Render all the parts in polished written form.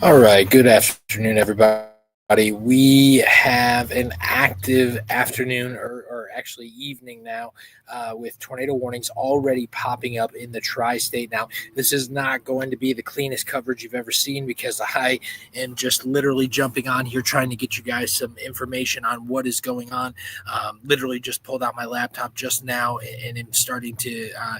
All right, good afternoon, everybody. We have an active afternoon, or actually evening now, with tornado warnings already popping up in the tri state. Now, this is not going to be the cleanest coverage you've ever seen because I am just literally jumping on here trying to get you guys some information on what is going on. Literally just pulled out my laptop just now and am starting to. Uh,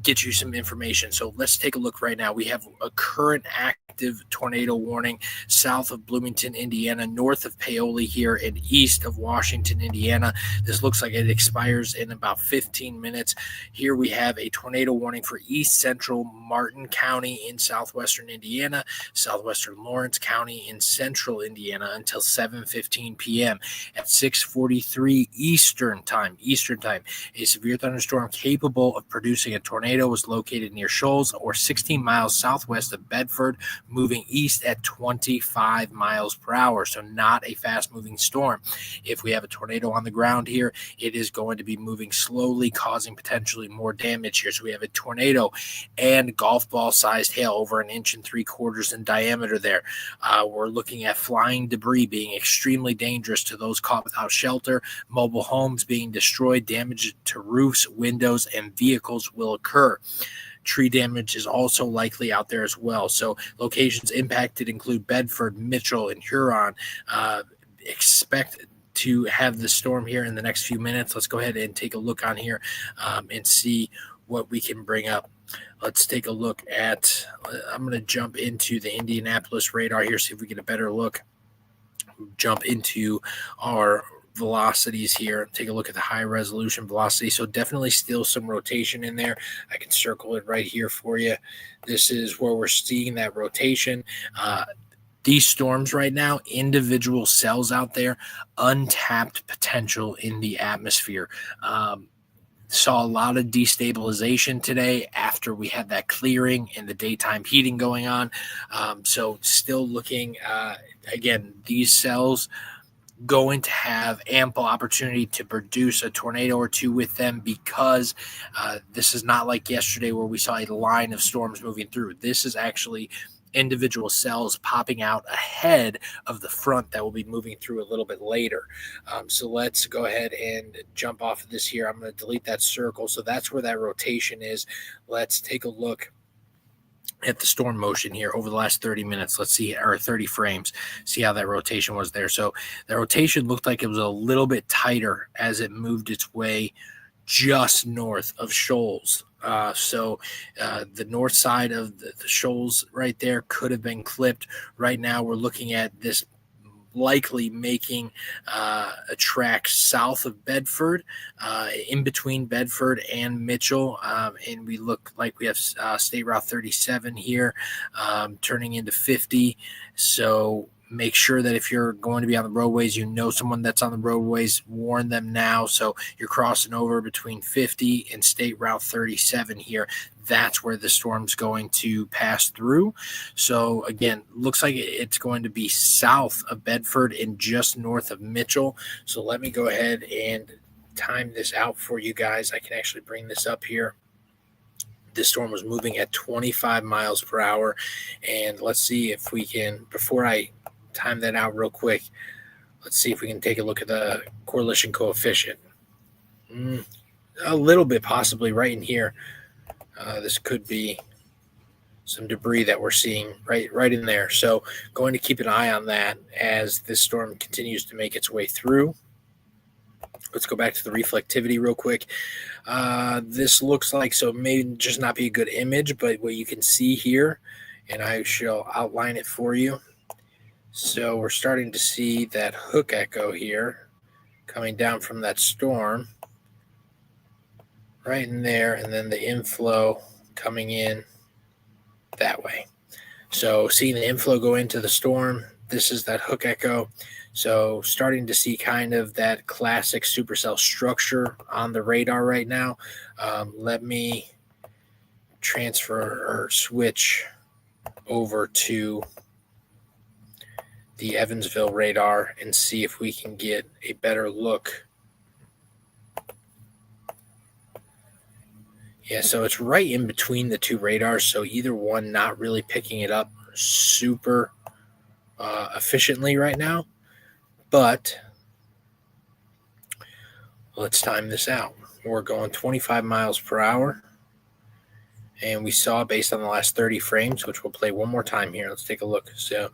Get you some information. So let's take a look right now. We have a current active tornado warning south of Bloomington, Indiana, north of Paoli here, and east of Washington, Indiana. This looks like it expires in about 15 minutes. Here we have a tornado warning for east central Martin County in southwestern Indiana, southwestern Lawrence County in central Indiana until 7:15 p.m. At 6:43 Eastern time. A severe thunderstorm capable of producing a tornado was located near Shoals or 16 miles southwest of Bedford, moving east at 25 miles per hour. So not a fast moving storm. If we have a tornado on the ground here, it is going to be moving slowly, causing potentially more damage here. So we have a tornado and golf ball sized hail over 1.75 inches in diameter there. We're looking at flying debris being extremely dangerous to those caught without shelter, mobile homes being destroyed, damage to roofs, windows, and vehicles will occur. Tree damage is also likely out there as well. So locations impacted include Bedford, Mitchell, and Huron. Expect to have the storm here in the next few minutes. Let's go ahead and take a look on here and see what we can bring up. Let's take a look at, I'm going to jump into the Indianapolis radar here, see if we get a better look. Jump into our velocities here. Take a look at the high resolution velocity. So definitely still some rotation in there. I can circle it right here for you. This is where we're seeing that rotation. These storms right now, individual cells out there, untapped potential in the atmosphere. Saw a lot of destabilization today after we had that clearing and the daytime heating going on. So still looking, again, these cells going to have ample opportunity to produce a tornado or two with them because this is not like yesterday where we saw a line of storms moving through. This is actually individual cells popping out ahead of the front that will be moving through a little bit later. So let's go ahead and jump off of this here. I'm going to delete that circle. So that's where that rotation is. Let's take a look at the storm motion here over the last 30 minutes. Let's see, or 30 frames, see how that rotation was there. So the rotation looked like it was a little bit tighter as it moved its way just north of Shoals. The north side of the Shoals right there could have been clipped. Right now we're looking at this likely making a track south of Bedford, in between Bedford and Mitchell. And we look like we have State Route 37 here, turning into 50. So make sure that if you're going to be on the roadways, you know someone that's on the roadways, warn them now. So you're crossing over between 50 and State Route 37 here. That's where the storm's going to pass through. So again, looks like it's going to be south of Bedford and just north of Mitchell. So let me go ahead and time this out for you guys. I can actually bring this up here. This storm was moving at 25 miles per hour. And let's see if we can, before I time that out real quick, let's see if we can take a look at the correlation coefficient. A little bit possibly right in here. This could be some debris that we're seeing right in there. So going to keep an eye on that as this storm continues to make its way through. Let's go back to the reflectivity real quick. This looks like, so it may just not be a good image, but what you can see here, and I shall outline it for you. So we're starting to see that hook echo here coming down from that storm right in there, and then the inflow coming in that way. So seeing the inflow go into the storm, this is that hook echo. So starting to see kind of that classic supercell structure on the radar right now. Let me transfer or switch over to the Evansville radar and see if we can get a better look. Yeah, so it's right in between the two radars, so either one not really picking it up super efficiently right now, but let's time this out. We're going 25 miles per hour, and we saw based on the last 30 frames, which we'll play one more time here. Let's take a look. So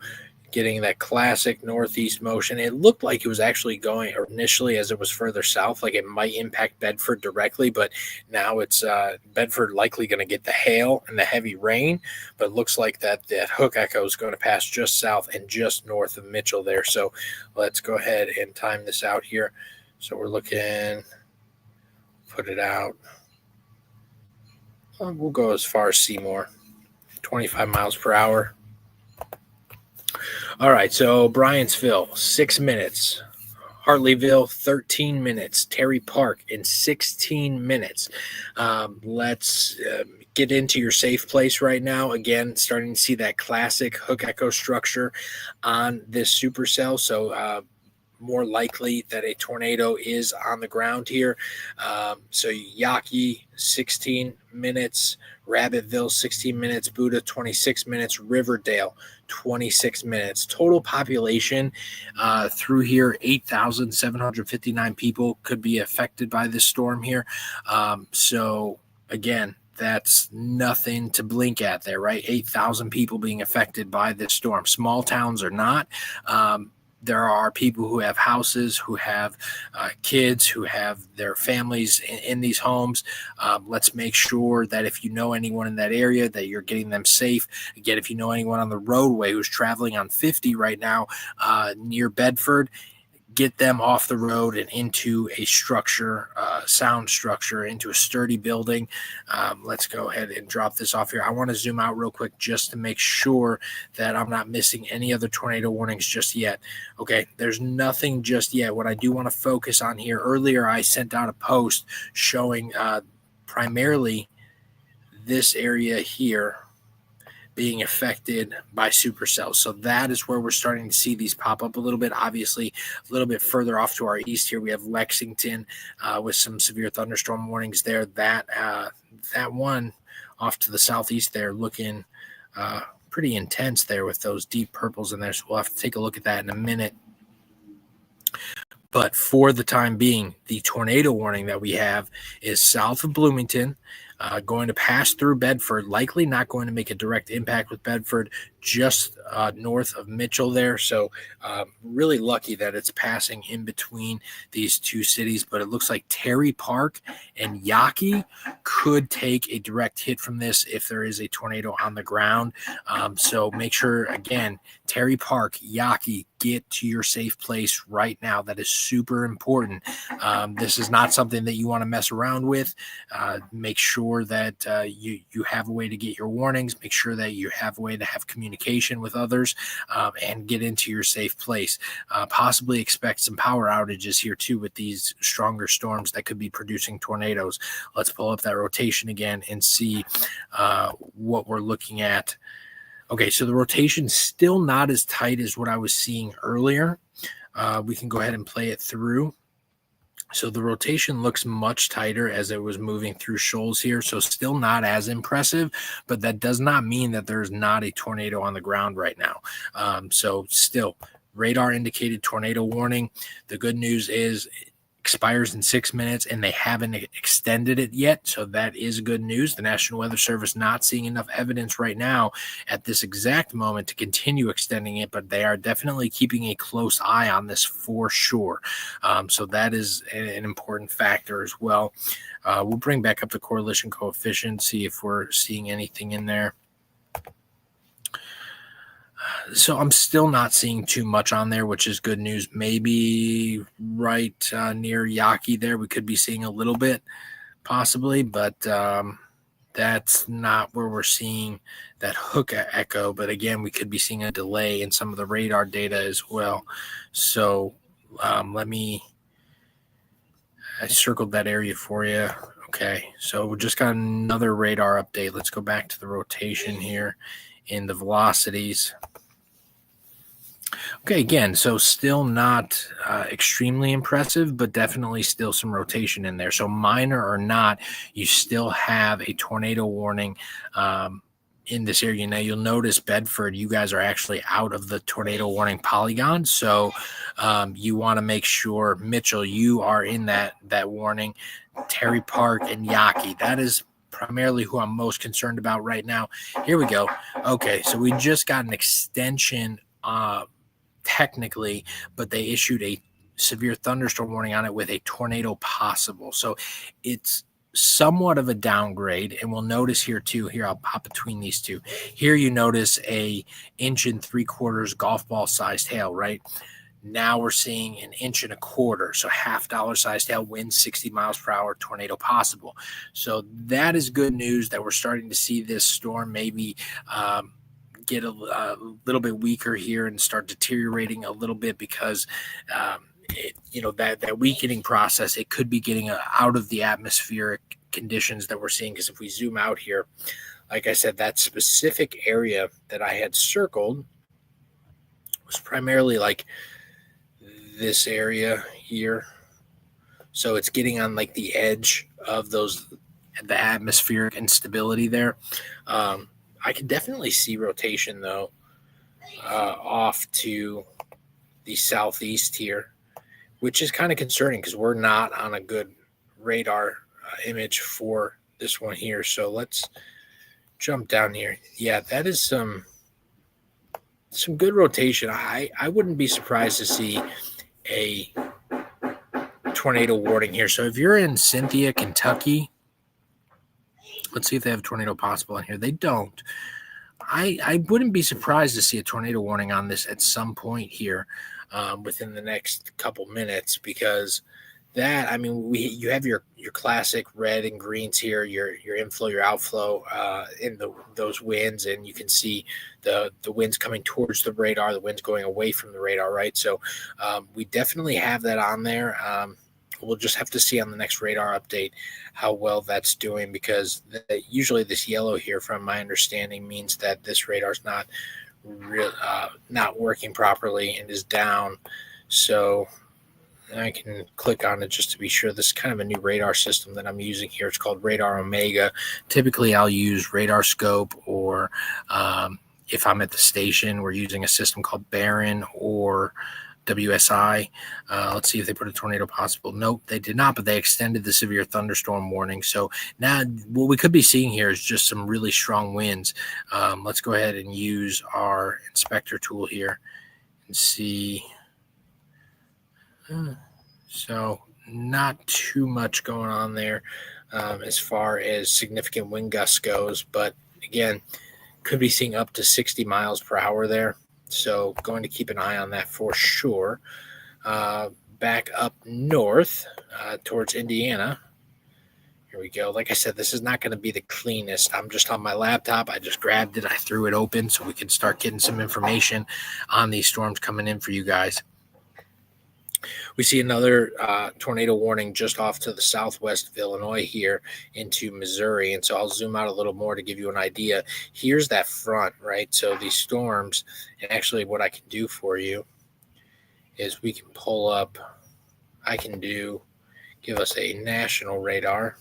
getting that classic northeast motion. It looked like it was actually going initially as it was further south, like it might impact Bedford directly, but now it's Bedford likely going to get the hail and the heavy rain, but it looks like that hook echo is going to pass just south and just north of Mitchell there. So let's go ahead and time this out here. So we're looking, put it out. We'll go as far as Seymour, 25 miles per hour. All right, so Bryantsville, 6 minutes. Hartleyville, 13 minutes. Terry Park in 16 minutes. Let's get into your safe place right now. Again, starting to see that classic hook echo structure on this supercell. So more likely that a tornado is on the ground here. So Yaqui, 16 minutes. Rabbitville, 16 minutes. Buda, 26 minutes. Riverdale, 26 minutes. Total population through here, 8,759 people could be affected by this storm here. So again, that's nothing to blink at there, right? 8,000 people being affected by this storm. Small towns are not. There are people who have houses, who have kids, who have their families in these homes. Let's make sure that if you know anyone in that area, that you're getting them safe. Again, if you know anyone on the roadway who's traveling on 50 right now near Bedford, get them off the road and into a structure, sound structure, into a sturdy building. Let's go ahead and drop this off here. I want to zoom out real quick just to make sure that I'm not missing any other tornado warnings just yet. Okay, there's nothing just yet. What I do want to focus on here, earlier I sent out a post showing primarily this area here being affected by supercells. So that is where we're starting to see these pop up a little bit. Obviously, a little bit further off to our east here, we have Lexington with some severe thunderstorm warnings there. That one off to the southeast there looking pretty intense there with those deep purples in there. So we'll have to take a look at that in a minute. But for the time being, the tornado warning that we have is south of Bloomington, going to pass through Bedford, likely not going to make a direct impact with Bedford, just north of Mitchell there. So really lucky that it's passing in between these two cities. But it looks like Terry Park and Yaqui could take a direct hit from this if there is a tornado on the ground. So make sure, again, Terry Park, Yaqui, get to your safe place right now. That is super important. This is not something that you want to mess around with. Make sure that you have a way to get your warnings. Make sure that you have a way to have communication with others and get into your safe place. Possibly expect some power outages here too with these stronger storms that could be producing tornadoes. Let's pull up that rotation again and see what we're looking at. Okay, so the rotation's still not as tight as what I was seeing earlier. We can go ahead and play it through. So the rotation looks much tighter as it was moving through shoals here. So still not as impressive, but that does not mean that there's not a tornado on the ground right now. So still radar indicated tornado warning. The good news is expires in 6 minutes and they haven't extended it yet. So that is good news. The National Weather Service not seeing enough evidence right now at this exact moment to continue extending it, but they are definitely keeping a close eye on this for sure. So that is an important factor as well. We'll bring back up the correlation coefficient, see if we're seeing anything in there. So I'm still not seeing too much on there, which is good news. Maybe right near Yaqui there, we could be seeing a little bit possibly, but that's not where we're seeing that hook echo. But again, we could be seeing a delay in some of the radar data as well. So I circled that area for you. Okay, so we just got another radar update. Let's go back to the rotation here in the velocities. Okay, again, so still not extremely impressive, but definitely still some rotation in there. So minor or not, you still have a tornado warning in this area. Now you'll notice Bedford, you guys are actually out of the tornado warning polygon. So you want to make sure, Mitchell, you are in that warning. Terry Park and Yawkey, that is primarily who I'm most concerned about right now. Here we go. Okay, so we just got an extension technically, but they issued a severe thunderstorm warning on it with a tornado possible. So it's somewhat of a downgrade, and we'll notice here too. Here, I'll pop between these two. Here you notice a 1 3/4 golf ball sized hail, right? Now we're seeing 1 1/4, so half dollar sized hail, wind 60 miles per hour, tornado possible. So that is good news that we're starting to see this storm maybe get a little bit weaker here and start deteriorating a little bit, because that weakening process, it could be getting out of the atmospheric conditions that we're seeing. Because if we zoom out here, like I said, that specific area that I had circled was primarily like this area here. So it's getting on like the edge of the atmospheric instability there. I can definitely see rotation though off to the southeast here, which is kind of concerning because we're not on a good radar image for this one here. So let's jump down here. Yeah, that is some good rotation. I wouldn't be surprised to see a tornado warning here. So if you're in Cynthia, Kentucky, let's see if they have a tornado possible in here. They don't. I wouldn't be surprised to see a tornado warning on this at some point here within the next couple minutes, because that, I mean, you have your classic red and greens here, your inflow, your outflow in those winds, and you can see the winds coming towards the radar, the winds going away from the radar, right? So we definitely have that on there. We'll just have to see on the next radar update how well that's doing, because usually this yellow here, from my understanding, means that this radar's not working properly and is down. So I can click on it just to be sure. This is kind of a new radar system that I'm using here. It's called Radar Omega. Typically, I'll use Radar Scope, or if I'm at the station, we're using a system called Baron or WSI. Let's see if they put a tornado possible. Nope, they did not, but they extended the severe thunderstorm warning. So now what we could be seeing here is just some really strong winds. Let's go ahead and use our inspector tool here and see. So not too much going on there as far as significant wind gusts goes, but again, could be seeing up to 60 miles per hour there. So going to keep an eye on that for sure. Back up north towards Indiana. Here we go. Like I said, this is not going to be the cleanest. I'm just on my laptop. I just grabbed it. I threw it open so we can start getting some information on these storms coming in for you guys. We see another tornado warning just off to the southwest of Illinois here into Missouri. And so I'll zoom out a little more to give you an idea. Here's that front, right? So these storms, and actually what I can do for you is we can pull up, give us a national radar.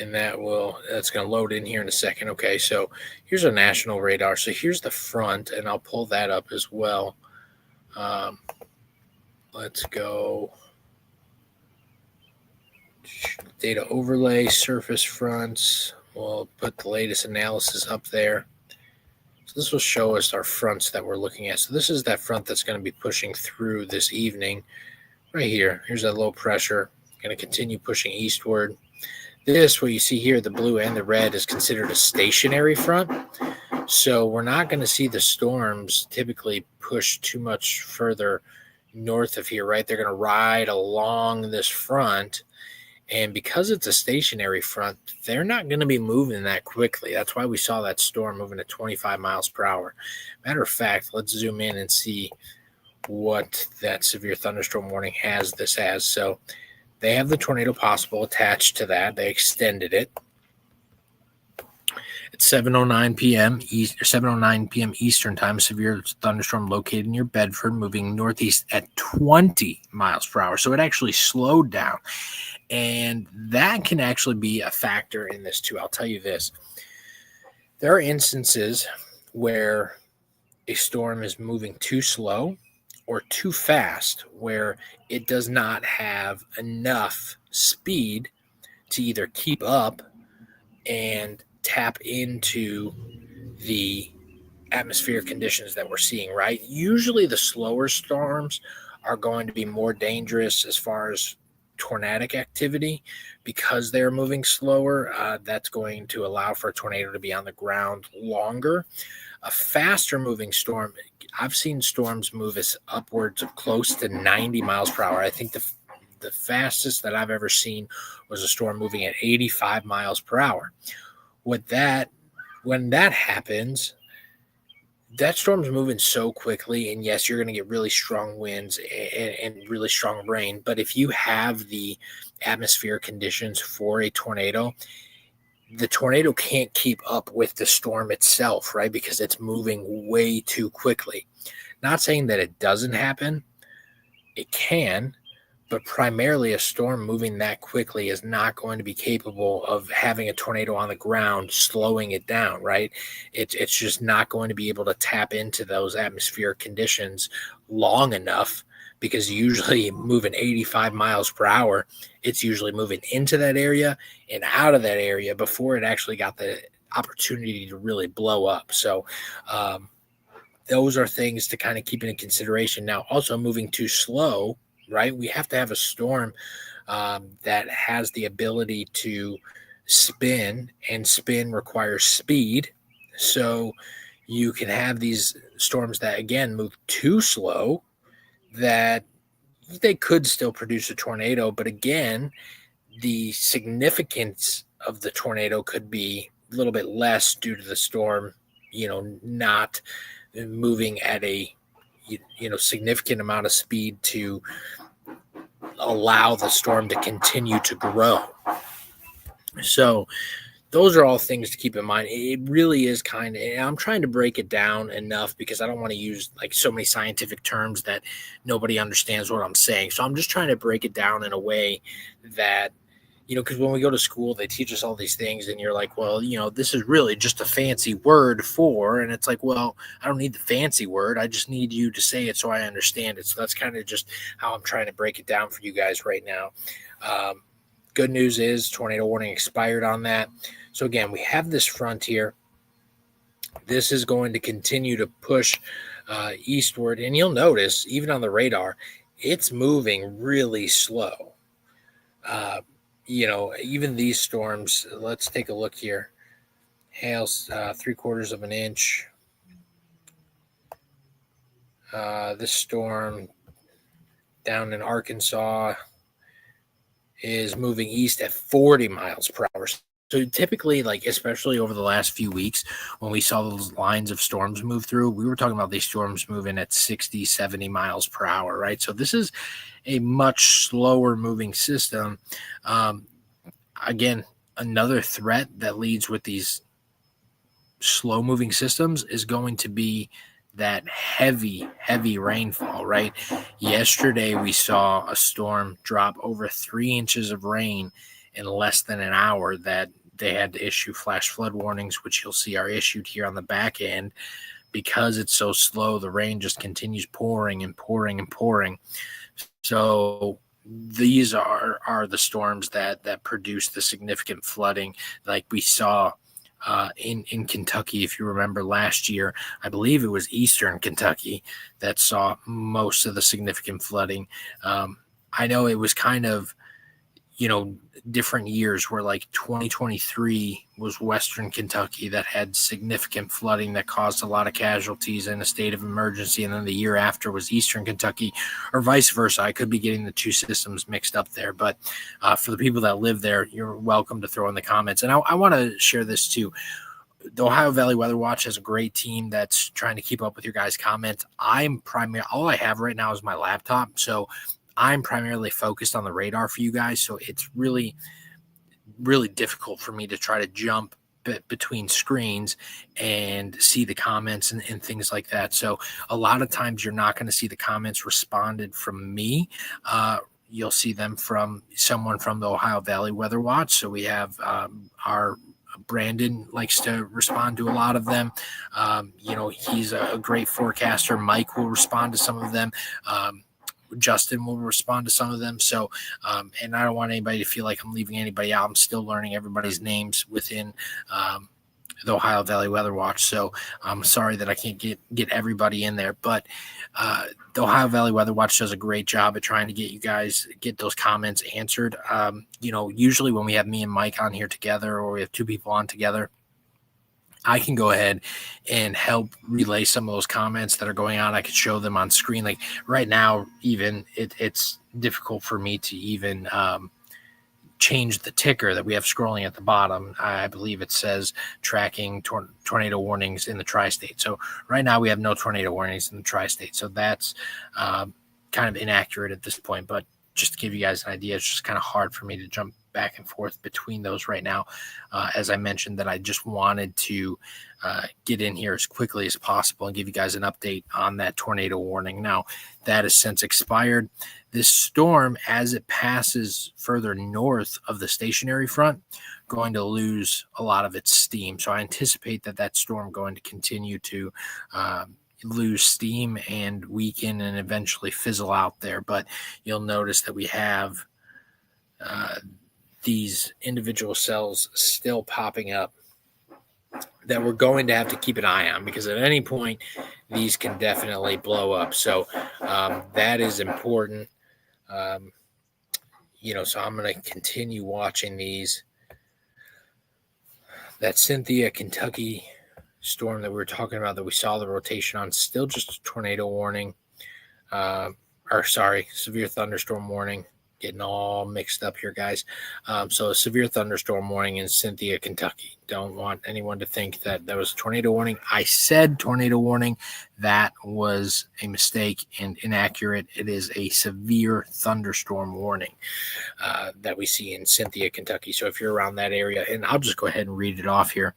And that's going to load in here in a second. Okay, so here's a national radar. So here's the front, and I'll pull that up as well. Let's go data overlay, surface fronts. We'll put the latest analysis up there. So this will show us our fronts that we're looking at. So this is that front that's going to be pushing through this evening right here. Here's that low pressure, going to continue pushing eastward. This, what you see here, the blue and the red, is considered a stationary front. So we're not going to see the storms typically push too much further north of here, right? They're going to ride along this front. And because it's a stationary front, they're not going to be moving that quickly. That's why we saw that storm moving at 25 miles per hour. Matter of fact, let's zoom in and see what that severe thunderstorm warning has this as. So they have the tornado possible attached to that. They extended it. At 7:09 p.m. Eastern time, a severe thunderstorm located near Bedford, moving northeast at 20 miles per hour. So it actually slowed down. And that can actually be a factor in this too. I'll tell you this. There are instances where a storm is moving too slow or too fast, where it does not have enough speed to either keep up and tap into the atmospheric conditions that we're seeing, right? Usually the slower storms are going to be more dangerous as far as tornadic activity because they're moving slower. That's going to allow for a tornado to be on the ground longer. A faster moving storm, I've seen storms move as upwards of close to 90 miles per hour. I think the fastest that I've ever seen was a storm moving at 85 miles per hour. When that happens, that storm's moving so quickly, and yes, you're going to get really strong winds and really strong rain. But if you have the atmospheric conditions for a tornado, the tornado can't keep up with the storm itself, right? Because it's moving way too quickly. Not saying that it doesn't happen, it can, but primarily a storm moving that quickly is not going to be capable of having a tornado on the ground slowing it down, right? It's just not going to be able to tap into those atmospheric conditions long enough, because usually moving 85 miles per hour, it's usually moving into that area and out of that area before it actually got the opportunity to really blow up. So those are things to kind of keep in consideration. Now, also moving too slow, right? We have to have a storm that has the ability to spin, and spin requires speed. So you can have these storms that, again, move too slow, that they could still produce a tornado. But again, the significance of the tornado could be a little bit less due to the storm, not moving at a significant amount of speed to allow the storm to continue to grow. So those are all things to keep in mind. It really is kind of, I'm trying to break it down enough because I don't want to use like so many scientific terms that nobody understands what I'm saying. So I'm just trying to break it down in a way that, because when we go to school, they teach us all these things and you're like, well, this is really just a fancy word for, and it's like, well, I don't need the fancy word. I just need you to say it so I understand it. So that's kind of just how I'm trying to break it down for you guys right now. Good news is tornado warning expired on that. So again, we have this front here. This is going to continue to push eastward. And you'll notice, even on the radar, it's moving really slow. Even these storms, let's take a look here. Hail's 3/4 of an inch. This storm down in Arkansas is moving east at 40 miles per hour. So typically, especially over the last few weeks, when we saw those lines of storms move through, we were talking about these storms moving at 60, 70 miles per hour, right? So this is a much slower moving system. Again, another threat that leads with these slow moving systems is going to be that heavy rainfall, right? Yesterday, we saw a storm drop over 3 inches of rain in less than an hour that they had to issue flash flood warnings, which you'll see are issued here on the back end. Because it's so slow, the rain just continues pouring and pouring and pouring. So these are the storms that produce the significant flooding like we saw in Kentucky. If you remember last year, I believe it was Eastern Kentucky that saw most of the significant flooding. I know it was kind of, different years where 2023 was Western Kentucky that had significant flooding that caused a lot of casualties in a state of emergency. And then the year after was Eastern Kentucky, or vice versa. I could be getting the two systems mixed up there, but for the people that live there, you're welcome to throw in the comments. And I want to share this too. The Ohio Valley Weather Watch has a great team that's trying to keep up with your guys' comments. All I have right now is my laptop. So I'm primarily focused on the radar for you guys. So it's really, really difficult for me to try to jump between screens and see the comments and things like that. So a lot of times you're not going to see the comments responded from me. You'll see them from someone from the Ohio Valley Weather Watch. So we have our Brandon likes to respond to a lot of them. He's a great forecaster. Mike will respond to some of them. Justin will respond to some of them. So, and I don't want anybody to feel like I'm leaving anybody out. I'm still learning everybody's names within the Ohio Valley Weather Watch. So I'm sorry that I can't get everybody in there, but the Ohio Valley Weather Watch does a great job at trying to get those comments answered. Usually when we have me and Mike on here together, or we have two people on together, I can go ahead and help relay some of those comments that are going on. I could show them on screen. Like right now, even it's difficult for me to even change the ticker that we have scrolling at the bottom. I believe it says tracking tornado warnings in the tri-state. So right now we have no tornado warnings in the tri-state. So that's kind of inaccurate at this point. But just to give you guys an idea, it's just kind of hard for me to jump back and forth between those right now. As I mentioned, that I just wanted to get in here as quickly as possible and give you guys an update on that tornado warning. Now, that has since expired. This storm, as it passes further north of the stationary front, going to lose a lot of its steam. So I anticipate that storm going to continue to lose steam and weaken and eventually fizzle out there. But you'll notice that we have these individual cells still popping up that we're going to have to keep an eye on, because at any point these can definitely blow up. So that is important. So I'm going to continue watching these. That Cynthia, Kentucky storm that we were talking about, that we saw the rotation on, still just a tornado warning. Severe thunderstorm warning. Getting all mixed up here, guys. So a severe thunderstorm warning in Cynthia, Kentucky. Don't want anyone to think that was a tornado warning. I said tornado warning. That was a mistake and inaccurate. It is a severe thunderstorm warning that we see in Cynthia, Kentucky. So if you're around that area, and I'll just go ahead and read it off here.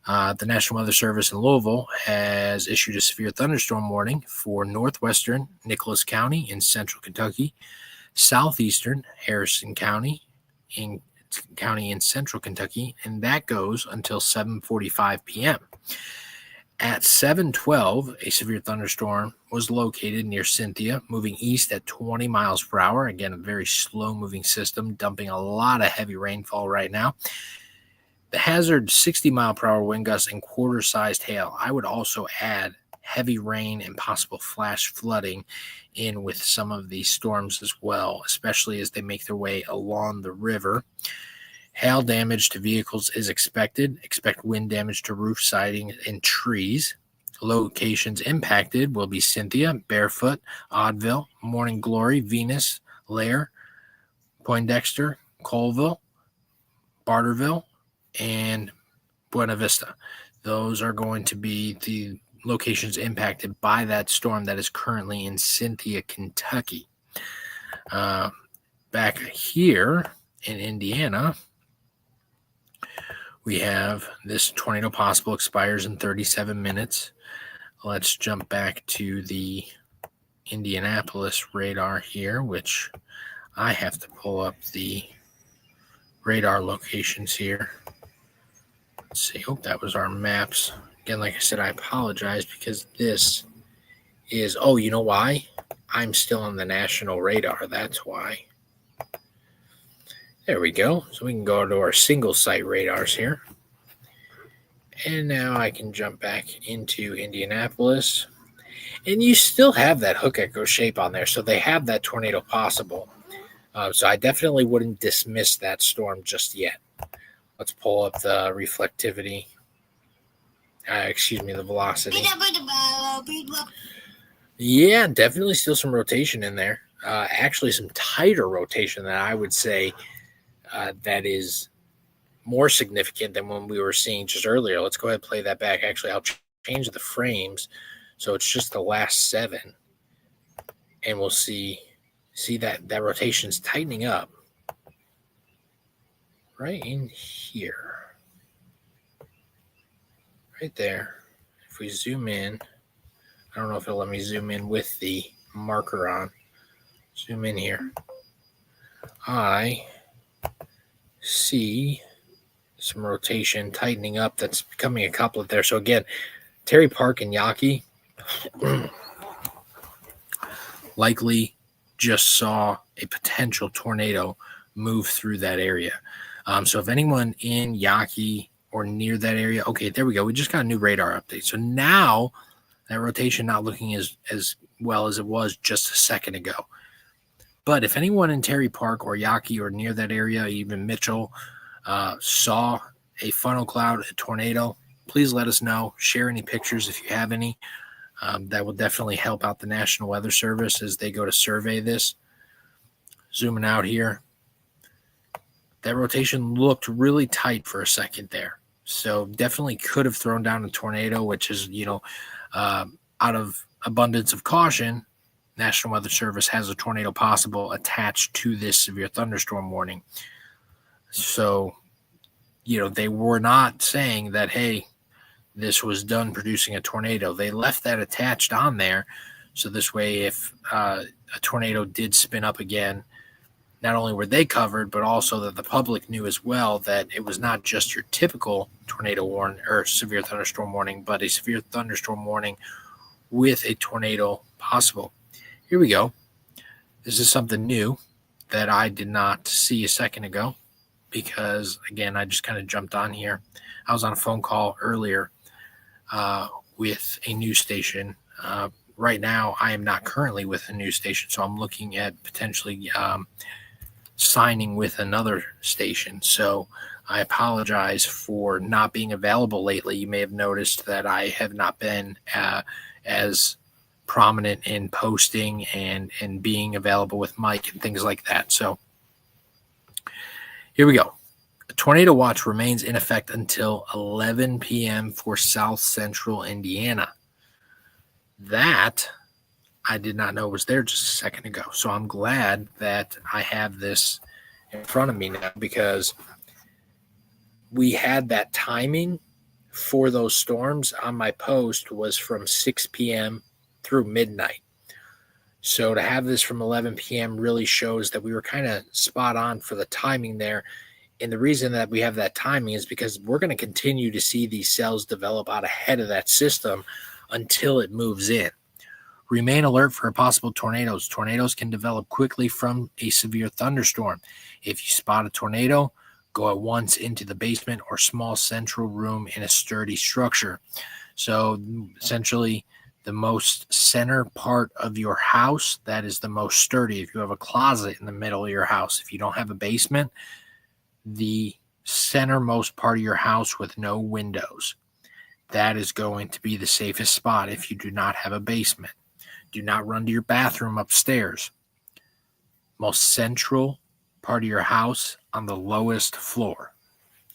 The National Weather Service in Louisville has issued a severe thunderstorm warning for northwestern Nicholas County in central Kentucky, southeastern Harrison County in central Kentucky, and that goes until 7:45 p.m. At 7:12, a severe thunderstorm was located near Cynthia, moving east at 20 miles per hour. Again, a very slow-moving system, dumping a lot of heavy rainfall right now. The hazard 60-mile-per-hour wind gusts and quarter-sized hail. I would also add heavy rain and possible flash flooding in with some of these storms as well, especially as they make their way along the river. Hail damage to vehicles is expected. Expect wind damage to roof siding and trees. Locations impacted will be Cynthia, Barefoot, Oddville, Morning Glory, Venus, Lair, Poindexter, Colville, Barterville, and Buena Vista. Those are going to be the locations impacted by that storm that is currently in Cynthia, Kentucky. Back here in Indiana, we have this tornado possible expires in 37 minutes. Let's jump back to the Indianapolis radar here, which I have to pull up the radar locations here. Let's see. Oh, that was our maps. Again, like I said, I apologize because this is, you know why? I'm still on the national radar. That's why. There we go. So we can go to our single site radars here. And now I can jump back into Indianapolis. And you still have that hook echo shape on there. So they have that tornado possible. So I definitely wouldn't dismiss that storm just yet. Let's pull up the reflectivity. The velocity. Yeah, definitely still some rotation in there. Actually, some tighter rotation that I would say that is more significant than when we were seeing just earlier. Let's go ahead and play that back. Actually, I'll change the frames so it's just the last 7, and we'll see that rotation's tightening up right in here. Right there. If we zoom in, I don't know if it'll let me zoom in with the marker on. Zoom in here. I see some rotation tightening up that's becoming a couplet there. So again, Terry Park and Yaqui likely just saw a potential tornado move through that area. So if anyone in Yaqui or near that area, okay, there we go. We just got a new radar update. So now that rotation not looking as well as it was just a second ago. But if anyone in Terry Park or Yaqui or near that area, even Mitchell, saw a funnel cloud, a tornado, please let us know. Share any pictures if you have any. That will definitely help out the National Weather Service as they go to survey this. Zooming out here. That rotation looked really tight for a second there. So definitely could have thrown down a tornado, which is, out of abundance of caution, National Weather Service has a tornado possible attached to this severe thunderstorm warning. So, they were not saying that, hey, this was done producing a tornado. They left that attached on there. So this way, if a tornado did spin up again, not only were they covered, but also that the public knew as well that it was not just your typical tornado warning or severe thunderstorm warning, but a severe thunderstorm warning with a tornado possible. Here we go. This is something new that I did not see a second ago because, again, I just kind of jumped on here. I was on a phone call earlier with a news station. Right now, I am not currently with a news station, so I'm looking at potentially signing with another station. So I apologize for not being available lately. You may have noticed that I have not been as prominent in posting and being available with Mike and things like that. So here we go. A tornado watch remains in effect until 11 p.m. for South Central Indiana. That I did not know was there just a second ago. So I'm glad that I have this in front of me now because we had that timing for those storms on my post was from 6 p.m. through midnight. So to have this from 11 p.m. really shows that we were kind of spot on for the timing there. And the reason that we have that timing is because we're going to continue to see these cells develop out ahead of that system until it moves in. Remain alert for possible tornadoes. Tornadoes can develop quickly from a severe thunderstorm. If you spot a tornado, go at once into the basement or small central room in a sturdy structure. So essentially, the most center part of your house, that is the most sturdy. If you have a closet in the middle of your house, if you don't have a basement, the centermost part of your house with no windows, that is going to be the safest spot if you do not have a basement. Do not run to your bathroom upstairs. Most central part of your house on the lowest floor.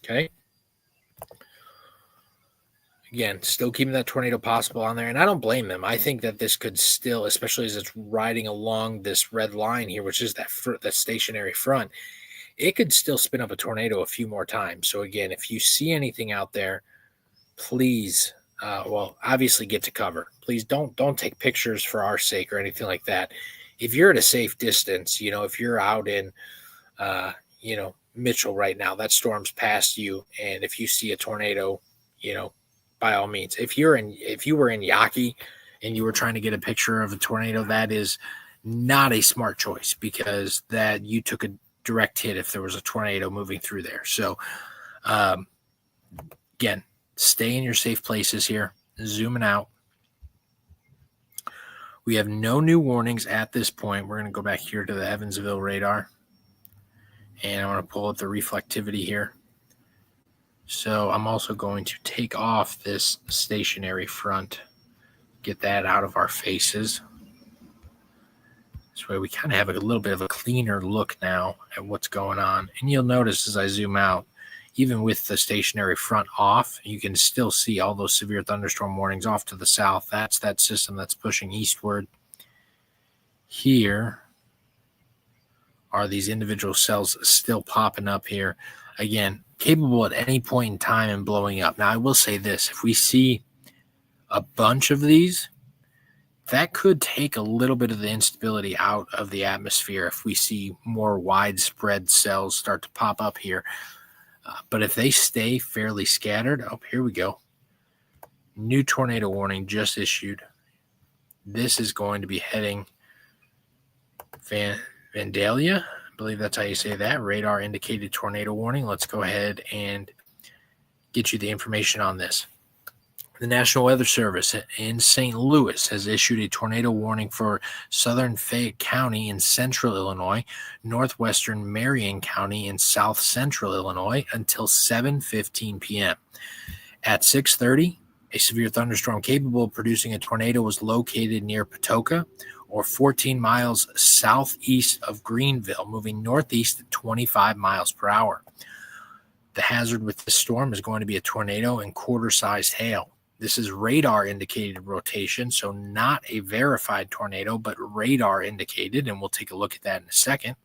Okay? Again, still keeping that tornado possible on there. And I don't blame them. I think that this could still, especially as it's riding along this red line here, which is that stationary front, it could still spin up a tornado a few more times. So again, if you see anything out there, please, obviously get to cover. Please don't take pictures for our sake or anything like that. If you're at a safe distance, if you're out in, Mitchell right now, that storm's past you. And if you see a tornado, by all means, if you were in Yaqui and you were trying to get a picture of a tornado, that is not a smart choice because that you took a direct hit if there was a tornado moving through there. So, again, stay in your safe places here. Zooming out. We have no new warnings at this point. We're going to go back here to the Evansville radar. And I want to pull up the reflectivity here. So I'm also going to take off this stationary front. Get that out of our faces. This way we kind of have a little bit of a cleaner look now at what's going on. And you'll notice as I zoom out, even with the stationary front off, you can still see all those severe thunderstorm warnings off to the south. That's that system that's pushing eastward. Here are these individual cells still popping up here. Again, capable at any point in time and blowing up. Now, I will say this. If we see a bunch of these, that could take a little bit of the instability out of the atmosphere if we see more widespread cells start to pop up here. But if they stay fairly scattered, here we go. New tornado warning just issued. This is going to be heading Vandalia. I believe that's how you say that. Radar indicated tornado warning. Let's go ahead and get you the information on this. The National Weather Service in St. Louis has issued a tornado warning for southern Fayette County in central Illinois, northwestern Marion County in south central Illinois until 7:15 p.m. At 6:30, a severe thunderstorm capable of producing a tornado was located near Patoka, or 14 miles southeast of Greenville, moving northeast at 25 miles per hour. The hazard with this storm is going to be a tornado and quarter-sized hail. This is radar-indicated rotation, so not a verified tornado, but radar-indicated, and we'll take a look at that in a second.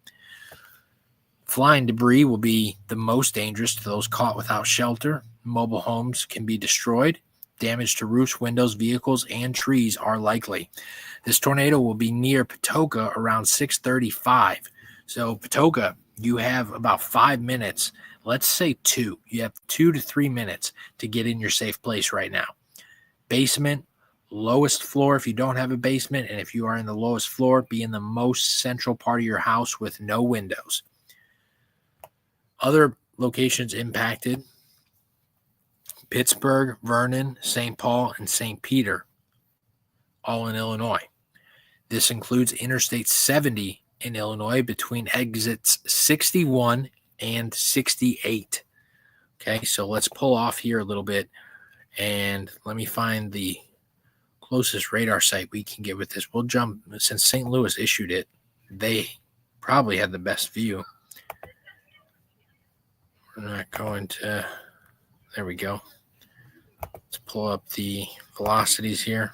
Flying debris will be the most dangerous to those caught without shelter. Mobile homes can be destroyed. Damage to roofs, windows, vehicles, and trees are likely. This tornado will be near Patoka around 6:35. So Patoka, you have about 5 minutes. Let's say 2. You have 2 to 3 minutes to get in your safe place right now. Basement, lowest floor if you don't have a basement, and if you are in the lowest floor, be in the most central part of your house with no windows. Other locations impacted: Pittsburgh, Vernon, St. Paul, and St. Peter, all in Illinois. This includes Interstate 70 in Illinois between exits 61 and 68. Okay, so let's pull off here a little bit, and let me find the closest radar site we can get with this. We'll jump, since St. Louis issued it, they probably had the best view. We're not going to, there we go. Let's pull up the velocities here.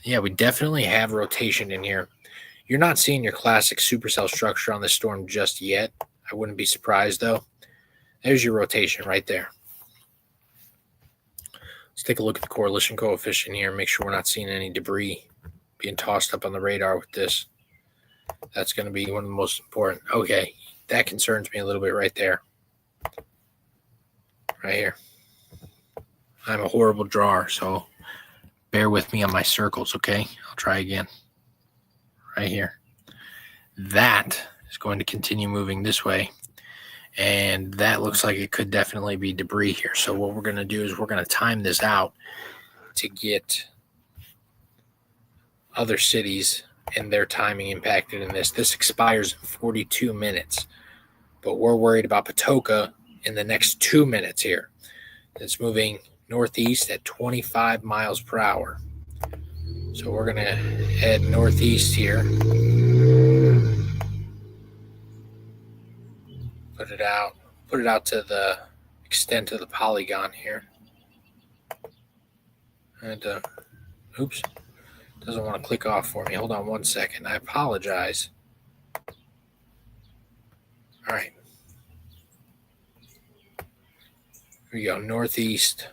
Yeah, we definitely have rotation in here. You're not seeing your classic supercell structure on this storm just yet. I wouldn't be surprised, though. There's your rotation right there. Let's take a look at the correlation coefficient here and make sure we're not seeing any debris being tossed up on the radar with this. That's going to be one of the most important. Okay, that concerns me a little bit right there. Right here. I'm a horrible drawer, so bear with me on my circles, okay? I'll try again. Right here. That is going to continue moving this way. And that looks like it could definitely be debris here. So what we're going to do is we're going to time this out to get other cities and their timing impacted in this. This expires in 42 minutes. But we're worried about Patoka in the next 2 minutes here. It's moving northeast at 25 miles per hour. So we're going to head northeast here. Put it out to the extent of the polygon here. And, oops, doesn't want to click off for me. Hold on 1 second. I apologize. All right. Here we go, northeast,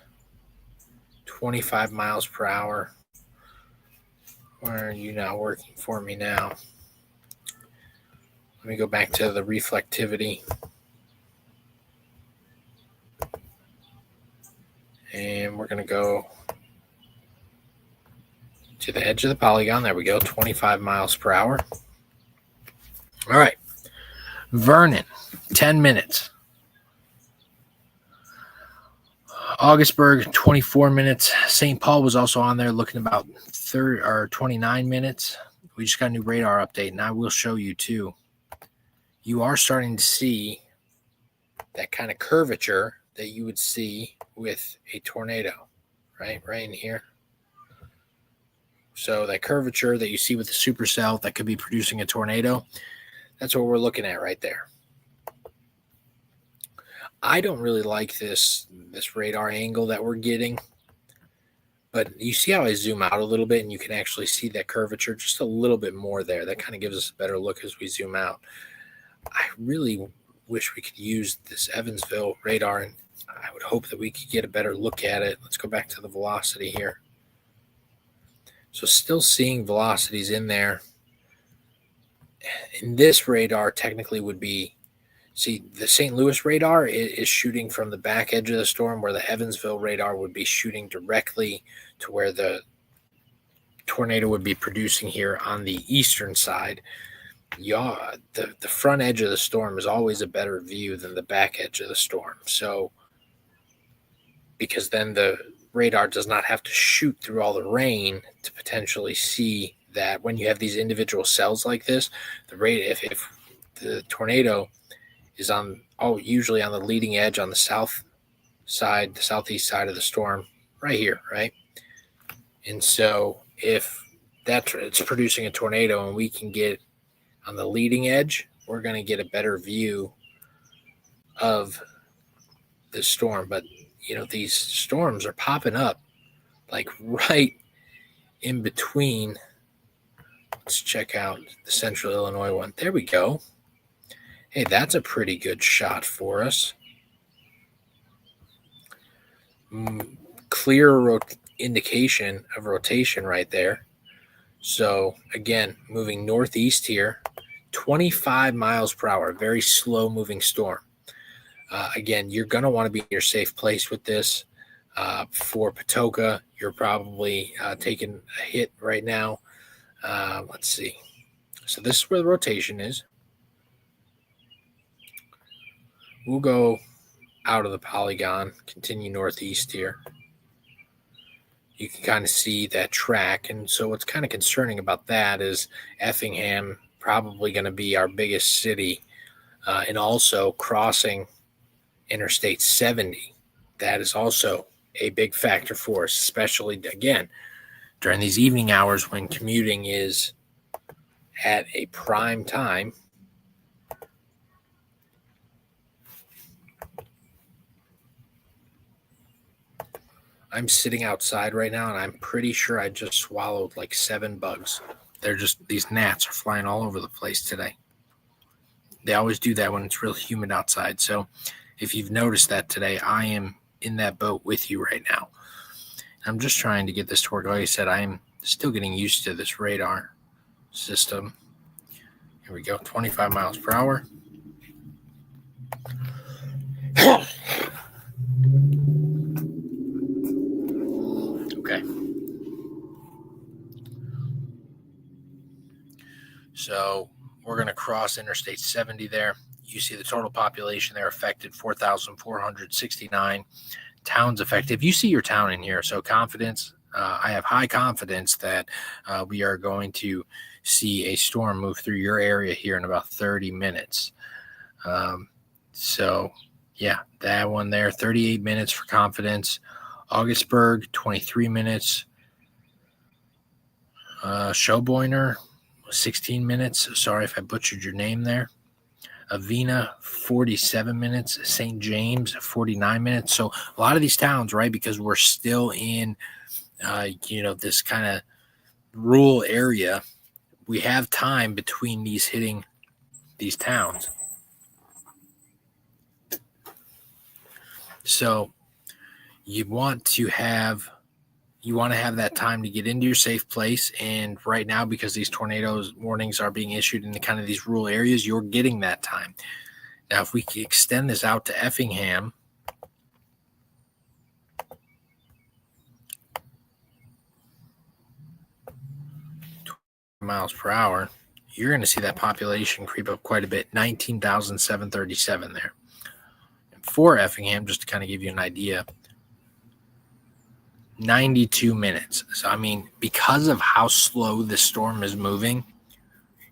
25 miles per hour. Where are you now working for me now? Let me go back to the reflectivity. And we're going to go to the edge of the polygon. There we go, 25 miles per hour. All right. Vernon, 10 minutes. Augustburg, 24 minutes. St. Paul was also on there looking about 30 or 29 minutes. We just got a new radar update, and I will show you too. You are starting to see that kind of curvature that you would see with a tornado, right in here. So that curvature that you see with the supercell that could be producing a tornado, that's what we're looking at right there. I don't really like this radar angle that we're getting, but you see how I zoom out a little bit and you can actually see that curvature just a little bit more there. That kind of gives us a better look as we zoom out. I really wish we could use this Evansville radar, and I would hope that we could get a better look at it. Let's go back to the velocity here. So still seeing velocities in there. And this radar technically would be See, the St. Louis radar is shooting from the back edge of the storm, where the Evansville radar would be shooting directly to where the tornado would be producing here on the eastern side. Yeah, the front edge of the storm is always a better view than the back edge of the storm. So, because then the radar does not have to shoot through all the rain to potentially see that when you have these individual cells like this, the rate if the tornado is usually on the leading edge on the south side, the southeast side of the storm, right here, right? And so if it's producing a tornado and we can get on the leading edge, we're going to get a better view of the storm. But these storms are popping up like right in between. Let's check out the Central Illinois one. There we go. Hey, that's a pretty good shot for us. Clear indication of rotation right there. So again, moving northeast here, 25 miles per hour, very slow moving storm. Again, you're going to want to be in your safe place with this. For Patoka, you're probably taking a hit right now. Let's see. So this is where the rotation is. We'll go out of the polygon, continue northeast here. You can kind of see that track. And so what's kind of concerning about that is Effingham probably going to be our biggest city, and also crossing Interstate 70. That is also a big factor for us, especially, again, during these evening hours when commuting is at a prime time. I'm sitting outside right now, and I'm pretty sure I just swallowed like 7 bugs. These gnats are flying all over the place today. They always do that when it's real humid outside. So if you've noticed that today, I am in that boat with you right now. I'm just trying to get this to work. Like I said, I'm still getting used to this radar system. Here we go, 25 miles per hour. Okay. So we're going to cross Interstate 70 there. You see the total population there affected, 4,469. Towns affected. You see your town in here. So confidence, I have high confidence that we are going to see a storm move through your area here in about 30 minutes. So, yeah, that one there, 38 minutes for confidence. Augustburg, 23 minutes. Schauboiner, 16 minutes. Sorry if I butchered your name there. Avena, 47 minutes. St. James, 49 minutes. So a lot of these towns, right, because we're still in, this kind of rural area, we have time between these hitting these towns. So you want to have that time to get into your safe place. And right now, because these tornadoes warnings are being issued in the kind of these rural areas, you're getting that time. Now, if we can extend this out to Effingham, miles per hour, you're going to see that population creep up quite a bit, 19,737 there. And for Effingham, just to kind of give you an idea, 92 minutes. So, I mean, because of how slow this storm is moving,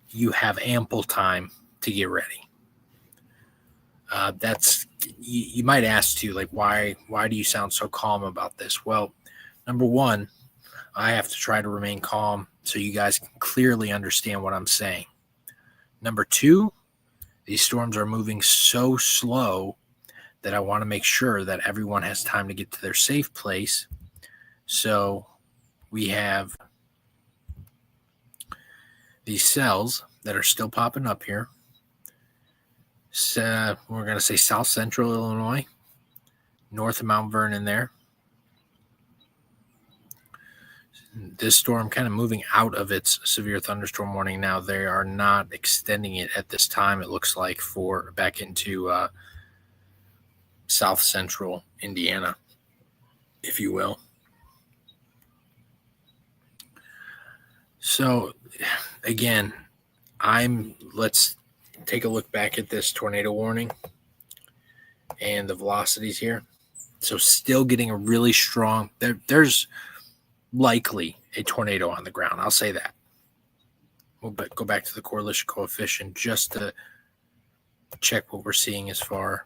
you have ample time to get ready. You might ask too, like, why do you sound so calm about this? Well, number one, I have to try to remain calm so you guys can clearly understand what I'm saying. Number two, these storms are moving so slow that I want to make sure that everyone has time to get to their safe place. So we have these cells that are still popping up here. So we're going to say South Central Illinois, north of Mount Vernon there. This storm kind of moving out of its severe thunderstorm warning now. They are not extending it at this time, it looks like, for back into south central Indiana, if you will. So, again, let's take a look back at this tornado warning and the velocities here. So still getting a really strong, there's likely a tornado on the ground. I'll say that. We'll go back to the correlation coefficient just to check what we're seeing as far.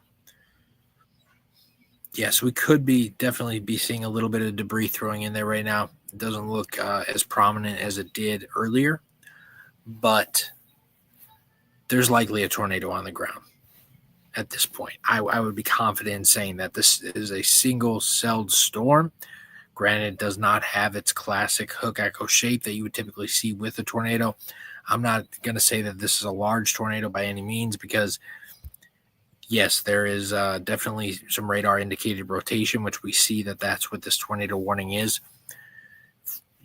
Yes, we could definitely be seeing a little bit of debris throwing in there right now. It doesn't look as prominent as it did earlier, but there's likely a tornado on the ground at this point. I would be confident in saying that this is a single-celled storm. Granted, it does not have its classic hook echo shape that you would typically see with a tornado. I'm not going to say that this is a large tornado by any means because, yes, there is definitely some radar indicated rotation, which we see that that's what this tornado warning is.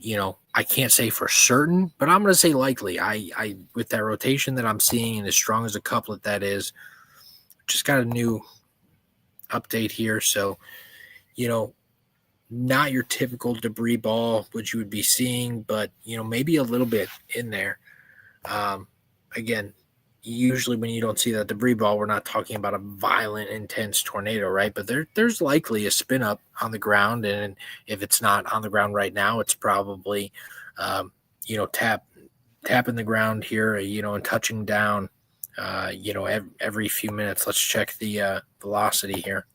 You know, I can't say for certain, but I'm going to say likely. I with that rotation that I'm seeing and as strong as a couplet that is, just got a new update here. So, you know, not your typical debris ball, which you would be seeing, but, you know, maybe a little bit in there. Again, usually when you don't see that debris ball, we're not talking about a violent, intense tornado, right? But there's likely a spin up on the ground. And if it's not on the ground right now, it's probably, you know, tapping the ground here, you know, and touching down, you know, every few minutes. Let's check the velocity here.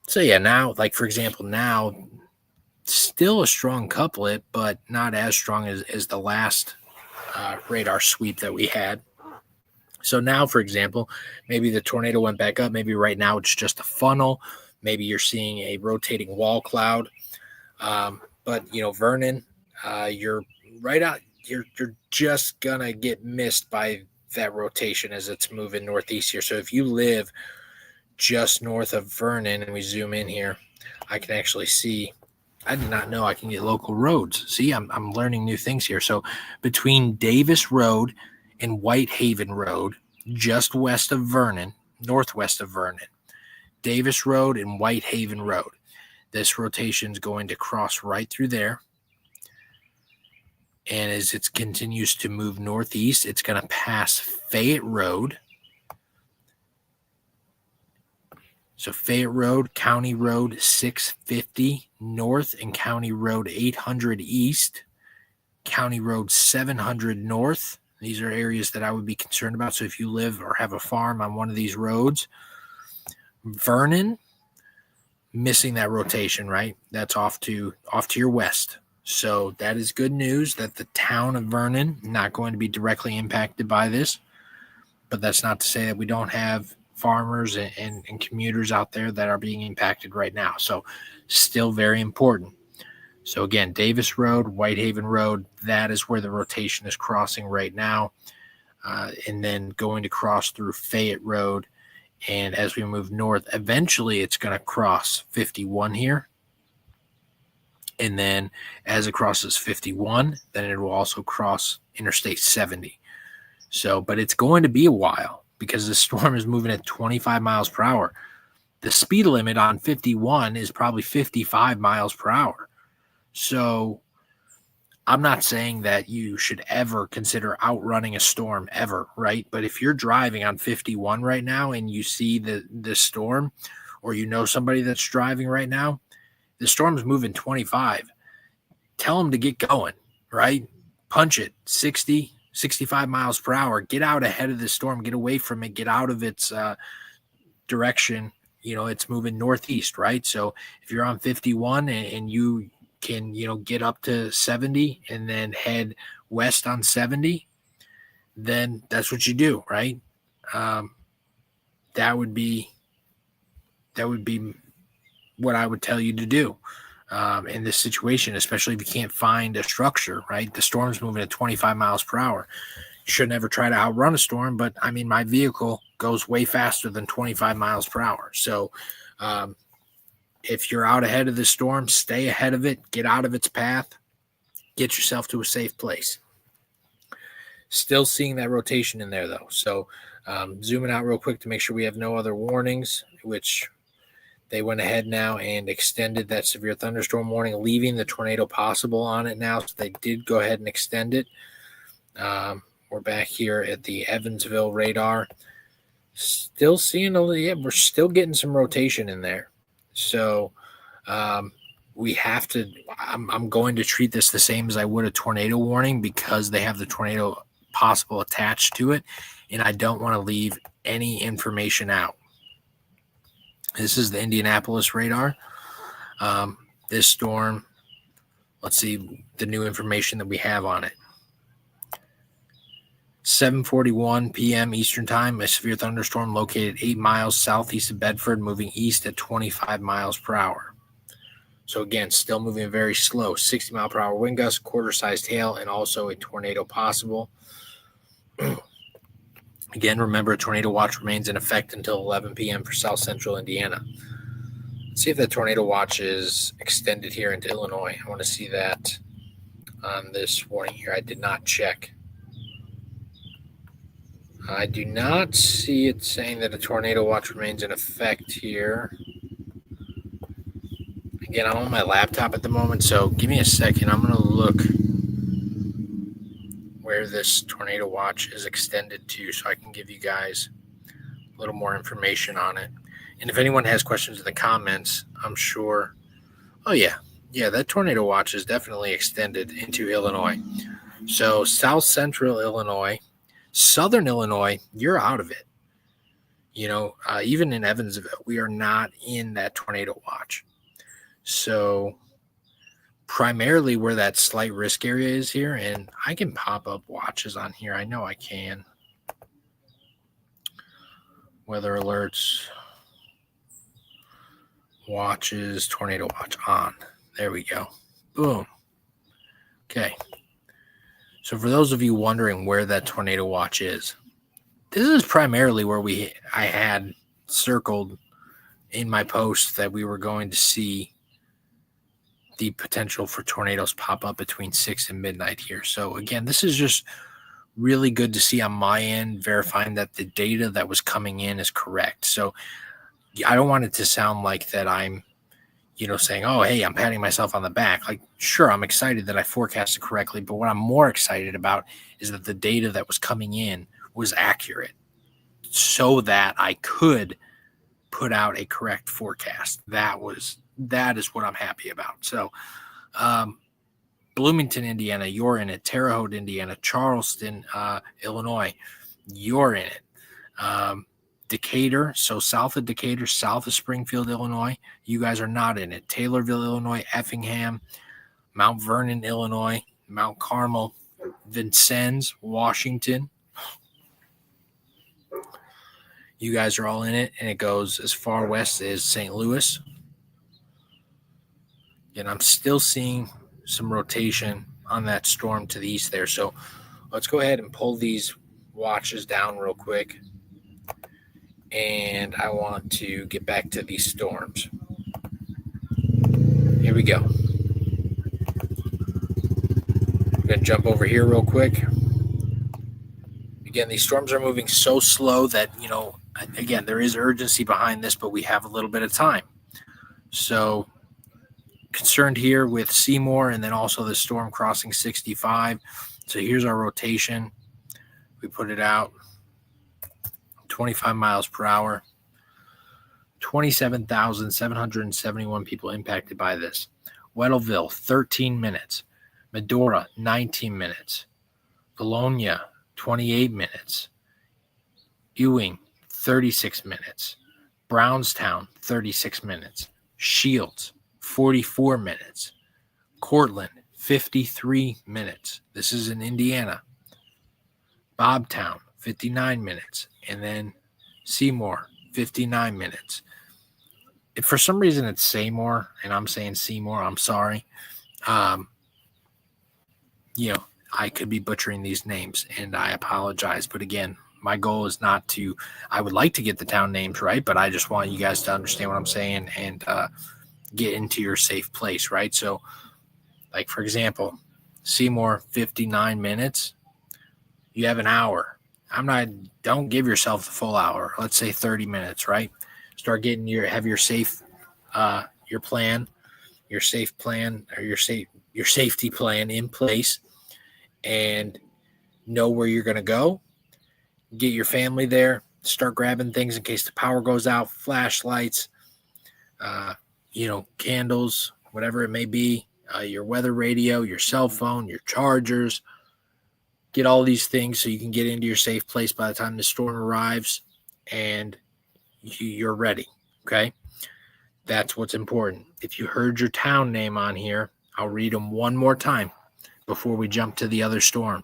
So, yeah, now, like, for example, now still a strong couplet, but not as strong as the last radar sweep that we had. So now, for example, maybe the tornado went back up. Maybe right now it's just a funnel. Maybe you're seeing a rotating wall cloud. But, you know, Vernon, you're right out. You're just going to get missed by that rotation as it's moving northeast here. So if you live just north of Vernon and we zoom in here, I can actually see. I did not know I can get local roads. See, I'm learning new things here. So between Davis Road and Whitehaven Road, just west of Vernon, northwest of Vernon, Davis Road and Whitehaven Road, this rotation is going to cross right through there. And as it continues to move northeast, it's going to pass Fayette Road. So Fayette Road, County Road 650 north, and County Road 800 east, County Road 700 north. These are areas that I would be concerned about. So if you live or have a farm on one of these roads, Vernon, missing that rotation, right? That's off to your west. So that is good news that the town of Vernon not going to be directly impacted by this. But that's not to say that we don't have farmers and commuters out there that are being impacted right now. So still very important. So again, Davis Road, Whitehaven Road, that is where the rotation is crossing right now. And then going to cross through Fayette Road. And as we move north, eventually it's going to cross 51 here. And then as it crosses 51, then it will also cross Interstate 70. So, but it's going to be a while because the storm is moving at 25 miles per hour. The speed limit on 51 is probably 55 miles per hour. So I'm not saying that you should ever consider outrunning a storm ever, right? But if you're driving on 51 right now and you see the storm, or you know somebody that's driving right now, the storm's moving 25. Tell them to get going, right? Punch it, 60, 65 miles per hour. Get out ahead of the storm. Get away from it. Get out of its direction. You know, it's moving northeast, right? So if you're on 51 and you can, you know, get up to 70 and then head west on 70, then that's what you do, right? That would be what I would tell you to do in this situation, especially if you can't find a structure, right? The storm's moving at 25 miles per hour. You should never try to outrun a storm, but I mean, my vehicle goes way faster than 25 miles per hour. So If you're out ahead of the storm, stay ahead of it. Get out of its path. Get yourself to a safe place. Still seeing that rotation in there, though. So zooming out real quick to make sure we have no other warnings, which they went ahead now and extended that severe thunderstorm warning, leaving the tornado possible on it now. So they did go ahead and extend it. We're back here at the Evansville radar. Still seeing we're still getting some rotation in there. So we have to, I'm going to treat this the same as I would a tornado warning because they have the tornado possible attached to it, and I don't want to leave any information out. This is the Indianapolis radar. This storm, let's see the new information that we have on it. 7:41 p.m. Eastern Time, a severe thunderstorm located 8 miles southeast of Bedford, moving east at 25 miles per hour. So again, still moving very slow. 60 mile per hour wind gusts, quarter-sized hail, and also a tornado possible. Again, remember, a tornado watch remains in effect until 11 p.m. for south central Indiana. Let's see if that tornado watch is extended here into Illinois. I want to see that on this warning here. I did not check. I do not see it saying that a tornado watch remains in effect here. Again, I'm on my laptop at the moment, so give me a second. I'm going to look where this tornado watch is extended to so I can give you guys a little more information on it. And if anyone has questions in the comments, I'm sure. Oh, yeah, that tornado watch is definitely extended into Illinois. So south central Illinois, southern Illinois, you're out of it. Even in Evansville, we are not in that tornado watch. So primarily where that slight risk area is here, and I can pop up watches on here. I know I can. Weather alerts, watches, tornado watch on. There we go. Boom. Okay. So for those of you wondering where that tornado watch is, this is primarily where I had circled in my post that we were going to see the potential for tornadoes pop up between 6 and midnight here. So again, this is just really good to see on my end, verifying that the data that was coming in is correct. So I don't want it to sound like that I'm, saying, oh, hey, I'm patting myself on the back. Like, sure, I'm excited that I forecasted correctly, but what I'm more excited about is that the data that was coming in was accurate so that I could put out a correct forecast. That is what I'm happy about. So Bloomington, Indiana, you're in it. Terre Haute, Indiana. Charleston, Illinois, you're in it. Decatur, so south of Decatur, south of Springfield, Illinois, you guys are not in it. Taylorville, Illinois, Effingham, Mount Vernon, Illinois, Mount Carmel, Vincennes, Washington. You guys are all in it, and it goes as far west as St. Louis. And I'm still seeing some rotation on that storm to the east there. So let's go ahead and pull these watches down real quick. And I want to get back to these storms. Here we go. I'm going to jump over here real quick. Again, these storms are moving so slow that, again, there is urgency behind this, but we have a little bit of time. So concerned here with Seymour and then also the storm crossing 65. So here's our rotation. We put it out 25 miles per hour. 27,771 people impacted by this. Weddellville, 13 minutes. Medora, 19 minutes. Bologna, 28 minutes. Ewing, 36 minutes. Brownstown, 36 minutes. Shields, 44 minutes. Cortland, 53 minutes. This is in Indiana. Bobtown, 59 minutes. And then Seymour, 59 minutes. If for some reason it's Seymour and I'm saying Seymour, I'm sorry. I could be butchering these names and I apologize. But again, my goal is not to, I would like to get the town names right, but I just want you guys to understand what I'm saying and get into your safe place, right? So, like, for example, Seymour, 59 minutes. You have an hour. Don't give yourself the full hour. Let's say 30 minutes, right? Start getting have your safe, your plan, your safe plan, or your safety plan in place, and know where you're going to go. Get your family there. Start grabbing things in case the power goes out, flashlights, candles, whatever it may be, your weather radio, your cell phone, your chargers. Get all these things so you can get into your safe place by the time the storm arrives and you're ready, okay? That's what's important. If you heard your town name on here, I'll read them one more time before we jump to the other storm.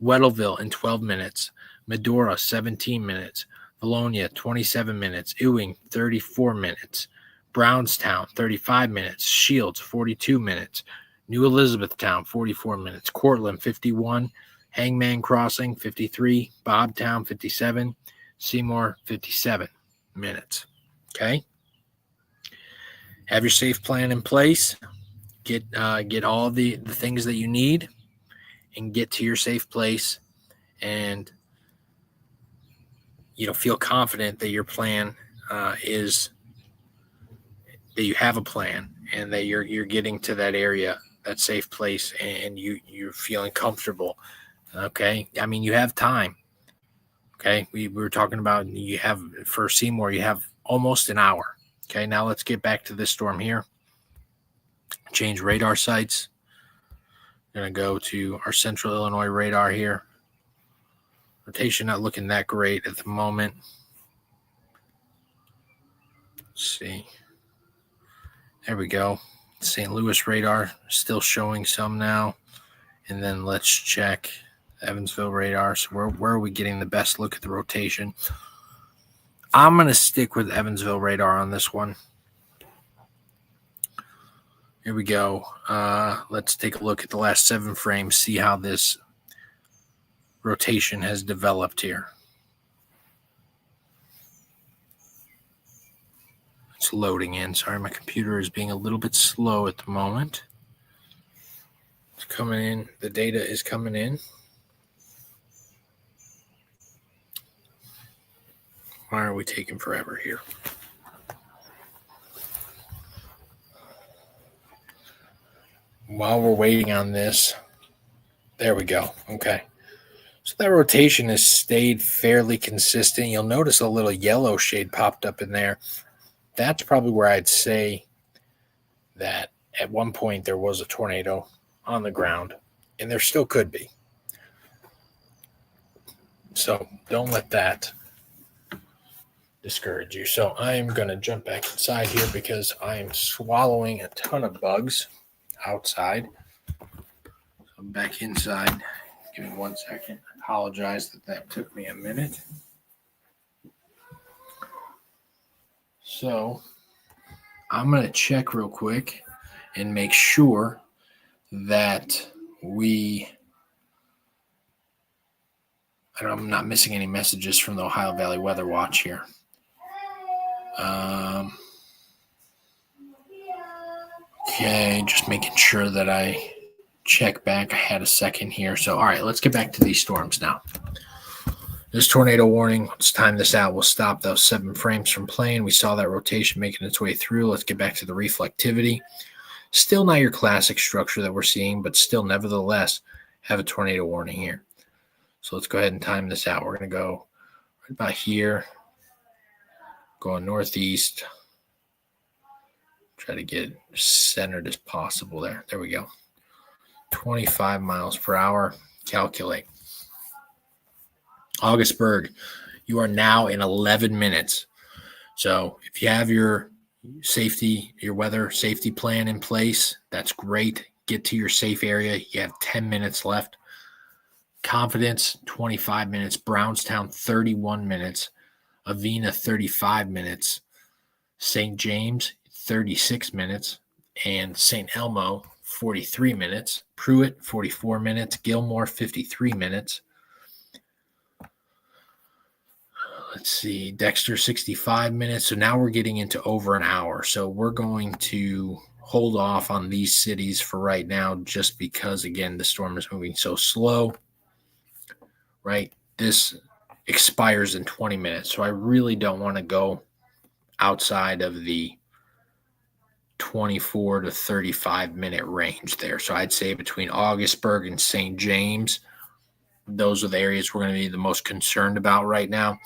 Weddellville in 12 minutes. Medora, 17 minutes. Valonia, 27 minutes. Ewing, 34 minutes. Brownstown, 35 minutes. Shields, 42 minutes. New Elizabethtown, 44 minutes. Cortland, 51. Hangman Crossing, 53. Bobtown, 57. Seymour, 57 minutes. Okay? Have your safe plan in place. Get all the things that you need and get to your safe place and feel confident that your plan is that you have a plan and that you're getting to that area, that safe place, and you're feeling comfortable. Okay, I mean, you have time. Okay, we were talking about for Seymour, you have almost an hour. Okay, now let's get back to this storm here. Change radar sites. Going to go to our Central Illinois radar here. Rotation not looking that great at the moment. Let's see. There we go. St. Louis radar still showing some now. And then let's check Evansville radar. So where are we getting the best look at the rotation? I'm going to stick with Evansville radar on this one. Here we go. Let's take a look at the last 7 frames, see how this rotation has developed here. It's loading in. Sorry, my computer is being a little bit slow at the moment. It's coming in. The data is coming in. Why are we taking forever here? While we're waiting on this, there we go. Okay. So that rotation has stayed fairly consistent. You'll notice a little yellow shade popped up in there. That's probably where I'd say that at one point there was a tornado on the ground, and there still could be. So don't let that discourage you. So I'm going to jump back inside here because I am swallowing a ton of bugs outside. So I'm back inside. Give me 1 second. I apologize that took me a minute. So I'm going to check real quick and make sure that I'm not missing any messages from the Ohio Valley Weather Watch here. Okay, just making sure that I check back. I had a second here. So, all right, let's get back to these storms now. This tornado warning, let's time this out. We'll stop those 7 frames from playing. We saw that rotation making its way through. Let's get back to the reflectivity. Still not your classic structure that we're seeing, but still nevertheless have a tornado warning here. So let's go ahead and time this out. We're going to go right about here, going northeast. Try to get centered as possible there. There we go. 25 miles per hour. Calculate. Augustburg, you are now in 11 minutes. So if you have your weather safety plan in place, that's great. Get to your safe area. You have 10 minutes left. Confidence, 25 minutes. Brownstown, 31 minutes. Avena, 35 minutes. St. James, 36 minutes. And St. Elmo, 43 minutes. Pruitt, 44 minutes. Gilmore, 53 minutes. let's see, Dexter 65 minutes. So now we're getting into over an hour. So we're going to hold off on these cities for right now, just because, again, the storm is moving so slow, right? This expires in 20 minutes. So I really don't want to go outside of the 24 to 35-minute range there. So I'd say between Augustburg and St. James, those are the areas we're going to be the most concerned about right now.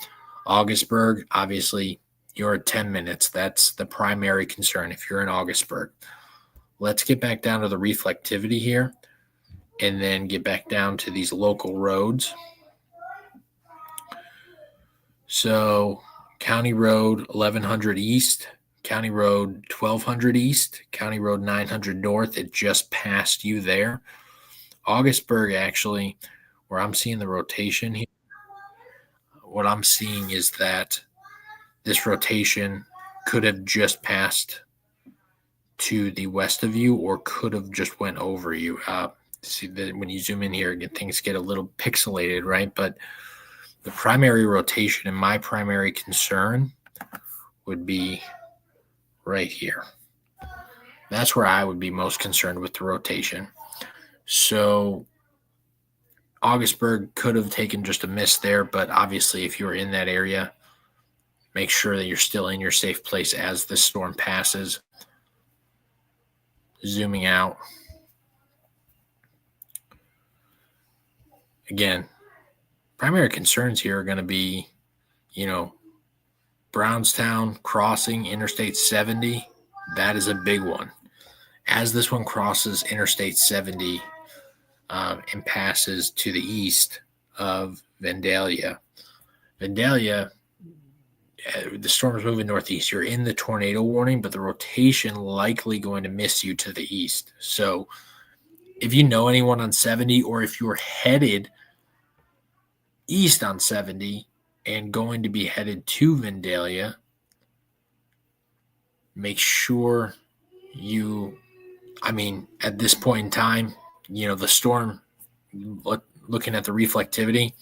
Augustburg, obviously, you're at 10 minutes. That's the primary concern if you're in Augustburg. Let's get back down to the reflectivity here and then get back down to these local roads. So County Road 1100 East, County Road 1200 East, County Road 900 North. It just passed you there. Augustburg, actually, where I'm seeing the rotation here, what I'm seeing is that this rotation could have just passed to the west of you or could have just went over you. See that when you zoom in here, things get a little pixelated, right? But the primary rotation and my primary concern would be right here. That's where I would be most concerned with the rotation. So Augustburg could have taken just a miss there, but obviously if you're in that area, make sure that you're still in your safe place as this storm passes. Zooming out. Again, primary concerns here are going to be, Brownstown crossing Interstate 70. That is a big one. As this one crosses Interstate 70 and passes to the east of Vandalia, the storm is moving northeast. You're in the tornado warning, but the rotation likely going to miss you to the east. So if you know anyone on 70, or if you're headed east on 70 and going to be headed to Vandalia, make sure at this point in time, the storm, looking at the reflectivity,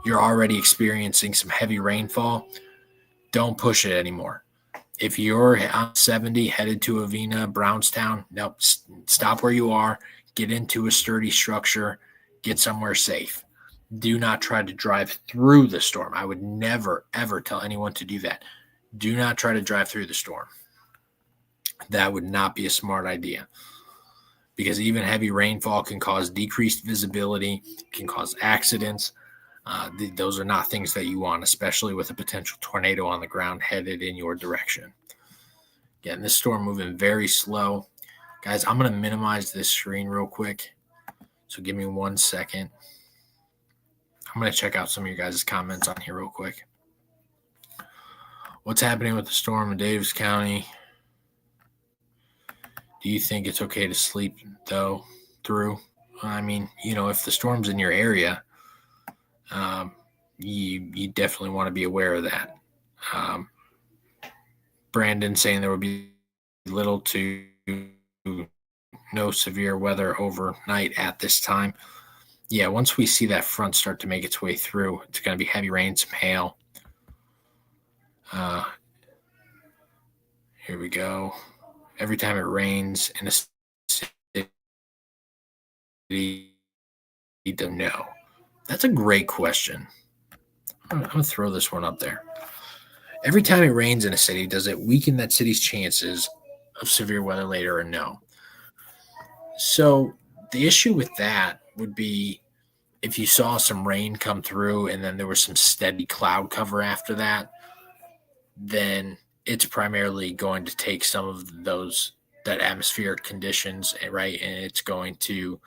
you're already experiencing some heavy rainfall. Don't push it anymore. If you're on 70 headed to Avina, Brownstown, no, stop where you are, get into a sturdy structure, get somewhere safe. Do not try to drive through the storm. I would never, ever tell anyone to do that. Do not try to drive through the storm. That would not be a smart idea, because even heavy rainfall can cause decreased visibility, can cause accidents. Those are not things that you want, especially with a potential tornado on the ground headed in your direction. Again, this storm moving very slow. Guys, I'm going to minimize this screen real quick. So give me 1 second. I'm going to check out some of your guys' comments on here real quick. What's happening with the storm in Davis County? Do you think it's okay to sleep, though, through? If the storm's in your area, you definitely want to be aware of that. Brandon saying there will be little to no severe weather overnight at this time. Yeah, once we see that front start to make its way through, it's going to be heavy rain, some hail. Here we go. Every time it rains in a city, you don't know. That's a great question. I'm going to throw this one up there. Every time it rains in a city, does it weaken that city's chances of severe weather later, or no? So the issue with that would be if you saw some rain come through and then there was some steady cloud cover after that, then it's primarily going to take some of that atmospheric conditions, right? And it's going to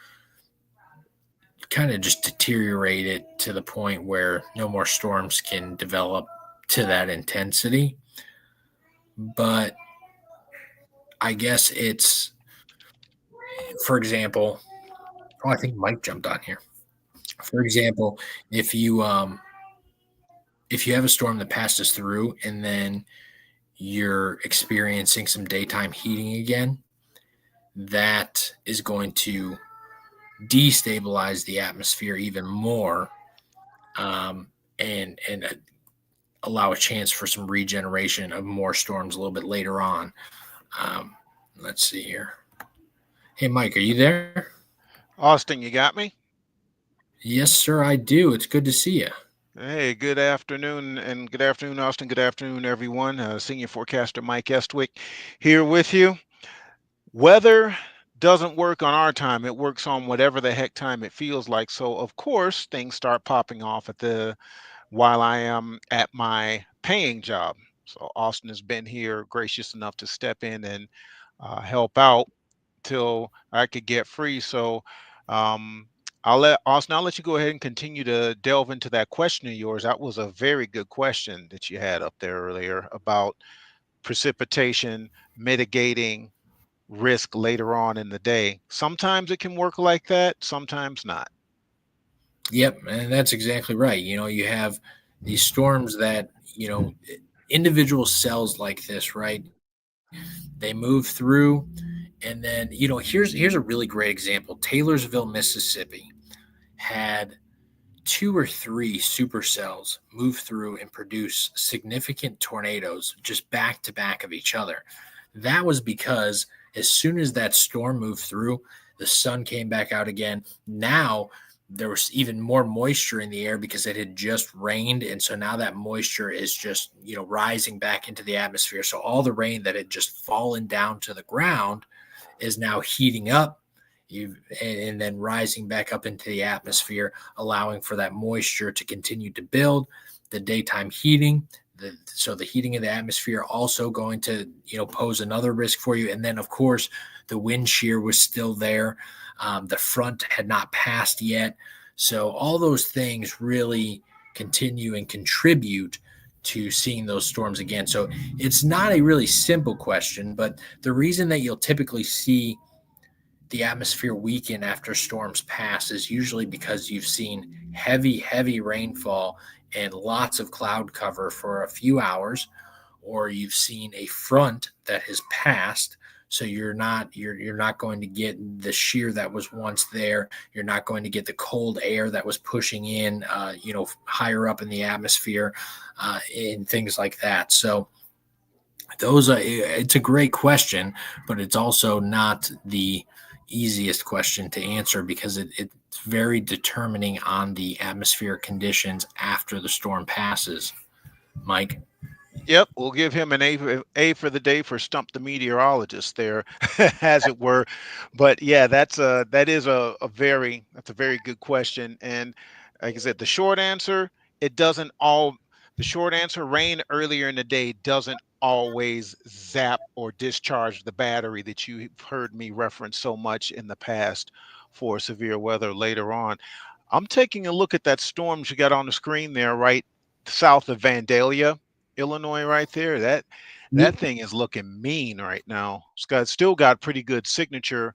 kind of just deteriorate it to the point where no more storms can develop to that intensity. But I guess it's, for example, I think Mike jumped on here. For example, if you have a storm that passes through and then you're experiencing some daytime heating again, that is going to destabilize the atmosphere even more, and allow a chance for some regeneration of more storms a little bit later on. Let's see here. Hey, Mike, are you there? Austin, you got me? Yes, sir, I do. It's good to see you. Hey, good afternoon, and good afternoon, Austin. Good afternoon, everyone. Senior forecaster Mike Estwick here with you. Weather doesn't work on our time. It works on whatever the heck time it feels like. So, of course, things start popping off while I am at my paying job. So, Austin has been here gracious enough to step in and help out till I could get free. So um, I'll let you go ahead and continue to delve into that question of yours. That was a very good question that you had up there earlier about precipitation mitigating risk later on in the day. Sometimes it can work like that, sometimes not. Yep, and that's exactly right. You have these storms that, individual cells like this, right? They move through, and then, here's a really great example. Taylorsville, Mississippi had two or three supercells move through and produce significant tornadoes just back to back of each other. That was because as soon as that storm moved through, the sun came back out again. Now there was even more moisture in the air because it had just rained. And so now that moisture is just, rising back into the atmosphere. So all the rain that had just fallen down to the ground is now heating up and then rising back up into the atmosphere, allowing for that moisture to continue to build. The daytime heating, so the heating of the atmosphere also going to pose another risk for you. And then of course the wind shear was still there. The front had not passed yet, so all those things really continue and contribute to seeing those storms again. So it's not a really simple question, but the reason that you'll typically see the atmosphere weaken after storms pass is usually because you've seen heavy rainfall and lots of cloud cover for a few hours, or you've seen a front that has passed. So you're not going to get the shear that was once there. You're not going to get the cold air that was pushing in, higher up in the atmosphere, and things like that. So it's a great question, but it's also not the easiest question to answer because it's very determining on the atmospheric conditions after the storm passes. Mike? Yep, we'll give him an A for the day for stump the meteorologist there, as it were. But yeah, that's a very good question. And like I said, it doesn't all the short answer, rain earlier in the day doesn't always zap or discharge the battery that you've heard me reference so much in the past for severe weather later on. I'm taking a look at that storm you got on the screen there, right south of Vandalia, Illinois, right there. That thing is looking mean right now. Still got pretty good signature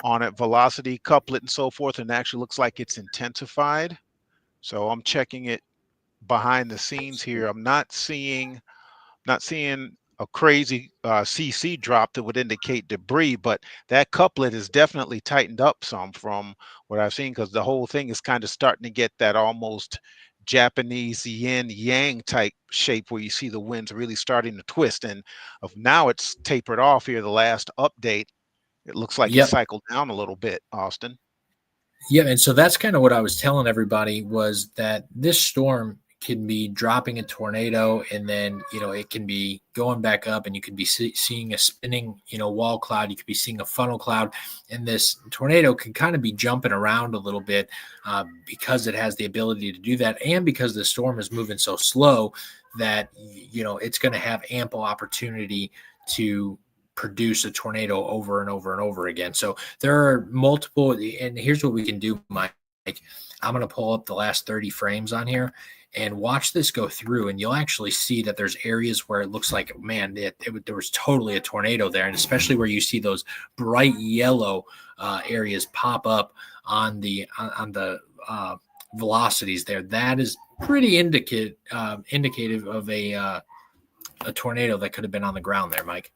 on it, velocity, couplet, and so forth, and actually looks like it's intensified. So I'm checking it behind the scenes here. I'm not seeing a crazy CC drop that would indicate debris, but that couplet is definitely tightened up some from what I've seen because the whole thing is kind of starting to get that almost Japanese yin yang type shape where you see the winds really starting to twist. And of now it's tapered off here. The last update, it looks like it's Yep. cycled down a little bit, Austin. Yeah, and so that's kind of what I was telling everybody was that this storm can be dropping a tornado, and then it can be going back up, and you could be seeing a spinning wall cloud. You could be seeing a funnel cloud, and this tornado can kind of be jumping around a little bit because it has the ability to do that, and because the storm is moving so slow that it's going to have ample opportunity to produce a tornado over and over and over again. So there are multiple, and here's what we can do, Mike. I'm going to pull up the last 30 frames on here and watch this go through, and you'll actually see that there's areas where it looks like, man, there was totally a tornado there, and especially where you see those bright yellow areas pop up on the velocities there. That is pretty indicative of a tornado that could have been on the ground there, Mike.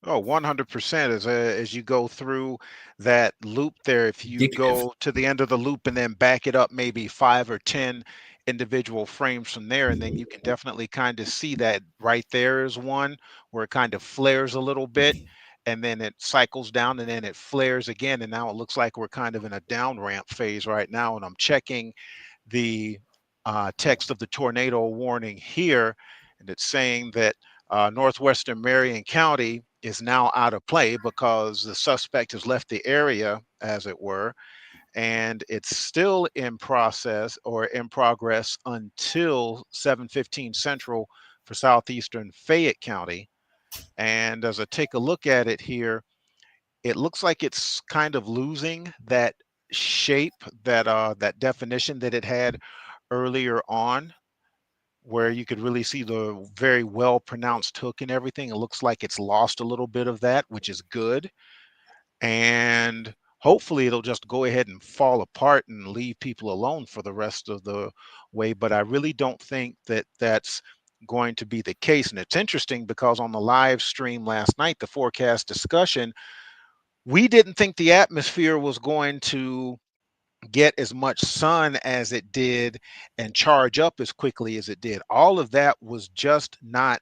Oh, 100% as you go through that loop there. If you Indicative. go to the end of the loop and then back it up maybe 5 or 10 individual frames from there, and then you can definitely kind of see that right there is one where it kind of flares a little bit and then it cycles down and then it flares again. And now it looks like we're kind of in a down ramp phase right now. And I'm checking the text of the tornado warning here, and it's saying that northwestern Marion County is now out of play because the suspect has left the area, as it were, and it's still in process or in progress until 7:15 Central for southeastern Fayette County. And as I take a look at it here, it looks like it's kind of losing that shape, that definition that it had earlier on, where you could really see the very well pronounced hook and everything. It looks like it's lost a little bit of that, which is good. And hopefully it'll just go ahead and fall apart and leave people alone for the rest of the way. But I really don't think that that's going to be the case. And it's interesting because on the live stream last night, the forecast discussion, we didn't think the atmosphere was going to get as much sun as it did and charge up as quickly as it did. All of that was just not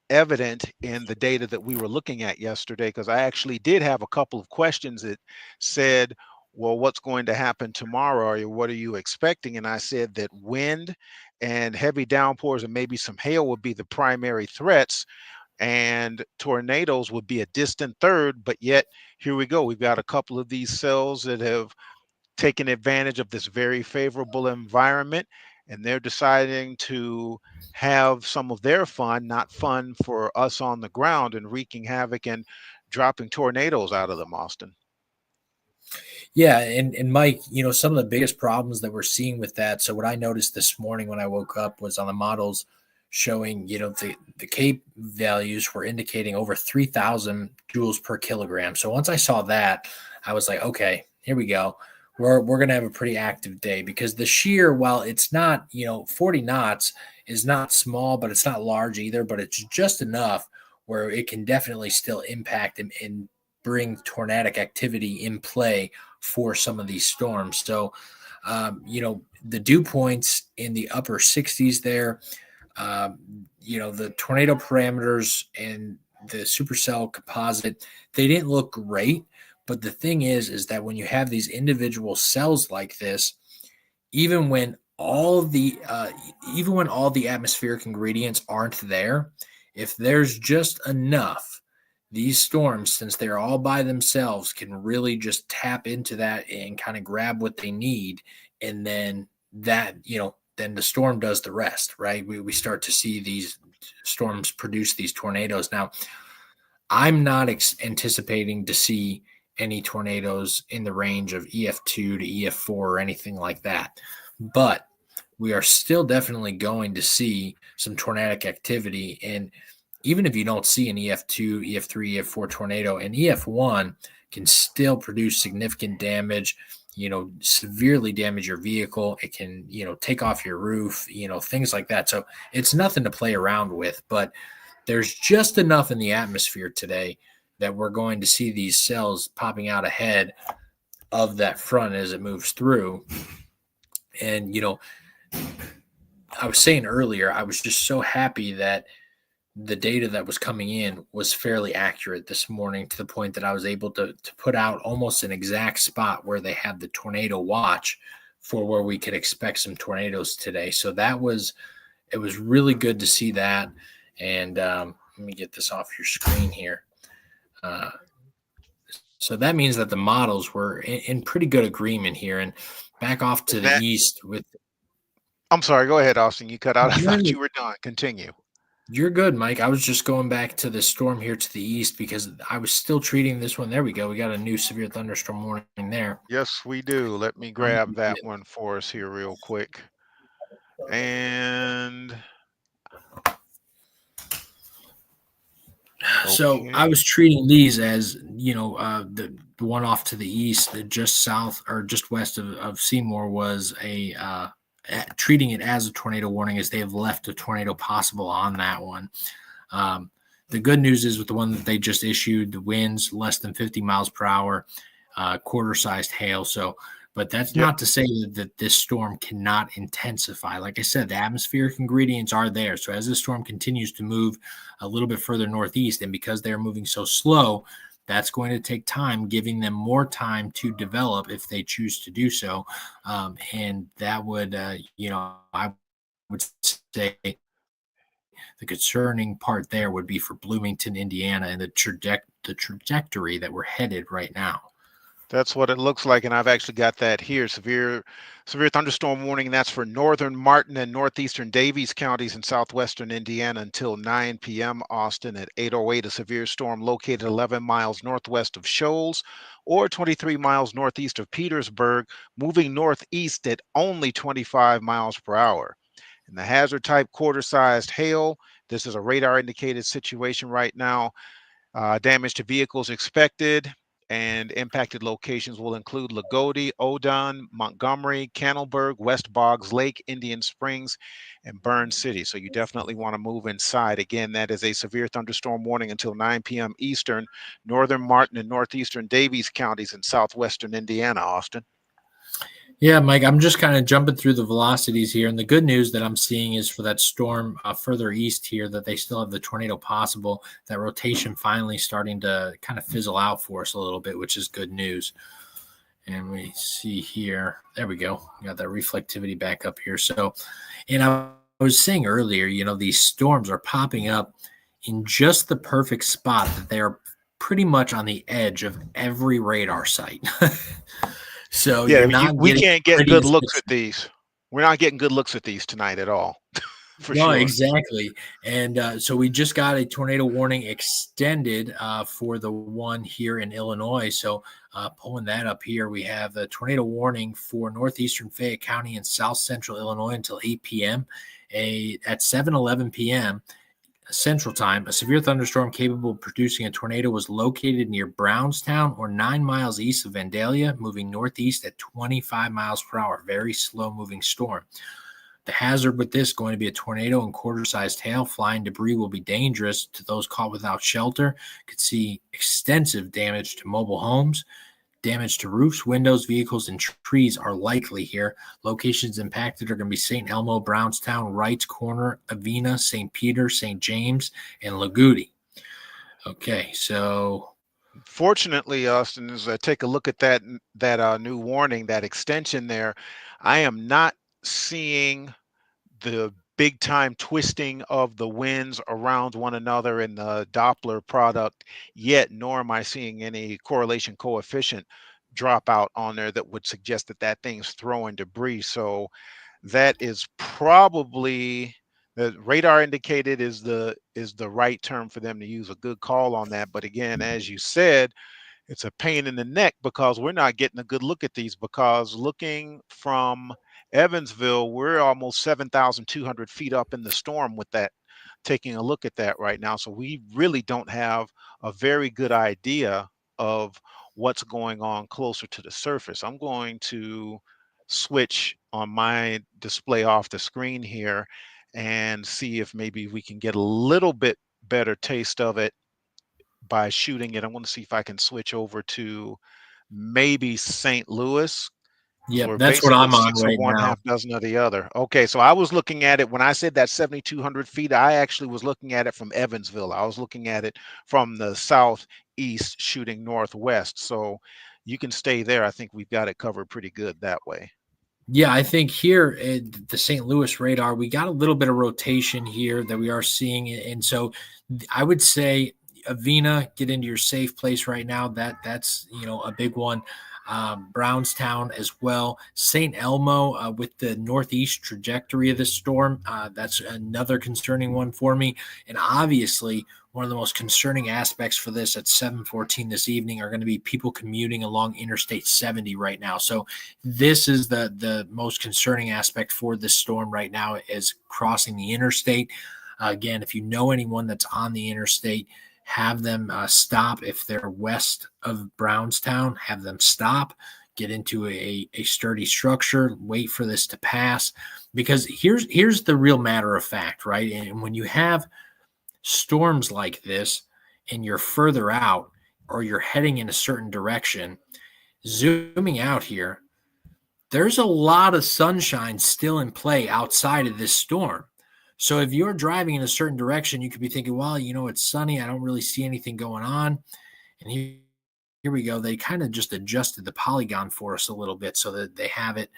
evident in the data that we were looking at yesterday, because I actually did have a couple of questions that said, well, what's going to happen tomorrow? Or what are you expecting? And I said that wind and heavy downpours and maybe some hail would be the primary threats, and tornadoes would be a distant third. But yet, here we go. We've got a couple of these cells that have taking advantage of this very favorable environment, and they're deciding to have some of their fun, not fun for us on the ground, and wreaking havoc and dropping tornadoes out of them, Austin. Yeah, and Mike, some of the biggest problems that we're seeing with that. So what I noticed this morning when I woke up was on the models showing, the Cape values were indicating over 3,000 joules per kilogram. So once I saw that, I was like, okay, here we go. We're gonna have a pretty active day, because the shear, while it's not, 40 knots is not small, but it's not large either, but it's just enough where it can definitely still impact and bring tornadic activity in play for some of these storms. So, the dew points in the upper 60s there, the tornado parameters and the supercell composite, they didn't look great. But the thing is that when you have these individual cells like this, even when all the atmospheric ingredients aren't there, if there's just enough, these storms, since they're all by themselves, can really just tap into that and kind of grab what they need. And then then the storm does the rest, right? We start to see these storms produce these tornadoes. Now, I'm not anticipating to see any tornadoes in the range of EF2 to EF4 or anything like that. But we are still definitely going to see some tornadic activity. And even if you don't see an EF2, EF3, EF4 tornado, an EF1 can still produce significant damage, severely damage your vehicle. It can, take off your roof, things like that. So it's nothing to play around with, but there's just enough in the atmosphere today that we're going to see these cells popping out ahead of that front as it moves through. And, I was saying earlier, I was just so happy that the data that was coming in was fairly accurate this morning, to the point that I was able to put out almost an exact spot where they had the tornado watch for where we could expect some tornadoes today. So it was really good to see that. And let me get this off your screen here. So that means that the models were in pretty good agreement here. And back off to the east with. I'm sorry. Go ahead, Austin. You cut out. I thought you were done. Continue. You're good, Mike. I was just going back to the storm here to the east, because I was still treating this one. There we go. We got a new severe thunderstorm warning there. Yes, we do. Let me grab that one for us here real quick. And so I was treating these as, the one off to the east, just south or just west of Seymour, was treating it as a tornado warning, as they have left a tornado possible on that one. the good news is with the one that they just issued, the winds less than 50 miles per hour, quarter-sized hail. So, but that's Yep. not to say that this storm cannot intensify. Like I said, the atmospheric ingredients are there. So as the storm continues to move a little bit further northeast, and because they're moving so slow, that's going to take time, giving them more time to develop if they choose to do so. And that would, I would say the concerning part there would be for Bloomington, Indiana, and the trajectory that we're headed right now. That's what it looks like, and I've actually got that here. Severe thunderstorm warning. That's for northern Martin and northeastern Daviess counties in southwestern Indiana until 9 p.m. Austin at 8:08. A severe storm located 11 miles northwest of Shoals or 23 miles northeast of Petersburg, moving northeast at only 25 miles per hour. And the hazard type quarter-sized hail. This is a radar indicated situation right now. Damage to vehicles expected, and impacted locations will include Lagodi, Odon, Montgomery, Cannelberg, West Boggs Lake, Indian Springs, and Burn City. So you definitely want to move inside. Again, that is a severe thunderstorm warning until 9 p.m. Eastern, northern Martin and northeastern Daviess counties in southwestern Indiana, Austin. Yeah, Mike, I'm just kind of jumping through the velocities here. And the good news that I'm seeing is for that storm further east here, that they still have the tornado possible, that rotation finally starting to kind of fizzle out for us a little bit, which is good news. And we see here, there we go. We got that reflectivity back up here. So, and I was saying earlier, these storms are popping up in just the perfect spot that they're pretty much on the edge of every radar site. So yeah, we can't get good looks at these. We're not getting good looks at these tonight at all. For no, sure. Exactly. And so we just got a tornado warning extended for the one here in Illinois. So pulling that up here, we have the tornado warning for northeastern Fayette County and south central Illinois until 8 p.m. At 7:11 p.m. Central Time, a severe thunderstorm capable of producing a tornado was located near Brownstown or 9 miles east of Vandalia, moving northeast at 25 miles per hour. Very slow moving storm. The hazard with this going to be a tornado and quarter-sized hail. Flying debris will be dangerous to those caught without shelter. Could see extensive damage to mobile homes. Damage to roofs, windows, vehicles, and trees are likely here. Locations impacted are going to be St. Elmo, Brownstown, Wrights Corner, Avena, St. Peter, St. James, and Lagodi. Okay, so fortunately, Austin, as I take a look at that new warning, that extension there, I am not seeing the big time twisting of the winds around one another in the Doppler product yet, nor am I seeing any correlation coefficient drop out on there that would suggest that thing's throwing debris. So that is probably, the radar indicated is the right term for them to use. A good call on that. But again, as you said, it's a pain in the neck because we're not getting a good look at these, because looking from Evansville, we're almost 7,200 feet up in the storm with that, taking a look at that right now. So we really don't have a very good idea of what's going on closer to the surface. I'm going to switch on my display off the screen here and see if maybe we can get a little bit better taste of it by shooting it. I want to see if I can switch over to maybe St. Louis. Yeah, that's what I'm on right one now. half dozen of the other. Okay, so I was looking at it when I said that 7,200 feet. I actually was looking at it from Evansville. I was looking at it from the southeast, shooting northwest. So you can stay there. I think we've got it covered pretty good that way. Yeah, I think here at the St. Louis radar, we got a little bit of rotation here that we are seeing, and so I would say Avena, get into your safe place right now. That's a big one. Brownstown as well. St. Elmo with the northeast trajectory of the storm. That's another concerning one for me. And obviously, one of the most concerning aspects for this at 7:14 this evening are going to be people commuting along Interstate 70 right now. So this is the most concerning aspect for this storm right now, is crossing the interstate. Again, if you know anyone that's on the interstate, have them stop. If they're west of Brownstown, have them stop, get into a sturdy structure, wait for this to pass. Because here's the real matter of fact, right? And when you have storms like this and you're further out or you're heading in a certain direction, zooming out here, there's a lot of sunshine still in play outside of this storm. So if you're driving in a certain direction, you could be thinking, well, it's sunny. I don't really see anything going on. And here we go. They kind of just adjusted the polygon for us a little bit so that they have it.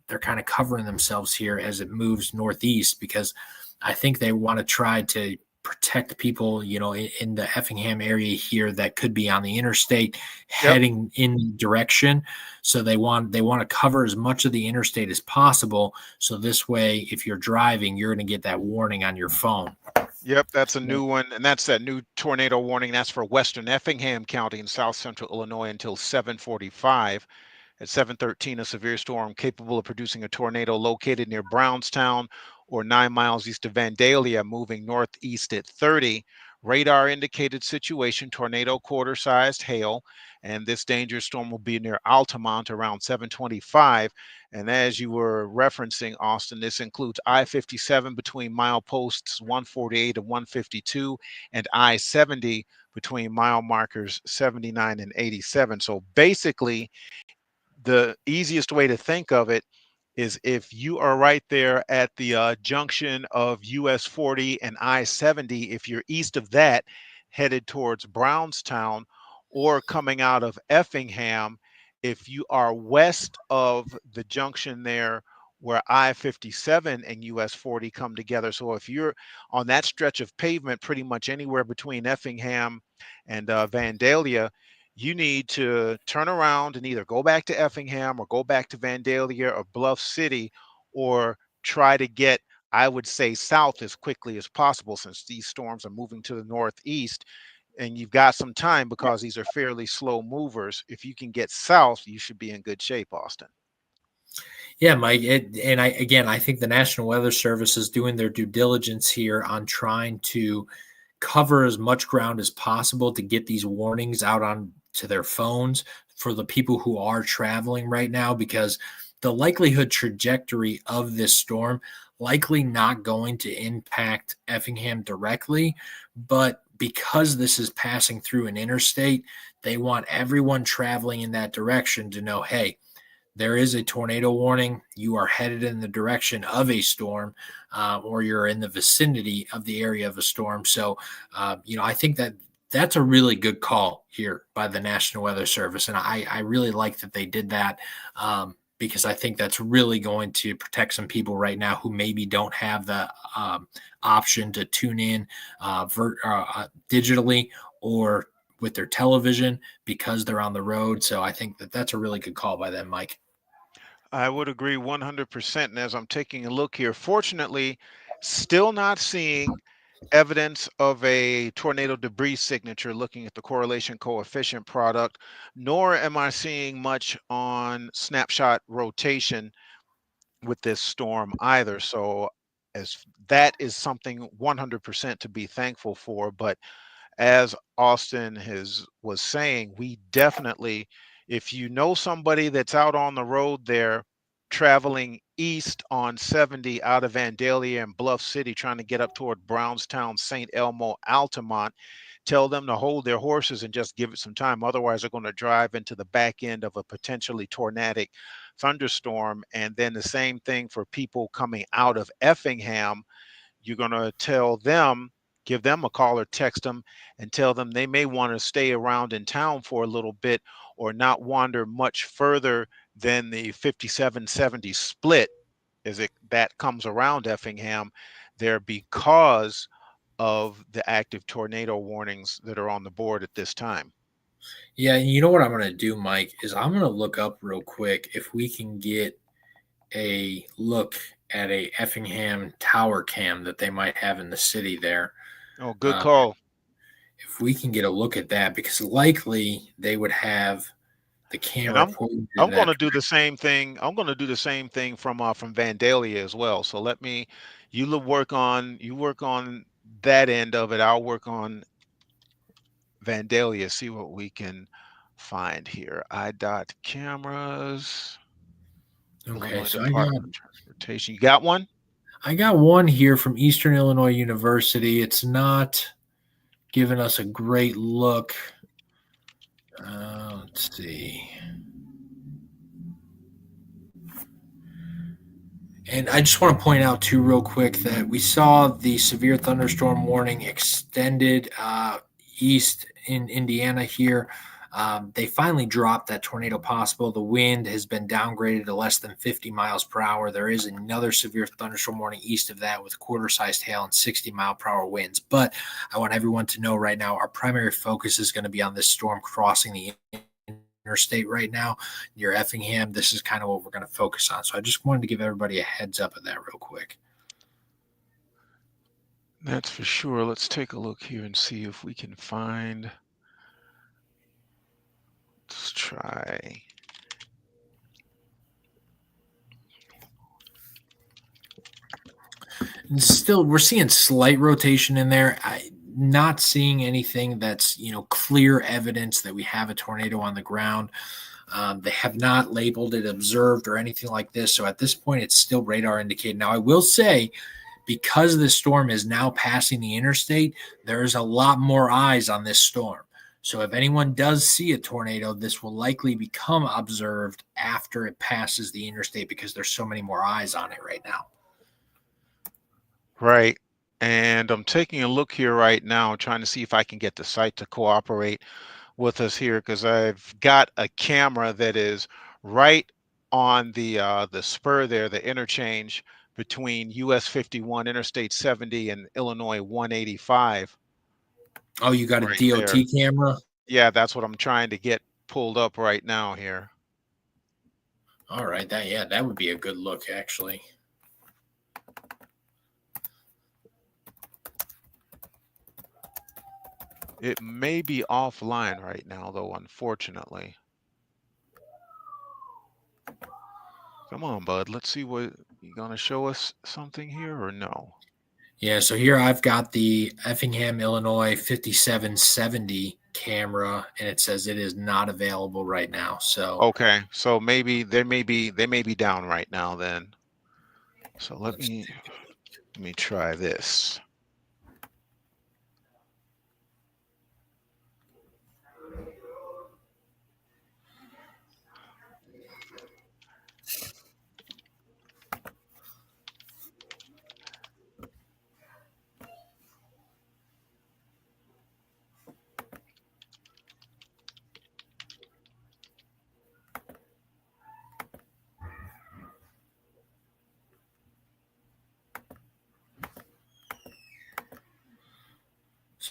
They're kind of covering themselves here as it moves northeast, because I think they want to try to protect people, in the Effingham area here that could be on the interstate heading in direction. So they want to cover as much of the interstate as possible. So this way, if you're driving, you're going to get that warning on your phone. Yep, that's a new one, and that's that new tornado warning. That's for Western Effingham County in south central Illinois until 7:45. At 7:13, a severe storm capable of producing a tornado located near Brownstown or 9 miles east of Vandalia, moving northeast at 30. Radar indicated situation, tornado quarter-sized hail, and this dangerous storm will be near Altamont around 7:25. And as you were referencing, Austin, this includes I-57 between mileposts 148 and 152, and I-70 between mile markers 79 and 87. So basically, the easiest way to think of it is if you are right there at the junction of US 40 and I-70, if you're east of that, headed towards Brownstown, or coming out of Effingham, if you are west of the junction there where I-57 and US 40 come together. So if you're on that stretch of pavement, pretty much anywhere between Effingham and Vandalia, you need to turn around and either go back to Effingham or go back to Vandalia or Bluff City, or try to get, I would say, south as quickly as possible, since these storms are moving to the northeast and you've got some time because these are fairly slow movers. If you can get south, you should be in good shape, Austin. Yeah, Mike. I think the National Weather Service is doing their due diligence here on trying to cover as much ground as possible to get these warnings out on to their phones for the people who are traveling right now, because the likelihood trajectory of this storm likely not going to impact Effingham directly, but because this is passing through an interstate, they want everyone traveling in that direction to know, hey, there is a tornado warning. You are headed in the direction of a storm, or you're in the vicinity of the area of a storm. So, I think that's a really good call here by the National Weather Service. And I really like that they did that, because I think that's really going to protect some people right now who maybe don't have the option to tune in digitally or with their television because they're on the road. So I think that's a really good call by them, Mike. I would agree 100%. And as I'm taking a look here, fortunately, still not seeing evidence of a tornado debris signature looking at the correlation coefficient product, nor am I seeing much on snapshot rotation with this storm either. So as that is something 100% to be thankful for. But as Austin was saying, we definitely, if you know somebody that's out on the road there traveling east on 70 out of Vandalia and Bluff City, trying to get up toward Brownstown, St. Elmo, Altamont, tell them to hold their horses and just give it some time. Otherwise, they're going to drive into the back end of a potentially tornadic thunderstorm. And then the same thing for people coming out of Effingham. You're going to tell them, give them a call or text them and tell them they may want to stay around in town for a little bit, or not wander much further than the 5770 split as that comes around Effingham there, because of the active tornado warnings that are on the board at this time. Yeah, you know what I'm going to do, Mike, is I'm going to look up real quick if we can get a look at a Effingham tower cam that they might have in the city there. Oh, good call. If we can get a look at that, because likely they would have the camera And pointed I'm in going that to do the same thing. I'm going to do the same thing from Vandalia as well. So let me, work on that end of it. I'll work on Vandalia, see what we can find here. IDOT cameras, Okay, Illinois so I got Department of Transportation. You got one? I got one here from Eastern Illinois University. It's not giving us a great look. Let's see. And I just want to point out, too, real quick, that we saw the severe thunderstorm warning extended east in Indiana here. They finally dropped that tornado possible. The wind has been downgraded to less than 50 miles per hour. There is another severe thunderstorm warning east of that with quarter-sized hail and 60-mile-per-hour winds. But I want everyone to know right now our primary focus is going to be on this storm crossing the interstate right now near Effingham. This is kind of what we're going to focus on. So I just wanted to give everybody a heads up of that real quick. That's for sure. Let's take a look here and see if we can find. Let's try. And still, we're seeing slight rotation in there. Not seeing anything that's clear evidence that we have a tornado on the ground. They have not labeled it observed or anything like this. So at this point, it's still radar indicated. Now, I will say, because this storm is now passing the interstate, there's a lot more eyes on this storm. So if anyone does see a tornado, this will likely become observed after it passes the interstate because there's so many more eyes on it right now. Right. And I'm taking a look here right now, trying to see if I can get the site to cooperate with us here, because I've got a camera that is right on the spur there, the interchange between US 51, Interstate 70, and Illinois 185. Oh, you got a Right DOT there. camera? Yeah, that's what I'm trying to get pulled up right now here. All right, that would be a good look, actually. It may be offline right now, though, unfortunately. Come on, bud. Let's see what you gonna show us something here or no? Yeah, so here I've got the Effingham, Illinois 5770 camera, and it says it is not available right now. So okay, so maybe they may be down right now then. So let me try this.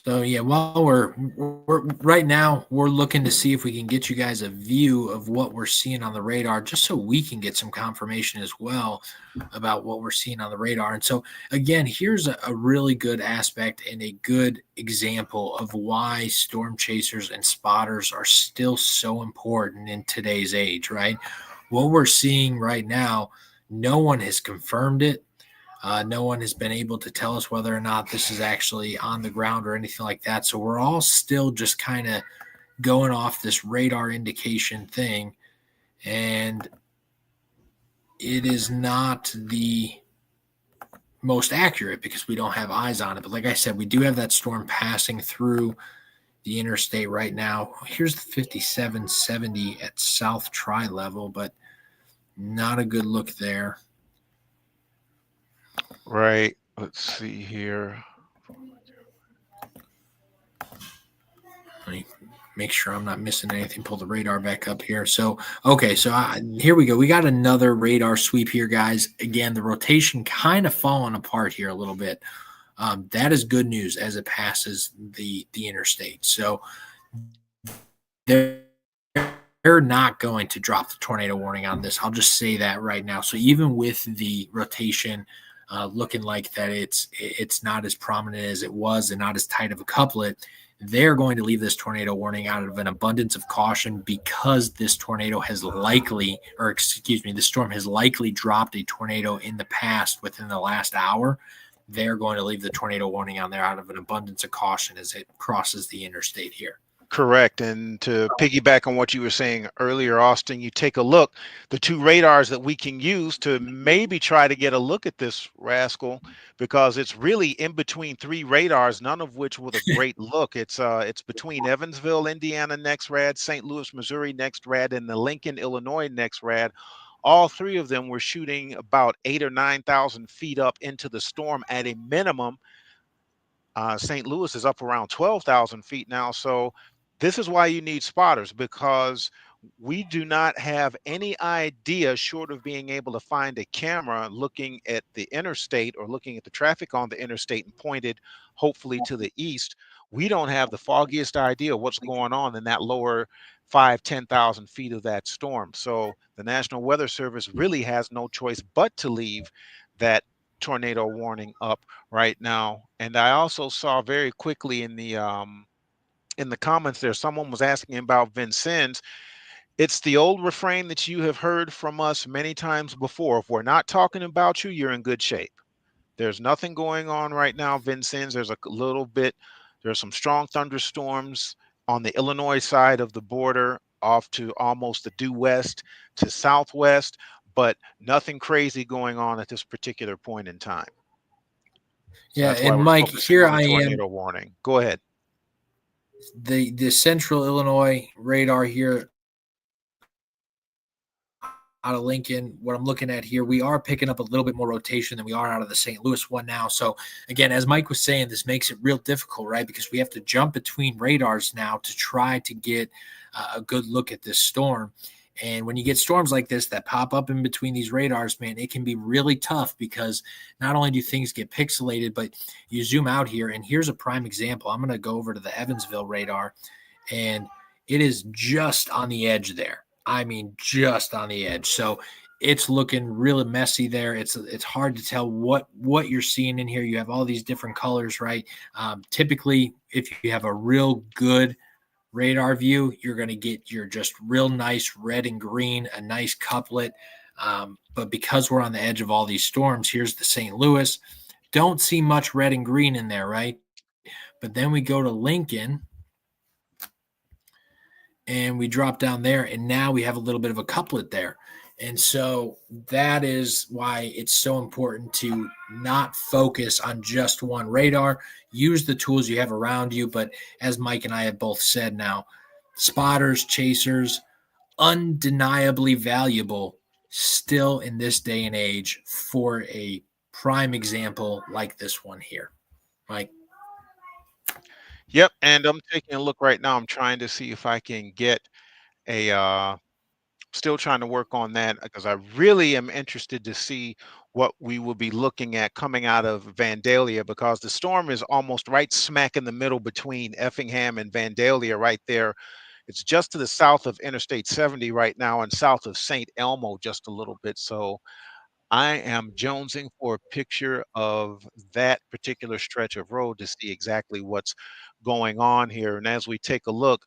So yeah, while we're right now, we're looking to see if we can get you guys a view of what we're seeing on the radar, just so we can get some confirmation as well about what we're seeing on the radar. And so again, here's a really good aspect and a good example of why storm chasers and spotters are still so important in today's age, right? What we're seeing right now, no one has confirmed it. No one has been able to tell us whether or not this is actually on the ground or anything like that. So we're all still just kind of going off this radar indication thing. And it is not the most accurate because we don't have eyes on it. But like I said, we do have that storm passing through the interstate right now. Here's the 5770 at South Tri level, but not a good look there. Right. Let's see here. Let me make sure I'm not missing anything. Pull the radar back up here. So, okay. So here we go. We got another radar sweep here, guys. Again, the rotation kind of falling apart here a little bit. That is good news as it passes the interstate. So they're not going to drop the tornado warning on this. I'll just say that right now. So even with the rotation looking like that it's not as prominent as it was and not as tight of a couplet, they're going to leave this tornado warning out of an abundance of caution because this tornado has likely, or excuse me, the storm has likely dropped a tornado in the past within the last hour. They're going to leave the tornado warning on there out of an abundance of caution as it crosses the interstate here. Correct. And to piggyback on what you were saying earlier, Austin, you take a look, the two radars that we can use to maybe try to get a look at this rascal, because it's really in between three radars, none of which with a great look. It's between Evansville, Indiana next rad, St. Louis, Missouri next rad, and the Lincoln, Illinois next rad. All three of them were shooting about 8,000 or 9,000 feet up into the storm at a minimum. St. Louis is up around 12,000 feet now. So this is why you need spotters, because we do not have any idea, short of being able to find a camera looking at the interstate or looking at the traffic on the interstate and pointed hopefully to the east. We don't have the foggiest idea what's going on in that lower 5,000 to 10,000 feet of that storm. So the National Weather Service really has no choice but to leave that tornado warning up right now. And I also saw very quickly in the comments there, someone was asking about Vincennes. It's the old refrain that you have heard from us many times before. If we're not talking about you, you're in good shape. There's nothing going on right now, Vincennes. There's a little bit, there's some strong thunderstorms on the Illinois side of the border off to almost the due west to southwest, but nothing crazy going on at this particular point in time. So Yeah, that's why and we're Mike, focusing here on the I am. tornado warning. Go ahead. The Central Illinois radar here out of Lincoln. What I'm looking at here, we are picking up a little bit more rotation than we are out of the St. Louis one now. So again, as Mike was saying, this makes it real difficult, right? Because we have to jump between radars now to try to get a good look at this storm. And when you get storms like this that pop up in between these radars, man, it can be really tough, because not only do things get pixelated, but you zoom out here. And here's a prime example. I'm going to go over to the Evansville radar, and it is just on the edge there. I mean, just on the edge. So it's looking really messy there. It's hard to tell what you're seeing in here. You have all these different colors, right? Typically, if you have a real good radar view, you're going to get your just real nice red and green, a nice couplet. But because we're on the edge of all these storms, here's the St. Louis. Don't see much red and green in there, right? But then we go to Lincoln, and we drop down there, and now we have a little bit of a couplet there. And so that is why it's so important to not focus on just one radar. Use the tools you have around you. But as Mike and I have both said now, spotters, chasers, undeniably valuable still in this day and age for a prime example like this one here. Mike? Yep. And I'm taking a look right now. I'm trying to see if I can get a still trying to work on that, because I really am interested to see what we will be looking at coming out of Vandalia, because the storm is almost right smack in the middle between Effingham and Vandalia right there. It's just to the south of Interstate 70 right now, and south of St. Elmo just a little bit. So I am jonesing for a picture of that particular stretch of road to see exactly what's going on here. And as we take a look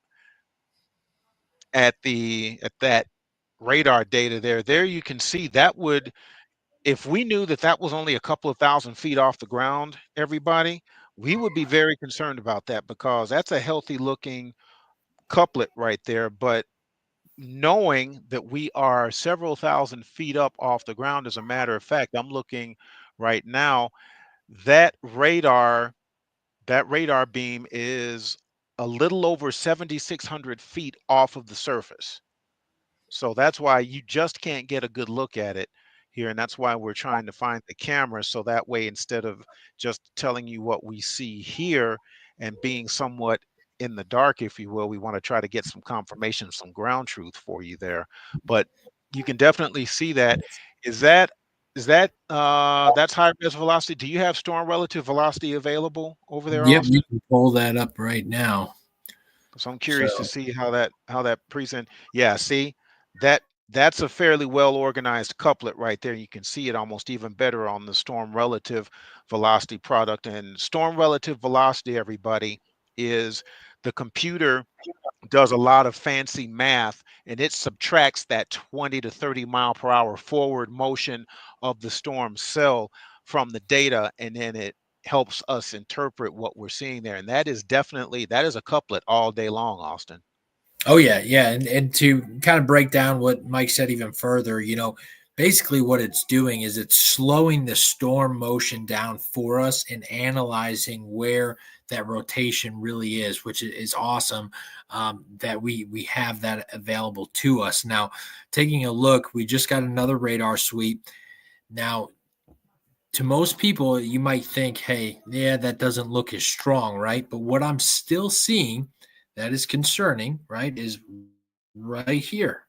at that radar data there you can see that would, if we knew that that was only a couple of thousand feet off the ground, everybody, we would be very concerned about that, because that's a healthy looking couplet right there. But knowing that we are several thousand feet up off the ground, as a matter of fact, I'm looking right now, that radar beam is a little over 7,600 feet off of the surface. So that's why you just can't get a good look at it here. And that's why we're trying to find the camera. So that way, instead of just telling you what we see here and being somewhat in the dark, if you will, we want to try to get some confirmation, some ground truth for you there. But you can definitely see that. That's high res velocity? Do you have storm relative velocity available over there, Yep, Austin? you can pull that up right now. So I'm So curious to see how that present. Yeah, see that's a fairly well organized couplet right there. You can see it almost even better on the storm relative velocity product. And storm relative velocity, everybody, is the computer does a lot of fancy math, and it subtracts that 20 to 30 mile per hour forward motion of the storm cell from the data, and then helps us interpret what we're seeing there. And that is a couplet all day long, Austin. Oh yeah, yeah, and to kind of break down what Mike said even further, basically what it's doing is it's slowing the storm motion down for us and analyzing where that rotation really is, which is awesome. That we have that available to us now. Taking a look, we just got another radar sweep. Now, to most people, you might think, hey, yeah, that doesn't look as strong, right? But what I'm still seeing that is concerning, right, is right here.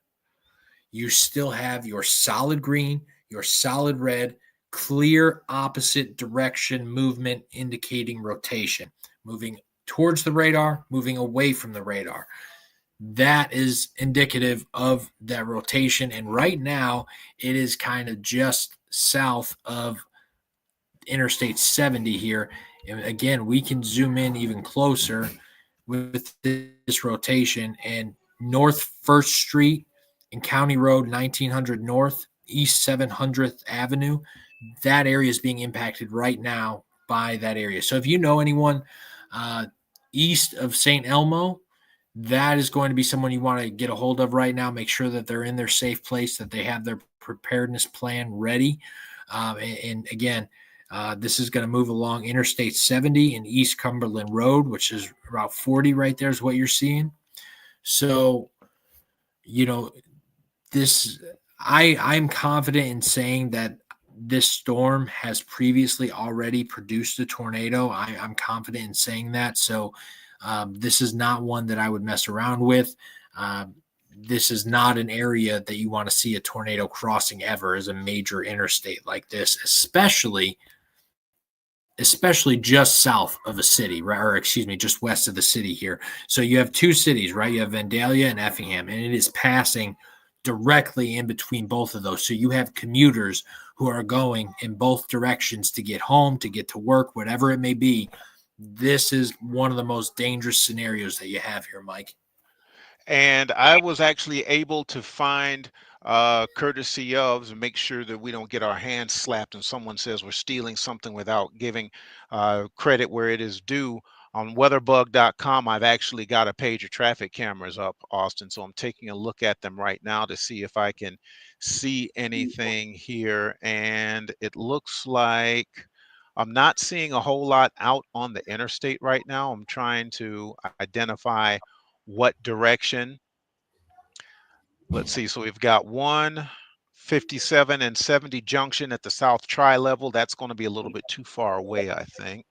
You still have your solid green, your solid red, clear opposite direction movement indicating rotation, moving towards the radar, moving away from the radar. That is indicative of that rotation. And right now, it is kind of just south of Interstate 70 here. And again, we can zoom in even closer with this rotation, and North First Street and County Road 1900 North, East 700th Avenue, that area is being impacted right now by that area. So if you know anyone east of St. Elmo, that is going to be someone you want to get a hold of right now. Make sure that they're in their safe place, that they have their preparedness plan ready. And again, this is going to move along Interstate 70 and East Cumberland Road, which is Route 40 right there is what you're seeing. So, I'm confident in saying that this storm has previously already produced a tornado. I'm confident in saying that. So this is not one that I would mess around with. This is not an area that you want to see a tornado crossing ever as a major interstate like this, especially just south of a city, right? Or excuse me, just west of the city here. So you have two cities, right? You have Vandalia and Effingham, and it is passing directly in between both of those. So you have commuters who are going in both directions to get home, to get to work, whatever it may be. This is one of the most dangerous scenarios that you have here, Mike. And I was actually able to find, courtesy of, and make sure that we don't get our hands slapped and someone says we're stealing something without giving credit where it is due. On weatherbug.com, I've actually got a page of traffic cameras up, Austin. So I'm taking a look at them right now to see if I can see anything here. And it looks like I'm not seeing a whole lot out on the interstate right now. I'm trying to identify what direction. Let's see. So we've got 157 and 70 junction at the South Tri level. That's going to be a little bit too far away, I think.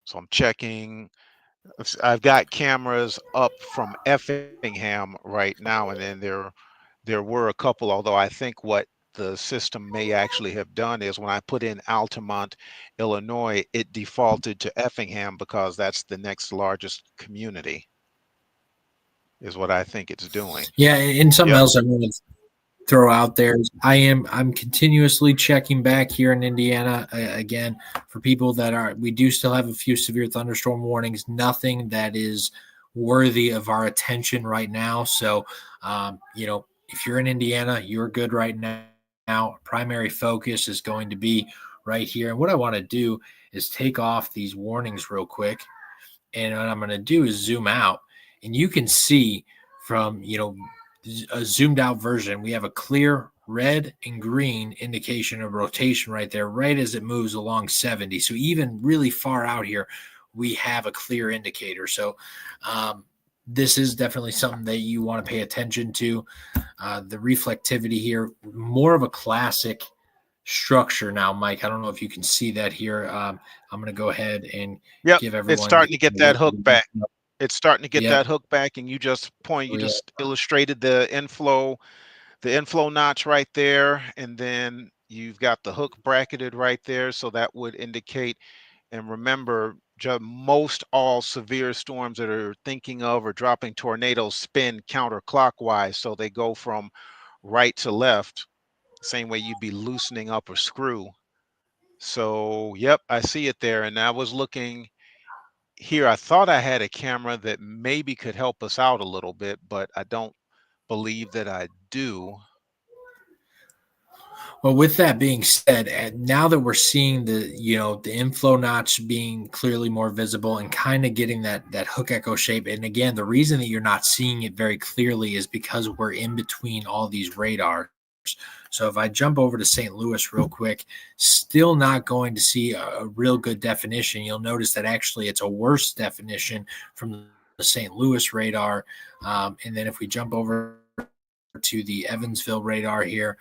So I'm checking. I've got cameras up from Effingham right now, and then there were a couple, although I think what the system may actually have done is when I put in Altamont, Illinois, it defaulted to Effingham because that's the next largest community, is what I think it's doing. Yeah, and something Yep. else I want to throw out there is I'm continuously checking back here in Indiana again for people that we do still have a few severe thunderstorm warnings, nothing that is worthy of our attention right now. So, if you're in Indiana, you're good right now. Primary focus is going to be right here. And what I want to do is take off these warnings real quick. And what I'm going to do is zoom out, and you can see from, a zoomed out version, we have a clear red and green indication of rotation right there, right as it moves along 70. So even really far out here, we have a clear indicator. So this is definitely something that you want to pay attention to. The reflectivity here, more of a classic structure now, Mike. I don't know if you can see that here. I'm going to go ahead and give everyone. It's starting to get that hook back. It's starting to get that hook back, and you just illustrated the inflow notch right there, and then you've got the hook bracketed right there. So that would indicate, and remember, most all severe storms that are thinking of or dropping tornadoes spin counterclockwise. So they go from right to left, same way you'd be loosening up a screw. So, yep, I see it there. And I was looking here. I thought I had a camera that maybe could help us out a little bit, but I don't believe that I do. Well, with that being said, now that we're seeing the inflow notch being clearly more visible and kind of getting that hook echo shape, and again, the reason that you're not seeing it very clearly is because we're in between all these radars. So if I jump over to St. Louis real quick, still not going to see a real good definition. You'll notice that actually it's a worse definition from the St. Louis radar. And then if we jump over to the Evansville radar here,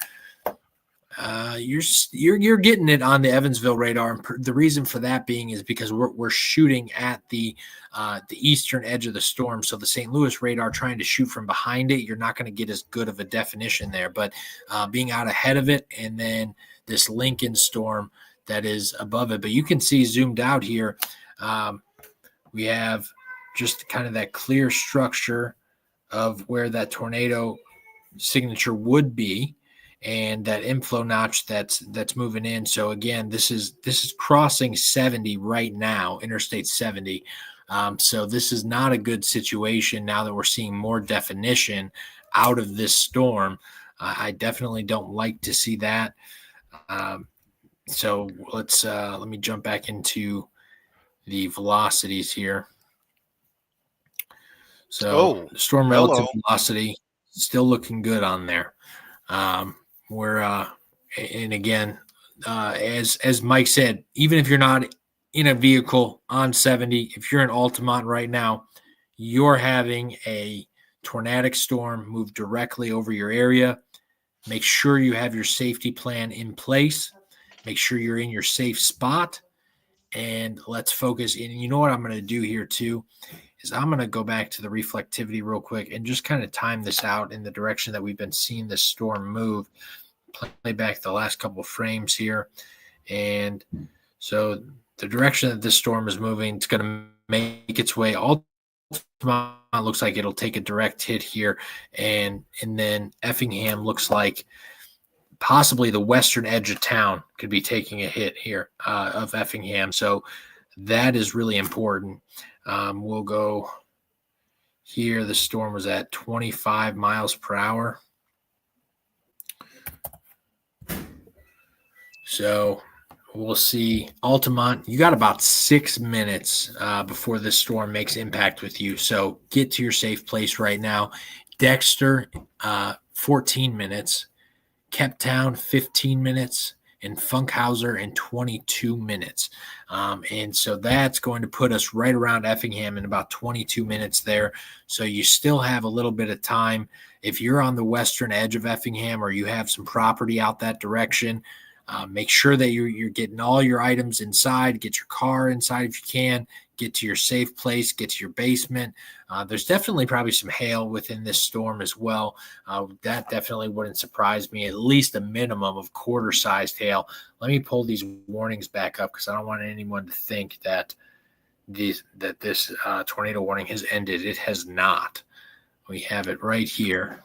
you're getting it on the Evansville radar, and the reason for that being is because we're shooting at the eastern edge of the storm. So the St. Louis radar trying to shoot from behind it, you're not going to get as good of a definition there. But being out ahead of it, and then this Lincoln storm that is above it. But you can see zoomed out here, we have just kind of that clear structure of where that tornado signature would be, and that inflow notch that's moving in. So again, this is crossing 70 right now, Interstate 70. So this is not a good situation now that we're seeing more definition out of this storm. I definitely don't like to see that. So let me jump back into the velocities here. So storm relative velocity still looking good on there. And again, as Mike said, even if you're not in a vehicle on 70, if you're in Altamont right now, you're having a tornadic storm move directly over your area. Make sure you have your safety plan in place. Make sure you're in your safe spot, and let's focus. And you know what I'm going to do here too is I'm going to go back to the reflectivity real quick and just kind of time this out in the direction that we've been seeing this storm move. Play back the last couple of frames here. And so the direction that this storm is moving, it's going to make its way. Altamont looks like it'll take a direct hit here. And then Effingham looks like possibly the western edge of town could be taking a hit here of Effingham. So that is really important. We'll go here. The storm was at 25 miles per hour. So we'll see. Altamont, you got about 6 minutes before this storm makes impact with you. So get to your safe place right now. Dexter, 14 minutes. Kemptown, 15 minutes. And Funkhauser in 22 minutes. And so that's going to put us right around Effingham in about 22 minutes there. So you still have a little bit of time. If you're on the western edge of Effingham or you have some property out that direction, make sure that you're getting all your items inside. Get your car inside if you can. Get to your safe place. Get to your basement. There's definitely probably some hail within this storm as well. That definitely wouldn't surprise me. At least a minimum of quarter-sized hail. Let me pull these warnings back up because I don't want anyone to think that this tornado warning has ended. It has not. We have it right here.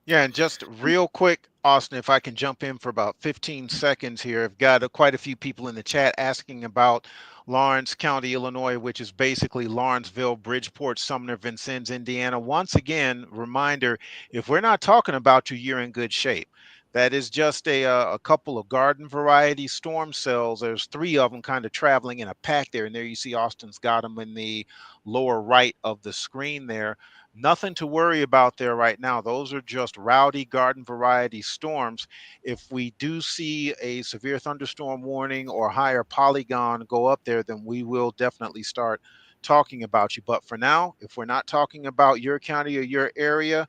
Yeah, and just real quick, Austin, if I can jump in for about 15 seconds here. I've got quite a few people in the chat asking about Lawrence County, Illinois, which is basically Lawrenceville, Bridgeport, Sumner, Vincennes, Indiana. Once again, reminder, if we're not talking about you, you're in good shape. That is just a couple of garden variety storm cells. There's 3 of them kind of traveling in a pack there. And there you see Austin's got them in the lower right of the screen there. Nothing to worry about there right now. Those are just rowdy garden variety storms. If we do see a severe thunderstorm warning or higher polygon go up there, then we will definitely start talking about you. But for now, if we're not talking about your county or your area,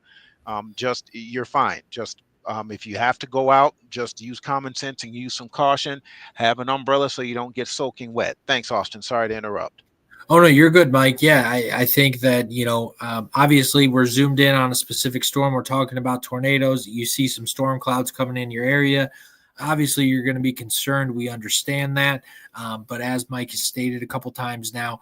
just you're fine. Just if you have to go out, just use common sense and use some caution. Have an umbrella so you don't get soaking wet. Thanks, Austin. Sorry to interrupt. Oh, no, you're good, Mike. Yeah, I think that, obviously we're zoomed in on a specific storm. We're talking about tornadoes. You see some storm clouds coming in your area. Obviously, you're going to be concerned. We understand that. But as Mike has stated a couple times now,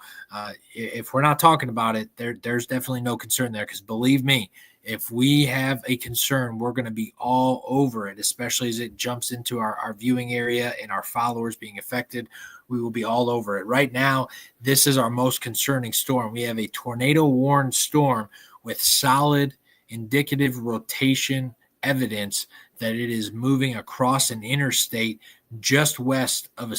if we're not talking about it, there's definitely no concern there because believe me, if we have a concern, we're going to be all over it, especially as it jumps into our viewing area and our followers being affected. We will be all over it. Right now, this is our most concerning storm. We have a tornado-warned storm with solid indicative rotation evidence that it is moving across an interstate just west of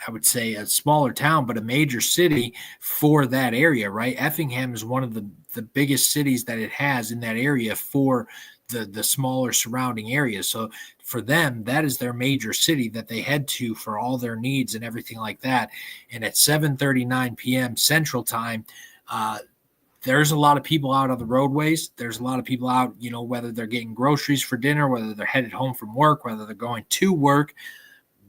I would say a smaller town, but a major city for that area, right? Effingham is one of the biggest cities that it has in that area for the smaller surrounding areas. So for them, that is their major city that they head to for all their needs and everything like that. And at 7:39 p.m. Central Time, there's a lot of people out on the roadways. There's a lot of people out, whether they're getting groceries for dinner, whether they're headed home from work, whether they're going to work.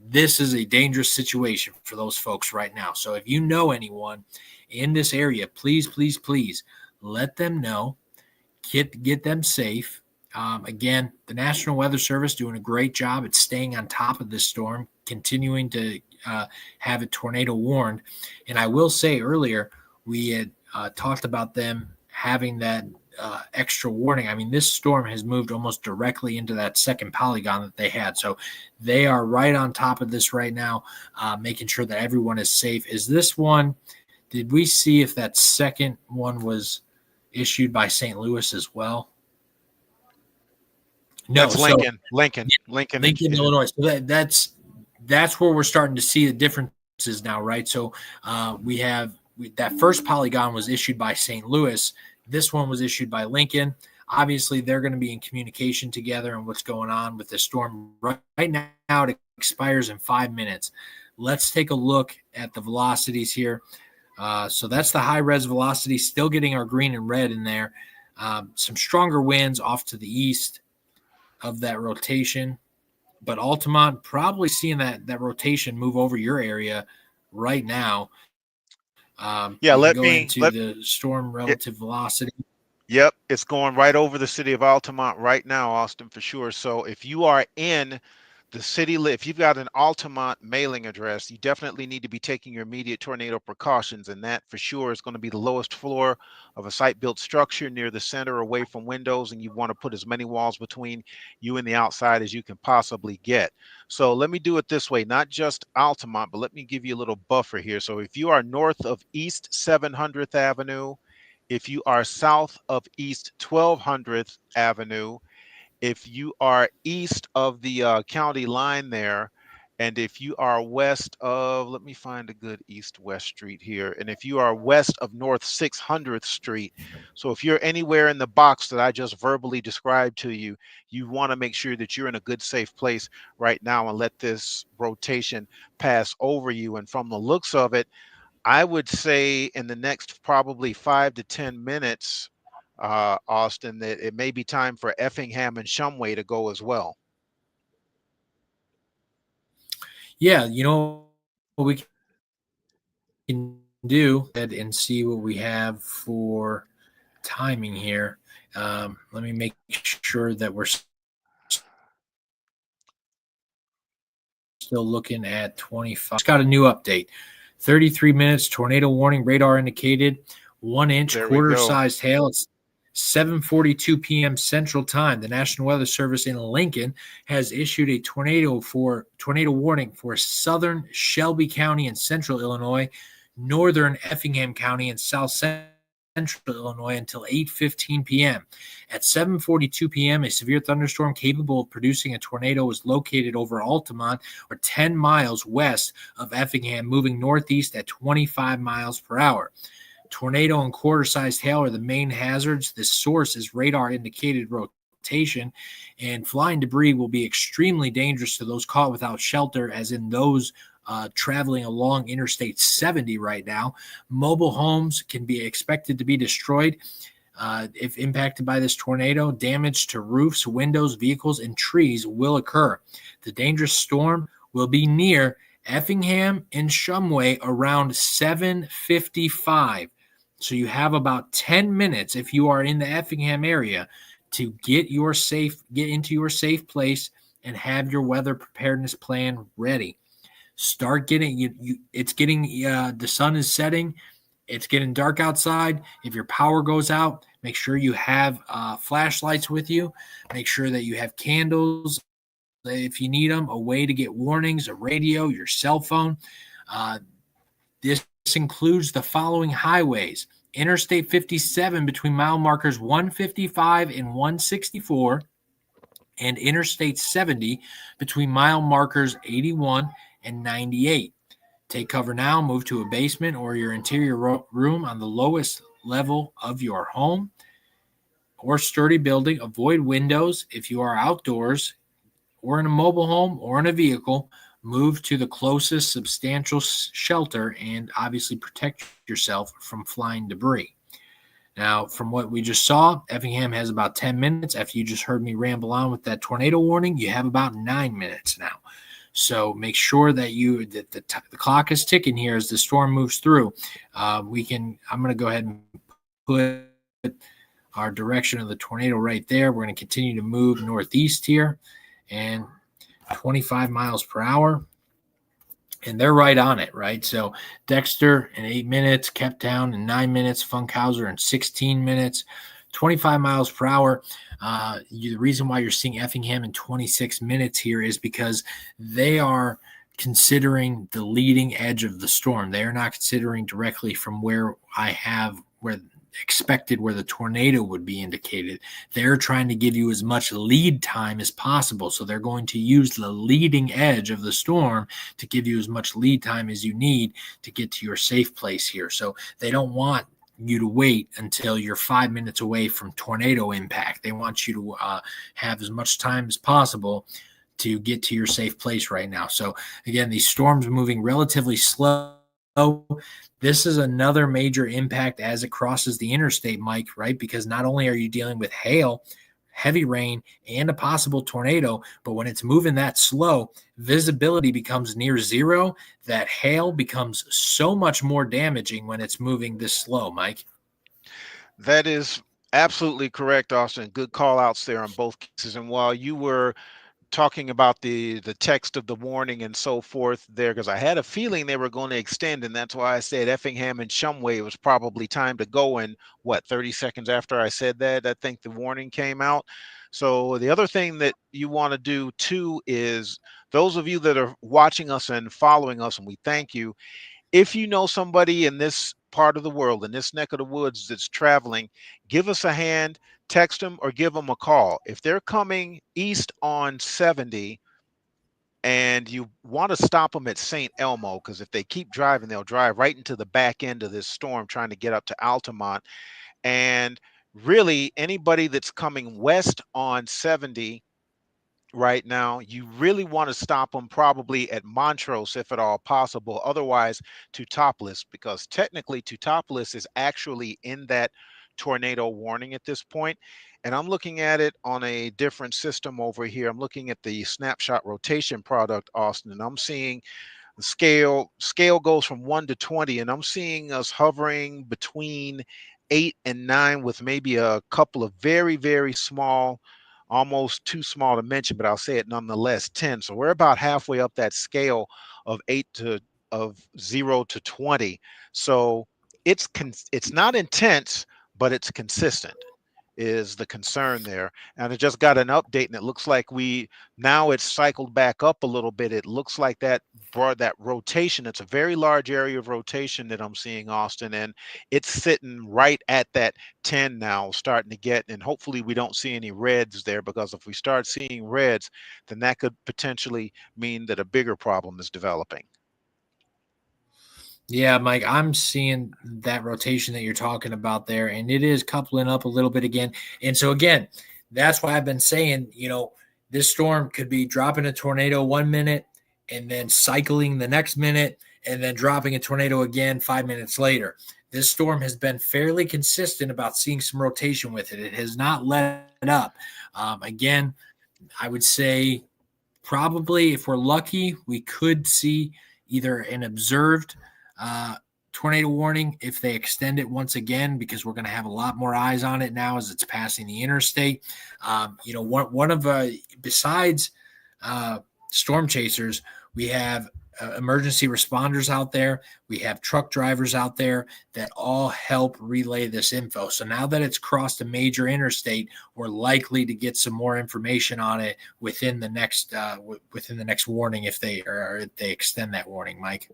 This is a dangerous situation for those folks right now. So if you know anyone in this area, please, please, please let them know. Get them safe. Again, the National Weather Service doing a great job at staying on top of this storm, continuing to have it tornado warned. And I will say earlier, we had talked about them having that extra warning. I mean, this storm has moved almost directly into that second polygon that they had. So they are right on top of this right now, making sure that everyone is safe. Is this one, did we see if that second one was issued by St. Louis as well? No, that's Lincoln, Illinois. So that's where we're starting to see the differences now, right? So we have that first polygon was issued by St. Louis. This one was issued by Lincoln. Obviously, they're going to be in communication together on what's going on with the storm. Right now, it expires in 5 minutes. Let's take a look at the velocities here. So that's the high-res velocity, still getting our green and red in there. Some stronger winds off to the east of that rotation. But Altamont probably seeing that rotation move over your area right now. The storm relative velocity. Yep, it's going right over the city of Altamont right now, Austin, for sure. So if you are in the city, if you've got an Altamont mailing address, you definitely need to be taking your immediate tornado precautions, and that for sure is going to be the lowest floor of a site-built structure near the center, away from windows, and you want to put as many walls between you and the outside as you can possibly get. So let me do it this way, not just Altamont, but let me give you a little buffer here. So if you are north of East 700th Avenue, if you are south of East 1200th Avenue, if you are east of the county line there, and if you are west of, let me find a good east-west street here, and if you are west of North 600th Street, so if you're anywhere in the box that I just verbally described to you, you want to make sure that you're in a good, safe place right now and let this rotation pass over you. And from the looks of it, I would say in the next probably 5 to 10 minutes, Austin, that it may be time for Effingham and Shumway to go as well. Yeah, what we can do and see what we have for timing here. Let me make sure that we're still looking at 25. Just got a new update. 33 minutes, tornado warning, radar indicated, 1 inch, quarter-sized hail. It's 7:42 p.m. Central Time. The National Weather Service in Lincoln has issued a tornado warning for southern Shelby County and central Illinois, northern Effingham County and south central Illinois until 8:15 p.m. At 7:42 p.m., a severe thunderstorm capable of producing a tornado was located over Altamont, or 10 miles west of Effingham, moving northeast at 25 miles per hour. Tornado and quarter-sized hail are the main hazards. This source is radar-indicated rotation, and flying debris will be extremely dangerous to those caught without shelter, as in those traveling along Interstate 70 right now. Mobile homes can be expected to be destroyed if impacted by this tornado. Damage to roofs, windows, vehicles, and trees will occur. The dangerous storm will be near Effingham and Shumway around 7:55. So you have about 10 minutes if you are in the Effingham area to get into your safe place and have your weather preparedness plan ready. Start getting it's getting the sun is setting. It's getting dark outside. If your power goes out, make sure you have flashlights with you. Make sure that you have candles if you need them, a way to get warnings, a radio, your cell phone. This includes the following highways: Interstate 57 between mile markers 155 and 164, and Interstate 70 between mile markers 81 and 98. Take cover now, move to a basement or your interior room on the lowest level of your home or sturdy building. Avoid windows if you are outdoors or in a mobile home or in a vehicle. Move to the closest substantial shelter and obviously protect yourself from flying debris. Now, from what we just saw, Effingham has about 10 minutes. After you just heard me ramble on with that tornado warning, you have about 9 minutes now. So make sure that the clock is ticking here as the storm moves through. I'm going to go ahead and put our direction of the tornado right there. We're going to continue to move northeast here, and 25 miles per hour. And they're right on it, right? So Dexter in 8 minutes, Cape Town in 9 minutes, Funkhauser in 16 minutes, 25 miles per hour. The reason why you're seeing Effingham in 26 minutes here is because they are considering the leading edge of the storm. They are not considering directly from where the tornado would be indicated. They're trying to give you as much lead time as possible. So they're going to use the leading edge of the storm to give you as much lead time as you need to get to your safe place here. So they don't want you to wait until you're 5 minutes away from tornado impact. They want you to have as much time as possible to get to your safe place right now. So again, these storms are moving relatively slow. This is another major impact as it crosses the interstate, Mike, right? Because not only are you dealing with hail, heavy rain, and a possible tornado, but when it's moving that slow, visibility becomes near zero. That hail becomes so much more damaging when it's moving this slow, Mike. That is absolutely correct, Austin. Good call outs there on both cases. And while you were talking about the text of the warning and so forth there, because I had a feeling they were going to extend, and that's why I said Effingham and Shumway was probably time to go. And 30 seconds after I said that, I think the warning came out. So the other thing that you want to do too is those of you that are watching us and following us, and we thank you. If you know somebody in this part of the world, in this neck of the woods that's traveling, give us a hand, text them, or give them a call. If they're coming east on 70 and you want to stop them at St. Elmo, because if they keep driving, they'll drive right into the back end of this storm trying to get up to Altamont. And really, anybody that's coming west on 70 right now, you really want to stop them probably at Montrose if at all possible. Otherwise, Teutopolis, because technically Teutopolis is actually in that tornado warning at this point. And I'm looking at it on a different system over here. I'm looking at the snapshot rotation product, Austin, and I'm seeing the scale goes from 1 to 20, and I'm seeing us hovering between 8 and 9 with maybe a couple of very, very small, almost too small to mention, but I'll say it nonetheless, 10. So we're about halfway up that scale of 0 to 20. So it's not intense, but it's consistent is the concern there. And I just got an update, and it looks like now it's cycled back up a little bit. It looks like that brought that rotation. It's a very large area of rotation that I'm seeing, Austin, and it's sitting right at that 10 now, starting to get, and hopefully we don't see any reds there, because if we start seeing reds, then that could potentially mean that a bigger problem is developing. Yeah, Mike, I'm seeing that rotation that you're talking about there, and it is coupling up a little bit again. And so, again, that's why I've been saying, this storm could be dropping a tornado 1 minute and then cycling the next minute and then dropping a tornado again 5 minutes later. This storm has been fairly consistent about seeing some rotation with it. It has not let up. Again, I would say probably if we're lucky, we could see either an observed tornado warning if they extend it once again, because we're going to have a lot more eyes on it now as it's passing the interstate. Besides storm chasers, we have emergency responders out there. We have truck drivers out there that all help relay this info. So now that it's crossed a major interstate, we're likely to get some more information on it within the next warning if they extend that warning, Mike.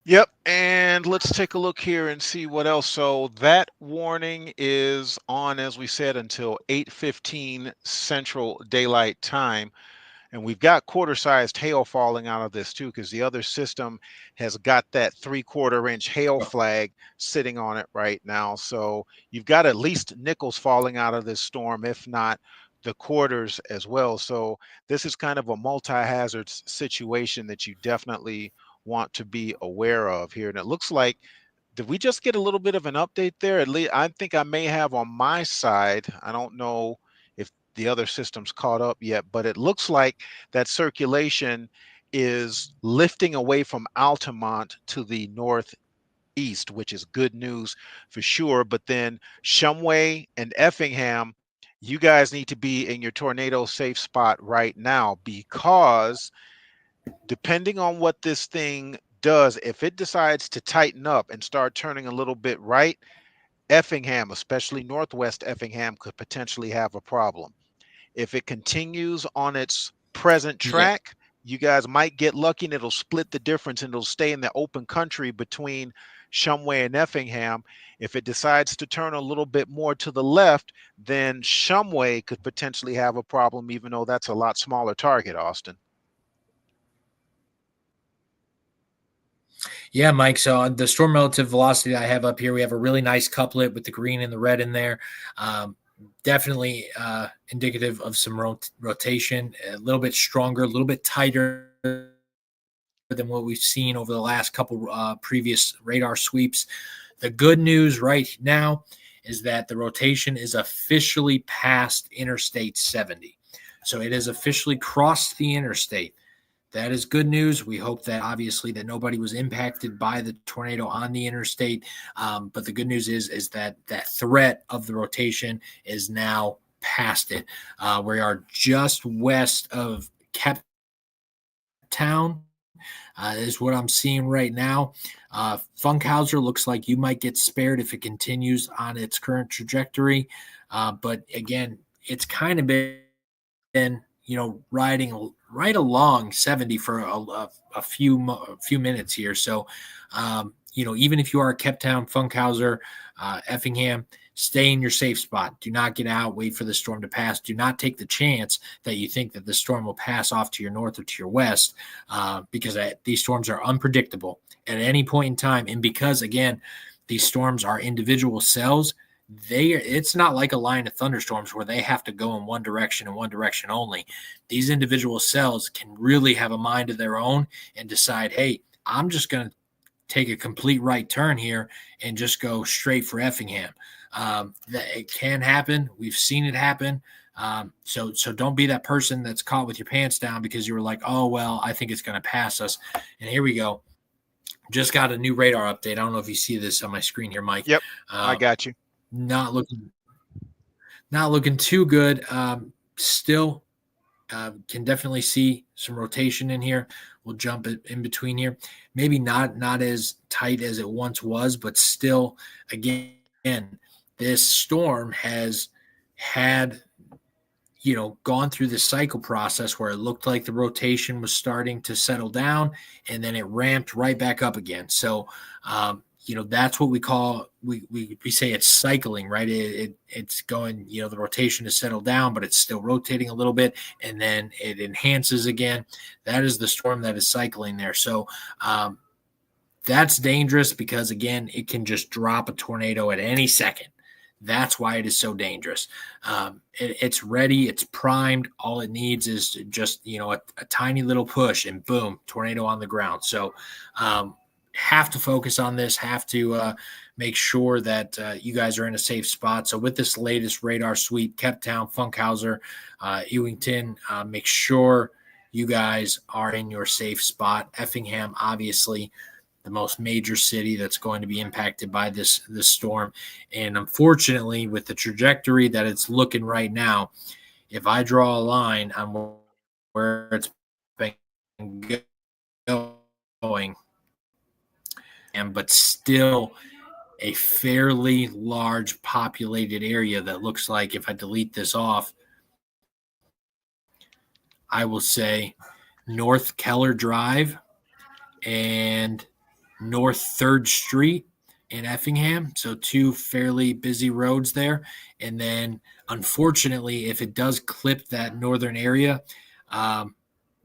Yep, and let's take a look here and see what else. So that warning is on, as we said, until 8:15 Central Daylight Time. And we've got quarter-sized hail falling out of this too, because the other system has got that 3/4 inch hail flag sitting on it right now. So you've got at least nickels falling out of this storm, if not the quarters as well. So this is kind of a multi-hazard situation that you definitely want to be aware of here. And it looks like, did we just get a little bit of an update there? At least I think I may have on my side. I don't know if the other system's caught up yet, but it looks like that circulation is lifting away from Altamont to the northeast, which is good news for sure. But then Shumway and Effingham, you guys need to be in your tornado safe spot right now, because depending on what this thing does, if it decides to tighten up and start turning a little bit right, Effingham, especially northwest Effingham, could potentially have a problem. If it continues on its present Yeah. track, you guys might get lucky and it'll split the difference and it'll stay in the open country between Shumway and Effingham. If it decides to turn a little bit more to the left, then Shumway could potentially have a problem, even though that's a lot smaller target, Austin. Yeah, Mike. So on the storm relative velocity that I have up here, we have a really nice couplet with the green and the red in there. Definitely indicative of some rotation, a little bit stronger, a little bit tighter than what we've seen over the last couple previous radar sweeps. The good news right now is that the rotation is officially past Interstate 70. So it has officially crossed the interstate. That is good news. We hope that obviously that nobody was impacted by the tornado on the interstate. But the good news is that that threat of the rotation is now past it. We are just west of Cape Town. Is what I'm seeing right now. Funkhauser looks like you might get spared if it continues on its current trajectory. But again, it's kind of been riding right along 70 for a few minutes here. So even if you are Cape Town, Funkhauser, Effingham, stay in your safe spot. Do not get out. Wait for the storm to pass. Do not take the chance that you think that the storm will pass off to your north or to your west, because these storms are unpredictable at any point in time. And because, again, these storms are individual cells, it's not like a line of thunderstorms where they have to go in one direction and one direction only. These individual cells can really have a mind of their own and decide, hey, I'm just going to take a complete right turn here and just go straight for Effingham. It can happen. We've seen it happen. So don't be that person that's caught with your pants down because you were like, oh, well, I think it's going to pass us. And here we go. Just got a new radar update. I don't know if you see this on my screen here, Mike. Yep, I got you. Not looking too good. Still can definitely see some rotation in here. We'll jump it in between here. Maybe not as tight as it once was, but still, again, this storm has had gone through this cycle process where it looked like the rotation was starting to settle down, and then it ramped right back up again. So that's what we call, we say it's cycling, right? It's going, the rotation is settled down, but it's still rotating a little bit, and then it enhances again. That is the storm that is cycling there. So that's dangerous because, again, it can just drop a tornado at any second. That's why it is so dangerous. It's ready. It's primed. All it needs is just, a tiny little push, and boom, tornado on the ground. So have to focus on this, have to make sure that you guys are in a safe spot. So with this latest radar sweep, Cape Town, Funkhauser, Ewington, make sure you guys are in your safe spot. Effingham, obviously, the most major city that's going to be impacted by this storm. And unfortunately, with the trajectory that it's looking right now, if I draw a line on where it's been going, but still a fairly large populated area that looks like, if I delete this off, I will say North Keller Drive and North 3rd Street in Effingham. So 2 fairly busy roads there. And then, unfortunately, if it does clip that northern area,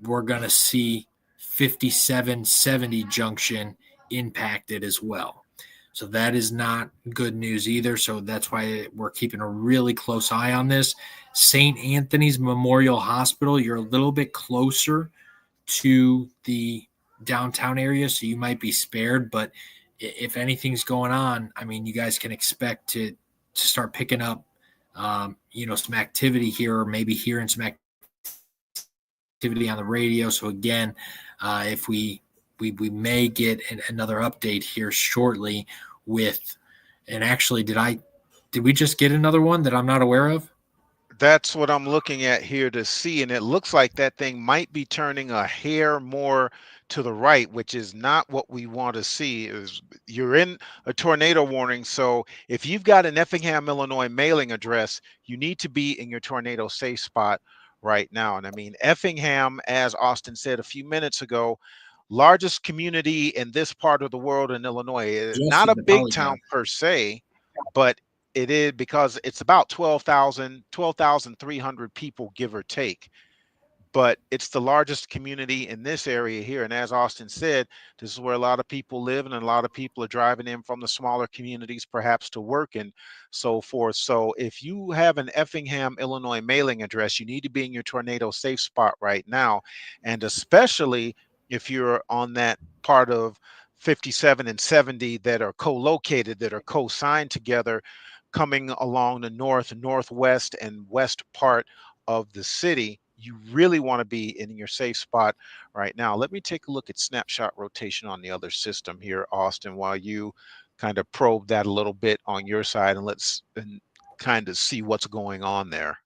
we're going to see 5770 junction impacted as well. So that is not good news either. So that's why we're keeping a really close eye on this. St. Anthony's Memorial Hospital, you're a little bit closer to the downtown area, so you might be spared. But if anything's going on, I mean, you guys can expect to start picking up, some activity here, or maybe hearing some activity on the radio. So again, if we may get another update here shortly with, and actually, did we just get another one that I'm not aware of? That's what I'm looking at here to see, and it looks like that thing might be turning a hair more to the right, which is not what we want to see. Is you're in a tornado warning, so if you've got an Effingham, Illinois mailing address, you need to be in your tornado safe spot right now. And I mean, Effingham, as Austin said a few minutes ago, largest community in this part of the world in Illinois. Just Not a in the big town Polygon. per se, but it is because it's about 12,300 people, give or take. But it's the largest community in this area here. And as Austin said, this is where a lot of people live, and a lot of people are driving in from the smaller communities, perhaps to work and so forth. So if you have an Effingham, Illinois mailing address, you need to be in your tornado safe spot right now. And especially if you're on that part of 57 and 70 that are co-located, that are co-signed together, coming along the north, northwest, and west part of the city, you really want to be in your safe spot right now. Let me take a look at snapshot rotation on the other system here, Austin, while you kind of probe that a little bit on your side, and let's kind of see what's going on there.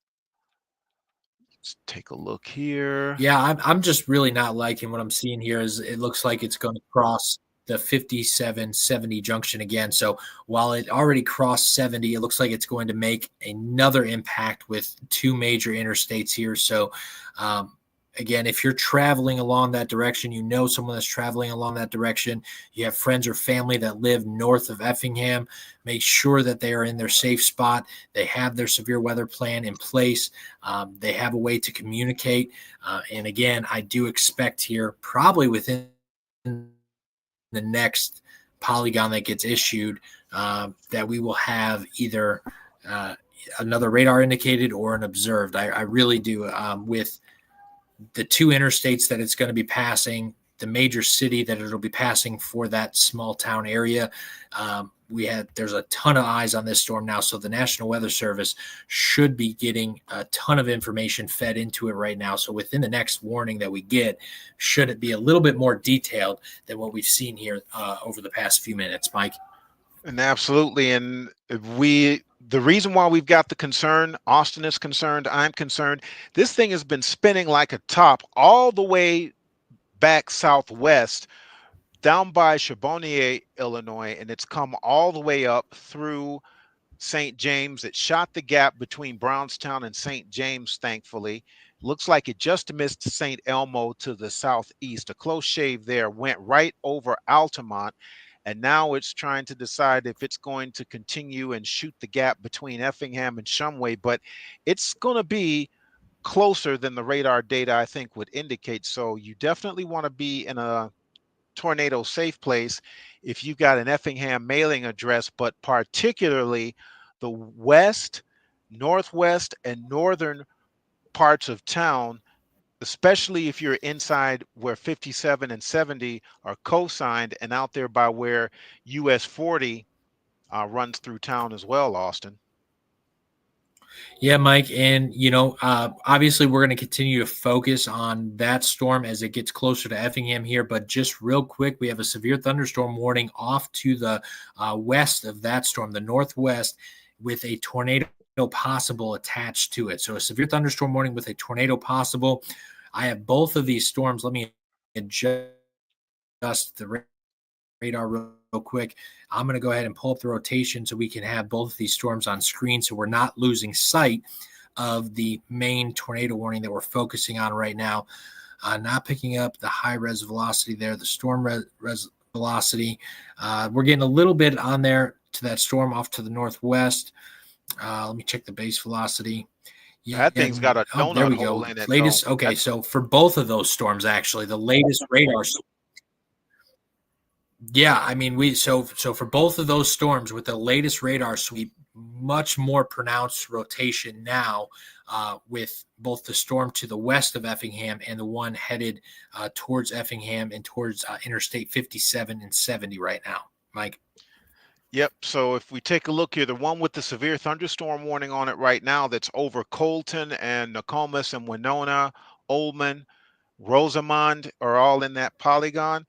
Let's take a look here. Yeah, I'm just really not liking what I'm seeing here. Is it looks like it's going to cross the 5770 junction again. So while it already crossed 70, it looks like it's going to make another impact with 2 major interstates here. So again, if you're traveling along that direction, you know someone that's traveling along that direction, you have friends or family that live north of Effingham, make sure that they are in their safe spot. They have their severe weather plan in place. They have a way to communicate. And again, I do expect here, probably within the next polygon that gets issued, that we will have either another radar indicated or an observed. I really do. With the 2 interstates that it's going to be passing, the major city that it'll be passing for that small town area, there's a ton of eyes on this storm now. So the National Weather Service should be getting a ton of information fed into it right now. So within the next warning that we get, should it be a little bit more detailed than what we've seen here over the past few minutes, Mike? And absolutely. And the reason why we've got the concern, Austin is concerned, I'm concerned, this thing has been spinning like a top all the way back southwest down by Charbonnier, Illinois, and it's come all the way up through St. James. It shot the gap between Brownstown and St. James, thankfully. Looks like it just missed St. Elmo to the southeast. A close shave there, went right over Altamont, and now it's trying to decide if it's going to continue and shoot the gap between Effingham and Shumway, but it's going to be closer than the radar data, I think, would indicate. So you definitely want to be in a tornado safe place if you've got an Effingham mailing address, but particularly the west, northwest, and northern parts of town, especially if you're inside where 57 and 70 are co-signed and out there by where US 40 runs through town as well, Austin. Yeah, Mike. And, obviously we're going to continue to focus on that storm as it gets closer to Effingham here. But just real quick, we have a severe thunderstorm warning off to the west of that storm, the northwest, with a tornado possible attached to it. So a severe thunderstorm warning with a tornado possible. I have both of these storms. Let me adjust the radar real quick. I'm going to go ahead and pull up the rotation so we can have both of these storms on screen, so we're not losing sight of the main tornado warning that we're focusing on right now. Not picking up the high res velocity there. The storm velocity. We're getting a little bit on there to that storm off to the northwest. Let me check the base velocity. Yeah, That thing's got a oh, there donut we hole go. in it, though. Latest. Okay, so for both of those storms, actually, the latest radar. Yeah, I mean, so for both of those storms with the latest radar sweep, much more pronounced rotation now, with both the storm to the west of Effingham and the one headed towards Effingham and towards Interstate 57 and 70 right now, Mike. Yep. So if we take a look here, the one with the severe thunderstorm warning on it right now, that's over Colton and Nokomis and Winona, Oldman, Rosamond are all in that polygon.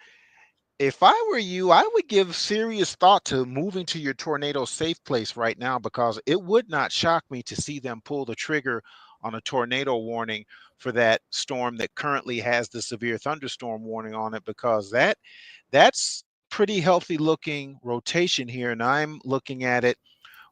If I were you, I would give serious thought to moving to your tornado safe place right now, because it would not shock me to see them pull the trigger on a tornado warning for that storm that currently has the severe thunderstorm warning on it, because that's pretty healthy looking rotation here. And I'm looking at it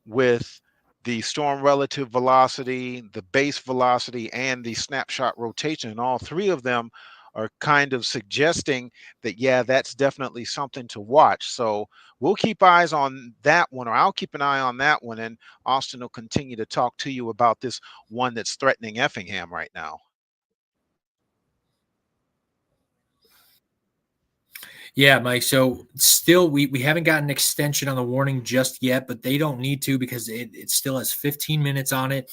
with the storm relative velocity, the base velocity, and the snapshot rotation. And all three of them are kind of suggesting that, yeah, that's definitely something to watch. So we'll keep eyes on that one, or I'll keep an eye on that one. And Austin will continue to talk to you about this one that's threatening Effingham right now. Yeah, Mike. So still, we haven't gotten an extension on the warning just yet, but they don't need to because it still has 15 minutes on it.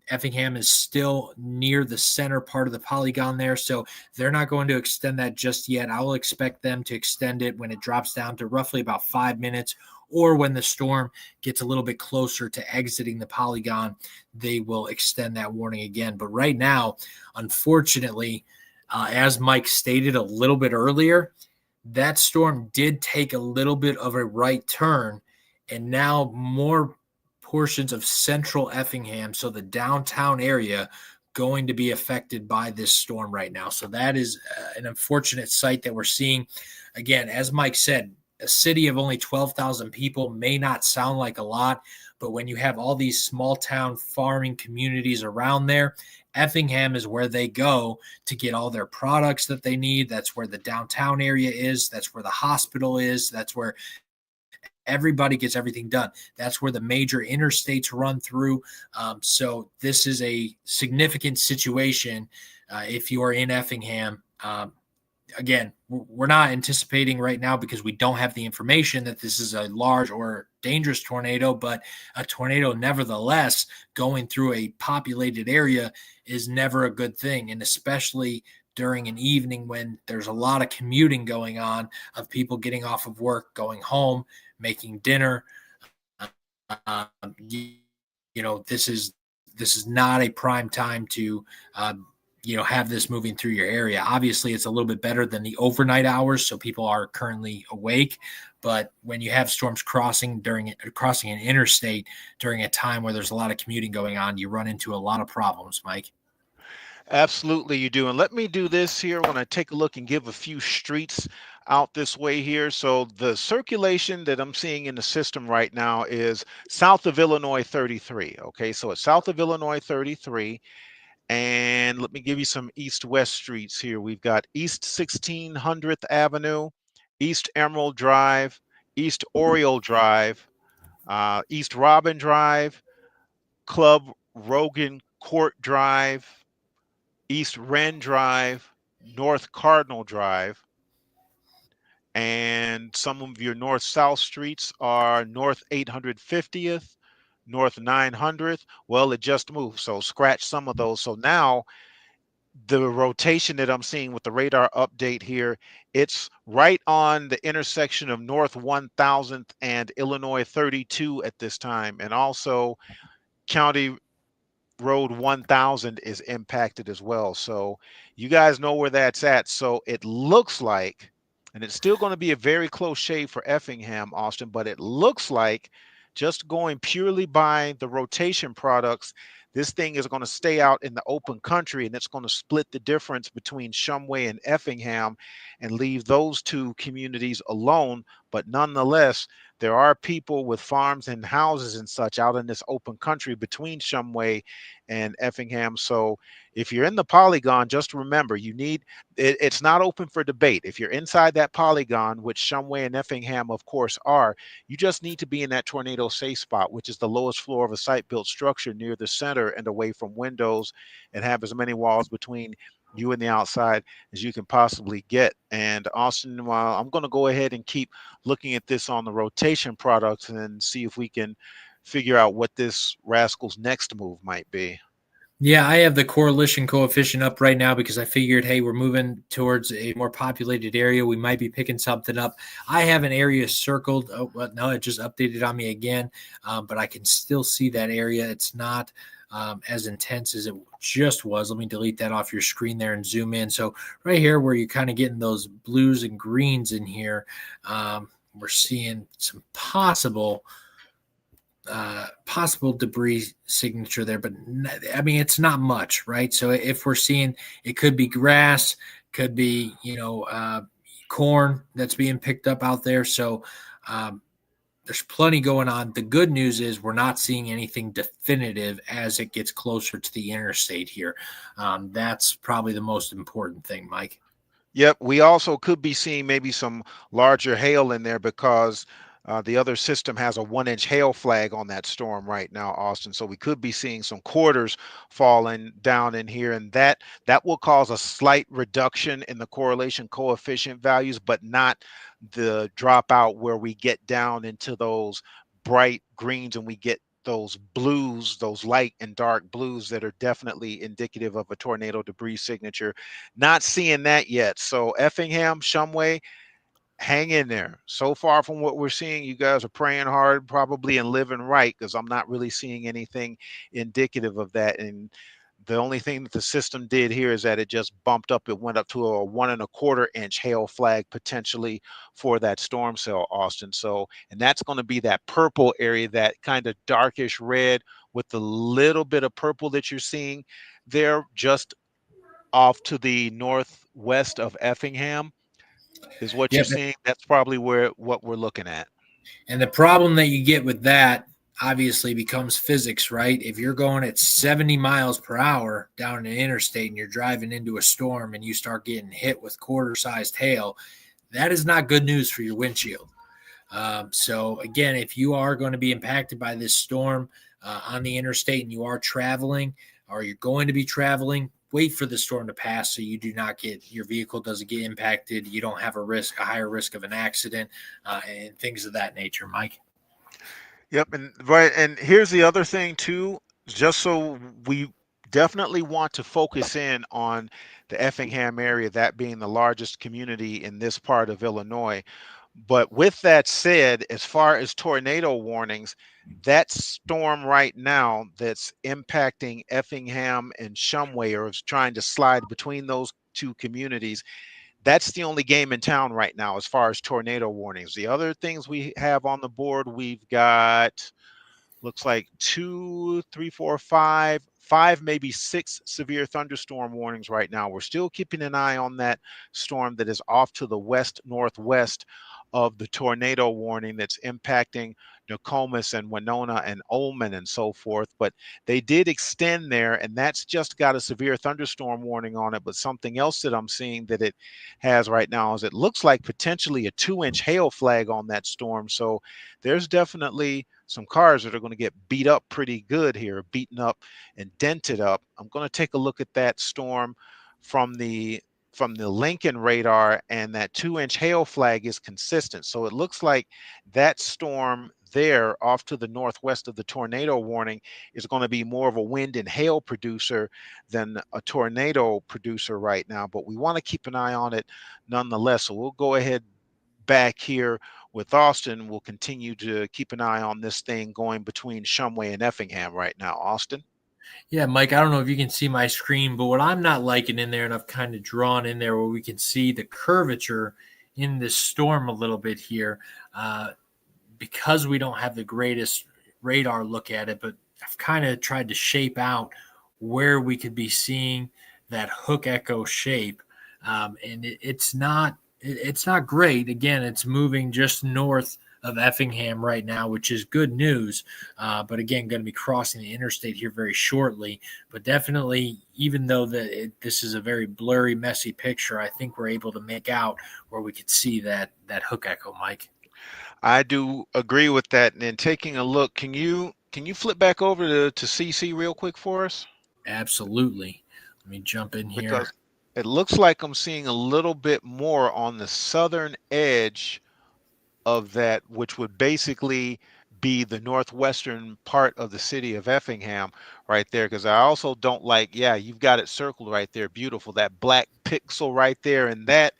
Effingham is still near the center part of the polygon there, so they're not going to extend that just yet. I will expect them to extend it when it drops down to roughly about 5 minutes, or when the storm gets a little bit closer to exiting the polygon, they will extend that warning again. But right now, unfortunately, as Mike stated a little bit earlier, that storm did take a little bit of a right turn, and now more portions of central Effingham, so the downtown area, going to be affected by this storm right now. So that is an unfortunate sight that we're seeing. Again, as Mike said, a city of only 12,000 people may not sound like a lot, but when you have all these small town farming communities around there, Effingham is where they go to get all their products that they need. That's where the downtown area is. That's where the hospital is. That's where everybody gets everything done. That's where the major interstates run through. So this is a significant situation if you are in Effingham. Again, we're not anticipating right now because we don't have the information that this is a large or dangerous tornado, but a tornado nevertheless going through a populated area is never a good thing. And especially during an evening when there's a lot of commuting going on, of people getting off of work, going home, making dinner. Uh, this is not a prime time to have this moving through your area. Obviously, it's a little bit better than the overnight hours, so people are currently awake. But when you have storms crossing an interstate during a time where there's a lot of commuting going on, you run into a lot of problems, Mike. Absolutely, you do. And let me do this here when I take a look and give a few streets out this way here. So the circulation that I'm seeing in the system right now is south of Illinois 33. Okay, so it's south of Illinois 33. And let me give you some east-west streets here. We've got East 1600th Avenue, East Emerald Drive, East Oriole Drive, East Robin Drive, Club Rogan Court Drive, East Wren Drive, North Cardinal Drive, and some of your north-south streets are North 850th, North 900th. Well, it just moved, so scratch some of those. So now the rotation that I'm seeing with the radar update here, it's right on the intersection of North 1000th and Illinois 32 at this time. And also County Road 1000 is impacted as well. So you guys know where that's at. So it looks like, and it's still going to be a very close shave for Effingham, Austin, but it looks like, just going purely by the rotation products, This thing is going to stay out in the open country, and it's going to split the difference between Shumway and Effingham and leave those two communities alone. But nonetheless, there are people with farms and houses and such out in this open country between Shumway and Effingham. So if you're in the polygon, just remember it's not open for debate. If you're inside that polygon, which Shumway and Effingham, of course, are, you just need to be in that tornado safe spot, which is the lowest floor of a site-built structure near the center and away from windows, and have as many walls between you and the outside as you can possibly get. And Austin, I'm going to go ahead and keep looking at this on the rotation products and see if we can figure out what this rascal's next move might be. Yeah, I have the correlation coefficient up right now because I figured, hey, we're moving towards a more populated area. We might be picking something up. I have an area circled. Oh, well, no, it just updated on me again, but I can still see that area. It's not as intense as it just was. Let me delete that off your screen there and zoom in. So right here where you're kind of getting those blues and greens in here, we're seeing some possible debris signature there, but I mean, it's not much, right? So if we're seeing, it could be grass, could be, corn that's being picked up out there. So there's plenty going on. The good news is we're not seeing anything definitive as it gets closer to the interstate here. That's probably the most important thing, Mike. Yep, we also could be seeing maybe some larger hail in there because the other system has a 1-inch hail flag on that storm right now, Austin. So we could be seeing some quarters falling down in here, and that will cause a slight reduction in the correlation coefficient values, but not the dropout where we get down into those bright greens and we get those blues, those light and dark blues that are definitely indicative of a tornado debris signature. Not seeing that yet. So Effingham, Shumway, hang in there. So far from what we're seeing, you guys are praying hard, probably, and living right, because I'm not really seeing anything indicative of that. And the only thing that the system did here is that it just bumped up. It went up to a 1.25-inch hail flag potentially for that storm cell, Austin. So, and that's going to be that purple area, that kind of darkish red with the little bit of purple that you're seeing there just off to the northwest of Effingham is what you're Yep. seeing. That's probably what we're looking at. And the problem that you get with that obviously becomes physics, right? If you're going at 70 miles per hour down an interstate and you're driving into a storm and you start getting hit with quarter-sized hail, that is not good news for your windshield. So again, if you are going to be impacted by this storm on the interstate and you are traveling or you're going to be traveling, wait for the storm to pass so you do not get, your vehicle doesn't get impacted. You don't have a higher risk of an accident and things of that nature, Mike. Yep, and right, and here's the other thing too, just so we definitely want to focus in on the Effingham area, that being the largest community in this part of Illinois. But with that said, as far as tornado warnings, that storm right now that's impacting Effingham and Shumway, or is trying to slide between those two communities, that's the only game in town right now as far as tornado warnings. The other things we have on the board, we've got, looks like 2, 3, 4, 5, maybe 6 severe thunderstorm warnings right now. We're still keeping an eye on that storm that is off to the west northwest of the tornado warning that's impacting Nokomis and Winona and Ullman and so forth. But they did extend there, and that's just got a severe thunderstorm warning on it. But something else that I'm seeing that it has right now is it looks like potentially a 2-inch hail flag on that storm. So there's definitely some cars that are going to get beat up pretty good here, beaten up and dented up. I'm going to take a look at that storm from the Lincoln radar, and that 2-inch hail flag is consistent. So it looks like that storm there off to the northwest of the tornado warning is going to be more of a wind and hail producer than a tornado producer right now. But we want to keep an eye on it nonetheless. So we'll go ahead back here with Austin. We'll continue to keep an eye on this thing going between Shumway and Effingham right now. Austin? Yeah, Mike, I don't know if you can see my screen, but what I'm not liking in there, and I've kind of drawn in there where we can see the curvature in this storm a little bit here, because we don't have the greatest radar look at it, but I've kind of tried to shape out where we could be seeing that hook echo shape, and it's not great. Again, it's moving just north of Effingham right now, which is good news. But again, going to be crossing the interstate here very shortly. But definitely, even though this is a very blurry, messy picture, I think we're able to make out where we could see that hook echo, Mike. I do agree with that. And then taking a look, can you flip back over to CC real quick for us? Absolutely. Let me jump in here. Because it looks like I'm seeing a little bit more on the southern edge of that, which would basically be the northwestern part of the city of Effingham right there. Because I also don't like, yeah, you've got it circled right there, beautiful, that black pixel right there, and that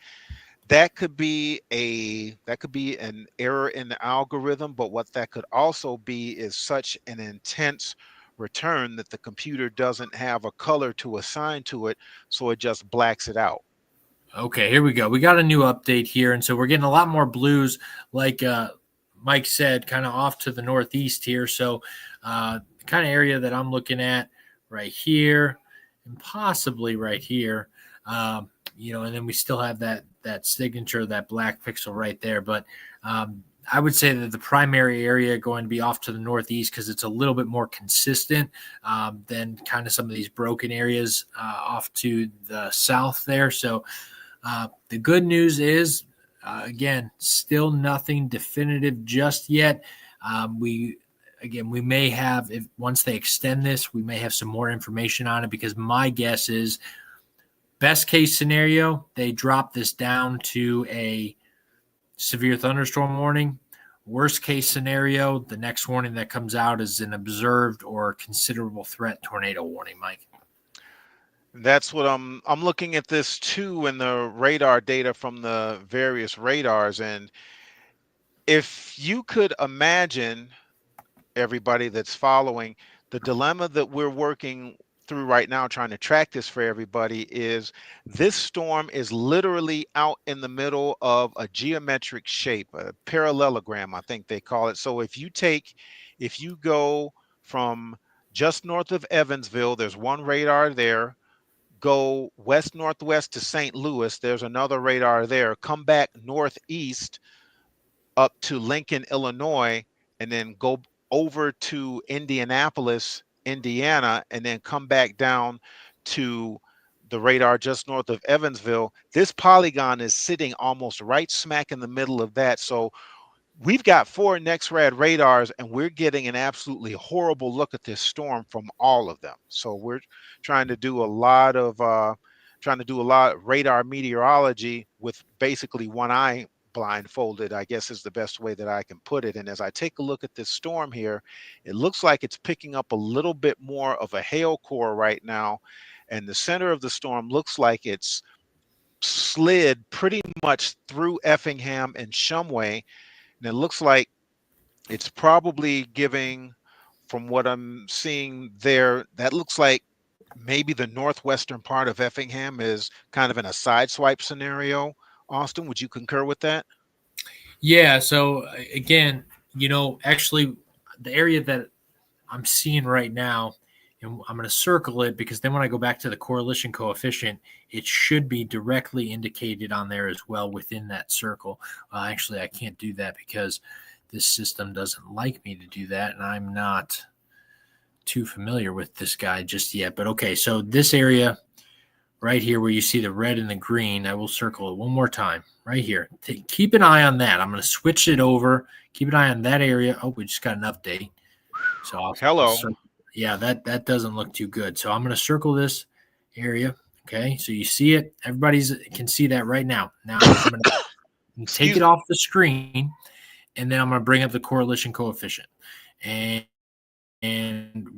could be an error in the algorithm, but what that could also be is such an intense return that the computer doesn't have a color to assign to it, so it just blacks it out. Okay, here we go. We got a new update here, and so we're getting a lot more blues, like Mike said, kind of off to the northeast here. So, the kind of area that I'm looking at right here, and possibly right here, and then we still have that signature, that black pixel right there. But I would say that the primary area going to be off to the northeast because it's a little bit more consistent than kind of some of these broken areas off to the south there. So. The good news is, again, still nothing definitive just yet. We may have, if once they extend this, we may have some more information on it because my guess is best case scenario, they drop this down to a severe thunderstorm warning. Worst case scenario, the next warning that comes out is an observed or considerable threat tornado warning, Mike. That's what I'm looking at this too in the radar data from the various radars. And if you could imagine, everybody that's following, the dilemma that we're working through right now trying to track this for everybody is this storm is literally out in the middle of a geometric shape, a parallelogram, I think they call it. So if you go from just north of Evansville, there's one radar there. Go west northwest to St. Louis, there's another radar there. Come back northeast up to Lincoln, Illinois, and then go over to Indianapolis, Indiana, and then come back down to the radar just north of Evansville. This polygon is sitting almost right smack in the middle of that. So we've got 4 NEXRAD radars, and we're getting an absolutely horrible look at this storm from all of them. So we're trying to do a lot of radar meteorology with basically one eye blindfolded, I guess is the best way that I can put it. And as I take a look at this storm here, it looks like it's picking up a little bit more of a hail core right now. And the center of the storm looks like it's slid pretty much through Effingham and Shumway. And it looks like it's probably giving, from what I'm seeing there, that looks like maybe the northwestern part of Effingham is kind of in a sideswipe scenario. Austin, would you concur with that? Yeah. So again, actually, the area that I'm seeing right now, and I'm going to circle it because then when I go back to the correlation coefficient, it should be directly indicated on there as well within that circle. Actually, I can't do that because this system doesn't like me to do that, and I'm not too familiar with this guy just yet. But okay, so this area right here where you see the red and the green, I will circle it one more time right here. Keep an eye on that. I'm going to switch it over. Keep an eye on that area. Oh, we just got an update. So Hello. Yeah, that doesn't look too good. So I'm going to circle this area. Okay, so you see it. Everybody can see that right now. Now I'm going to take it off the screen, and then I'm going to bring up the correlation coefficient. And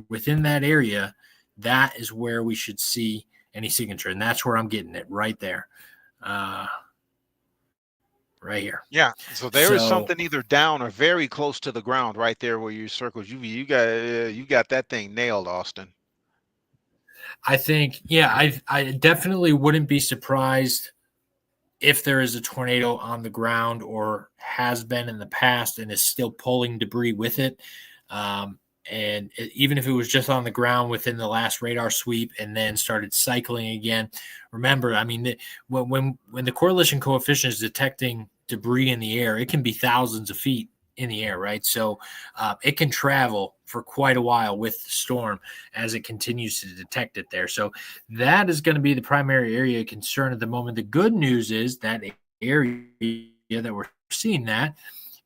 within that area, that is where we should see any signature, and that's where I'm getting it right there. Right here. Yeah. So there is something either down or very close to the ground right there where you circled. You got that thing nailed, Austin. I think, yeah, I definitely wouldn't be surprised if there is a tornado on the ground or has been in the past and is still pulling debris with it. And even if it was just on the ground within the last radar sweep and then started cycling again, remember, I mean, when the correlation coefficient is detecting debris in the air, it can be thousands of feet in the air, right? So it can travel for quite a while with the storm as it continues to detect it there. So that is going to be the primary area of concern at the moment. The good news is that area that we're seeing that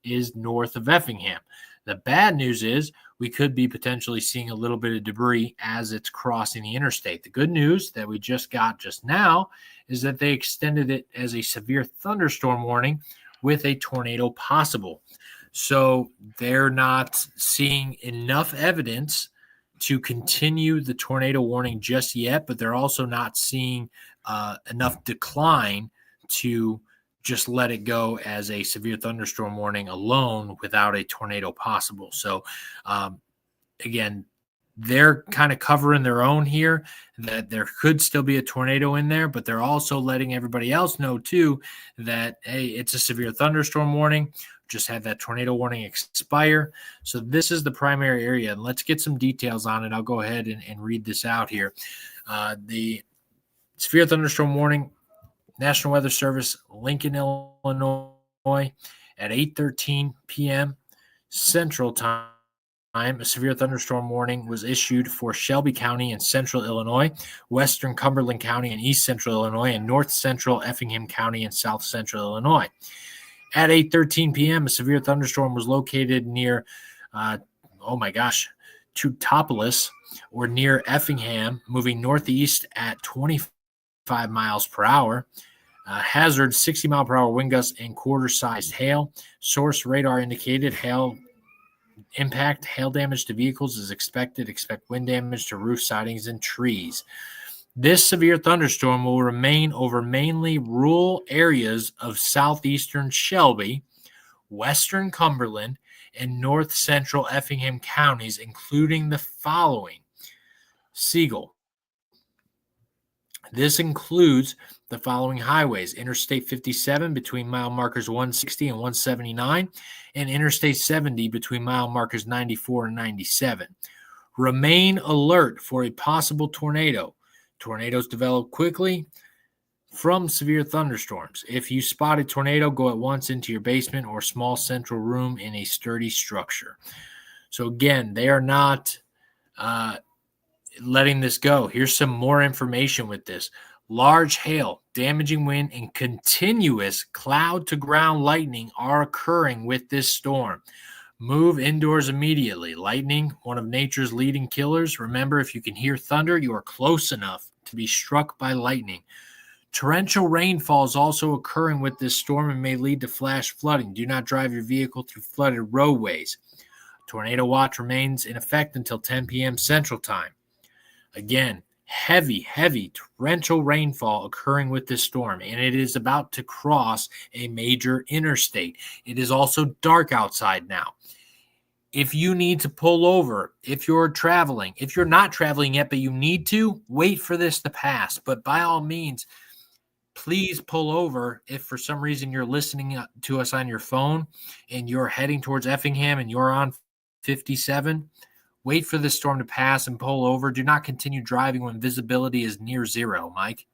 is north of Effingham. The bad news is we could be potentially seeing a little bit of debris as it's crossing the interstate. The good news that we just got just now is that they extended it as a severe thunderstorm warning with a tornado possible. So they're not seeing enough evidence to continue the tornado warning just yet, but they're also not seeing enough decline to just let it go as a severe thunderstorm warning alone without a tornado possible. So, again, they're kind of covering their own here that there could still be a tornado in there, but they're also letting everybody else know too that, hey, it's a severe thunderstorm warning. Just had that tornado warning expire. So this is the primary area. And let's get some details on it. I'll go ahead and read this out here. The severe thunderstorm warning, National Weather Service, Lincoln, Illinois, at 8:13 p.m. Central Time. A severe thunderstorm warning was issued for Shelby County in central Illinois, western Cumberland County in east central Illinois, and north central Effingham County in south central Illinois. At 8:13 p.m., a severe thunderstorm was located near, Teutopolis, or near Effingham, moving northeast at 25 miles per hour. Hazard 60 mile per hour wind gusts and quarter-sized hail. Source radar indicated hail impact. Hail damage to vehicles is expected. Expect wind damage to roof sidings and trees. This severe thunderstorm will remain over mainly rural areas of southeastern Shelby, western Cumberland, and north central Effingham counties, including the following: Siegel. This includes the following highways: Interstate 57 between mile markers 160 and 179, and Interstate 70 between mile markers 94 and 97. Remain alert for a possible tornado. Tornadoes develop quickly from severe thunderstorms. If you spot a tornado, go at once into your basement or small central room in a sturdy structure. So again, they are not letting this go. Here's some more information with this. Large hail, damaging wind, and continuous cloud-to-ground lightning are occurring with this storm. Move indoors immediately. Lightning, one of nature's leading killers. Remember, if you can hear thunder, you are close enough to be struck by lightning. Torrential rainfall is also occurring with this storm and may lead to flash flooding. Do not drive your vehicle through flooded roadways. Tornado watch remains in effect until 10 p.m. Central Time. Again, heavy torrential rainfall occurring with this storm, and it is about to cross a major interstate. It is also dark outside now. If you need to pull over, if you're traveling, if you're not traveling yet, but you need to, wait for this to pass. But by all means, please pull over if for some reason you're listening to us on your phone and you're heading towards Effingham and you're on 57. Wait for this storm to pass and pull over. Do not continue driving when visibility is near zero, Mike.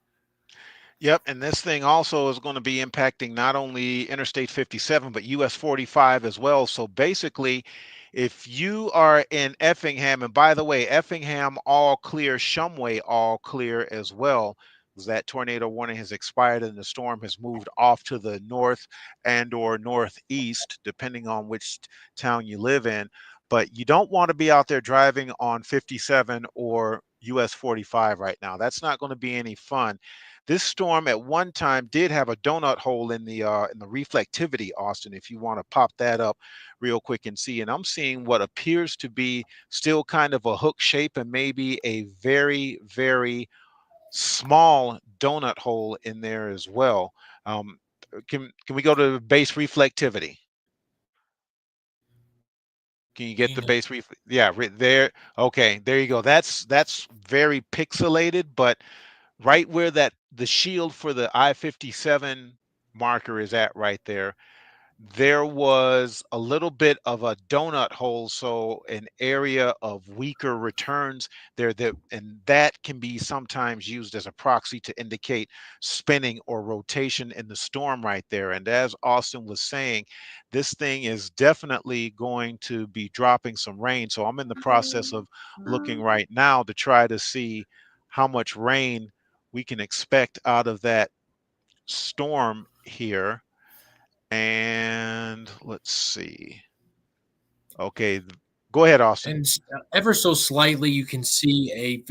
Yep, and this thing also is going to be impacting not only Interstate 57, but US 45 as well. So basically, if you are in Effingham, and by the way, Effingham all clear, Shumway all clear as well, because that tornado warning has expired and the storm has moved off to the north and or northeast, depending on which town you live in. But you don't want to be out there driving on 57 or US 45 right now. That's not going to be any fun. This storm at one time did have a donut hole in the reflectivity, Austin, if you want to pop that up real quick and see. And I'm seeing what appears to be still kind of a hook shape and maybe a very, very small donut hole in there as well. Can we go to base reflectivity? Can you get the base yeah, right there. Okay, there you go. That's very pixelated, but right where that the shield for the I-57 marker is at right there, there was a little bit of a donut hole, so an area of weaker returns there, and that can be sometimes used as a proxy to indicate spinning or rotation in the storm right there. And as Austin was saying, this thing is definitely going to be dropping some rain. So I'm in the process of looking right now to try to see how much rain we can expect out of that storm here. And let's see. Okay, go ahead, Austin. And ever so slightly, you can see a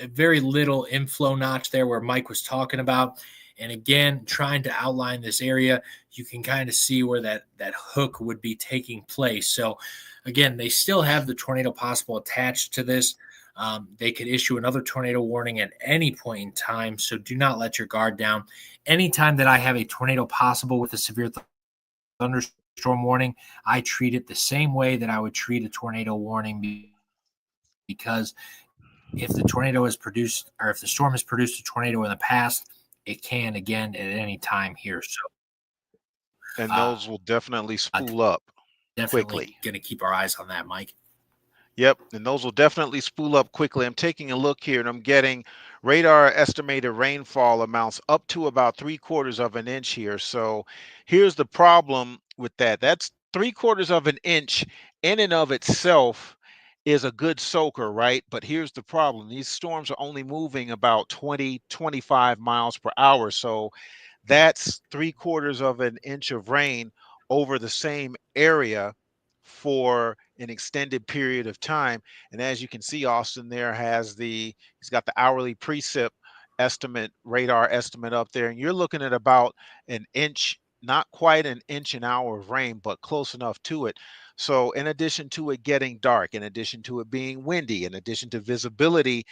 very little inflow notch there where Mike was talking about. And again, trying to outline this area, you can kind of see where that hook would be taking place. So, again, they still have the tornado possible attached to this. They could issue another tornado warning at any point in time. So do not let your guard down. Anytime that I have a tornado possible with a severe thunderstorm warning, I treat it the same way that I would treat a tornado warning, because if the tornado is produced, or if the storm has produced a tornado in the past, it can again at any time here. So And uh, those will definitely spool up definitely quickly. going to keep our eyes on that, Mike. Yep, and those will definitely spool up quickly. I'm taking a look here and I'm getting radar estimated rainfall amounts up to about 3/4 of an inch here. So here's the problem with that. That's 3/4 of an inch in and of itself is a good soaker, right? But here's the problem. These storms are only moving about 20, 25 miles per hour. So that's 3/4 of an inch of rain over the same area for an extended period of time. And as you can see, Austin there he's got the hourly precip estimate, radar estimate up there, and you're looking at about an inch, not quite an inch an hour of rain, but close enough to it. So in addition to it getting dark, in addition to it being windy, in addition to visibility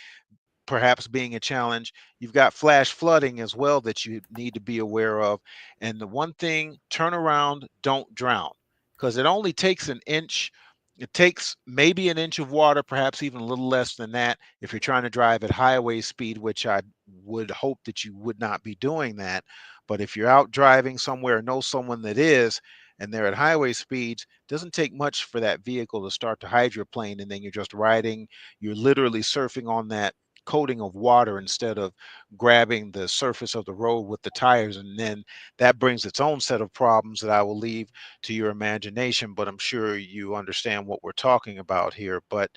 perhaps being a challenge, you've got flash flooding as well that you need to be aware of. And the one thing, turn around, don't drown, because it only takes an inch. It takes maybe an inch of water, perhaps even a little less than that, if you're trying to drive at highway speed, which I would hope that you would not be doing that. But if you're out driving somewhere, know someone that is, and they're at highway speeds, it doesn't take much for that vehicle to start to hydroplane, and then you're just riding, you're literally surfing on that coating of water instead of grabbing the surface of the road with the tires. And then that brings its own set of problems that I will leave to your imagination, but I'm sure you understand what we're talking about here. But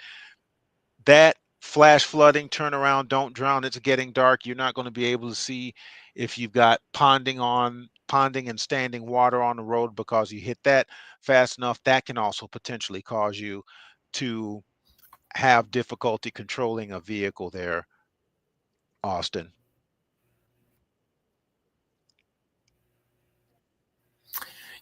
that flash flooding, turn around, don't drown, it's getting dark. You're not going to be able to see if you've got ponding and standing water on the road because you hit that fast enough. That can also potentially cause you to have difficulty controlling a vehicle there, Austin.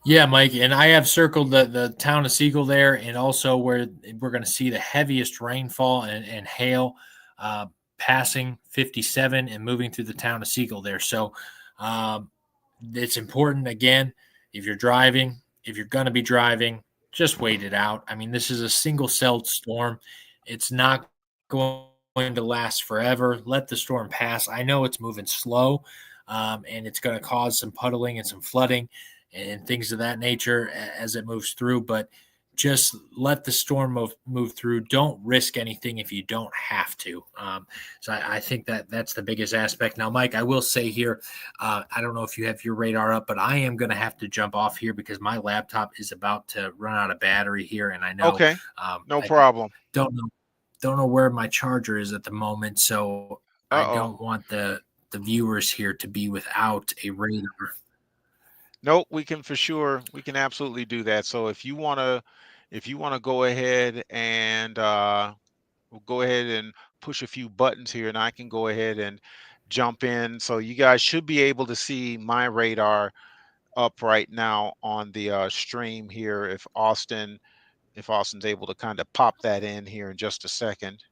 Yeah, Mike, and I have circled the town of Siegel there, and also where we're going to see the heaviest rainfall and hail, uh, passing 57 and moving through the town of Siegel there. So um, it's important, again, if you're driving, if you're going to be driving, just wait it out. I mean, this is a single celled storm. It's not going to last forever. Let the storm pass. I know it's moving slow, and it's going to cause some puddling and some flooding and things of that nature as it moves through. But just let the storm move through. Don't risk anything if you don't have to. So I think that's the biggest aspect. Now, Mike, I will say here, I don't know if you have your radar up, but I am going to have to jump off here because my laptop is about to run out of battery here, and I know Okay, no I problem. don't know where my charger is at the moment, so I Uh-oh. don't want the viewers here to be without a radar. Nope, we can absolutely do that. So if you wanna go ahead and we'll go ahead and push a few buttons here and I can go ahead and jump in. So you guys should be able to see my radar up right now on the stream here if Austin's able to kind of pop that in here in just a second.